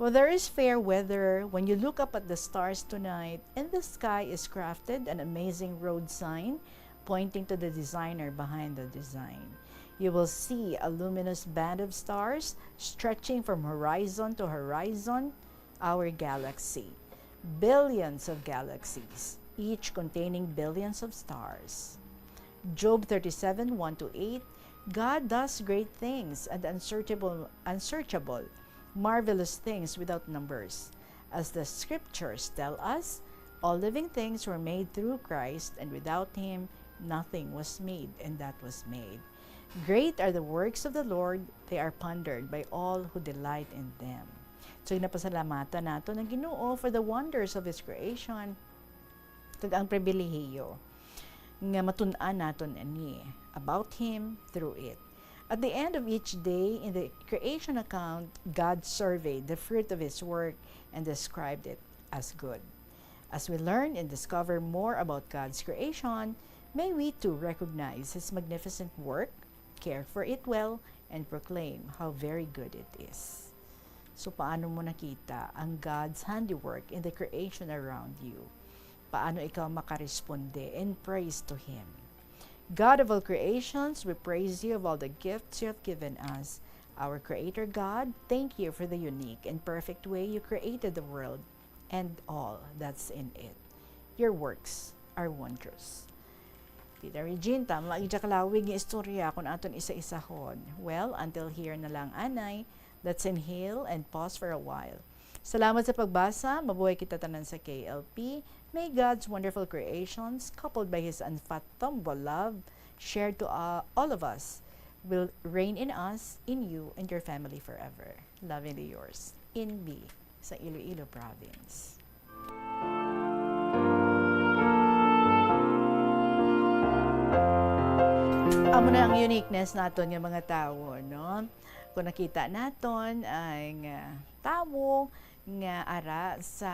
Well, there is fair weather when you look up at the stars tonight, and the sky is crafted an amazing road sign pointing to the designer behind the design. You will see a luminous band of stars stretching from horizon to horizon, our galaxy. Billions of galaxies, each containing billions of stars. Job 37:1-8, God does great things and unsearchable, marvelous things without numbers. As the scriptures tell us, all living things were made through Christ, and without him nothing was made, and that was made. Great are the works of the Lord, they are pondered by all who delight in them. So napasalamatan nato ng Ginoo for the wonders of His creation, kag ang pribilehiyo nga matun-an naton ani about Him through it. At the end of each day, in the creation account, God surveyed the fruit of His work and described it as good. As we learn and discover more about God's creation, may we too recognize His magnificent work, care for it well, and proclaim how very good it is. So paano mo nakita ang God's handiwork in the creation around you? Paano ikaw makaresponde and praise to Him? God of all creations, we praise you of all the gifts you have given us. Our Creator God, thank you for the unique and perfect way you created the world and all that's in it. Your works are wondrous. Tita Regine, tama ija kalawig nga istorya kung aton isa-isahon. Well, until here na lang anay, let's inhale and pause for a while. Salamat sa pagbasa, mabuhay kita tanan sa KLP. May God's wonderful creations, coupled by His unfathomable love, shared to all of us, will reign in us, in you, and your family forever. Lovingly yours, in B, sa Iloilo Province. Amo na ang uniqueness naton nga mga tao, no? Kung nakita naton ang tao nga ara sa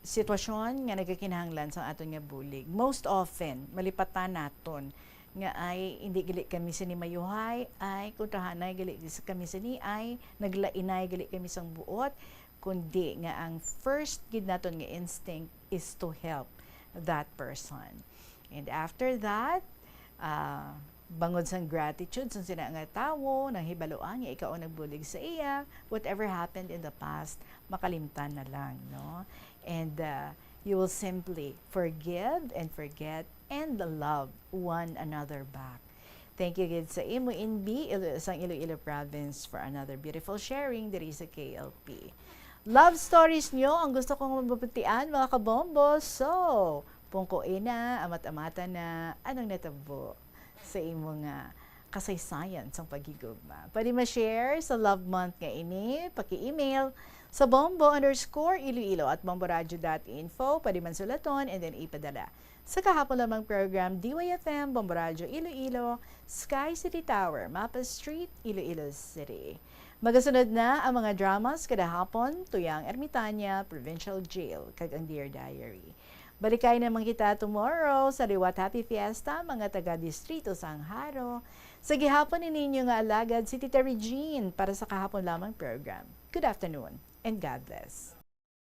sitwasyon nga nagakinahanglan sa aton nga bulig. Most often, malipatan naton nga ay hindi gali kami sini mayuhay, ay kuntrahanay gali kami sini ay naglainay gali kami sang buot, kundi nga ang first gid naton nga instinct is to help that person. And after that, bangod sang gratitude sa sina nga tawo nang hibaluan nga ikaw ang nagbulig sa iya, whatever happened in the past makalimtan na lang, no? And you will simply forgive and forget and love one another back. Thank you gid sa imo in B sang Iloilo Province for another beautiful sharing diri sa KLP. Love stories nyo ang gusto kong mabutian mga kabombo. So, pungkuin na, amat-amata na, anong natabo sa imong kasaysayan sa pagigugma. Pwede ma-share sa Love Month nga ini, paki-email sa bombo_Iloilo@bomboradio.info. Pwede man sulaton and then ipadala. Sa kahapon lamang program, DYFM, Bombo Radio Iloilo, Sky City Tower, Mapa Street, Iloilo City. Magasunod na ang mga dramas kada hapon, Tuyang Ermitanya, Provincial Jail, kag ang Dear Diary. Balikay naman kita tomorrow sa Liwat Happy Fiesta, mga taga-distrito Sangharo. Sa gihapon ni ninyo nga alagad si Tita Regine para sa kahapon lamang program. Good afternoon and God bless.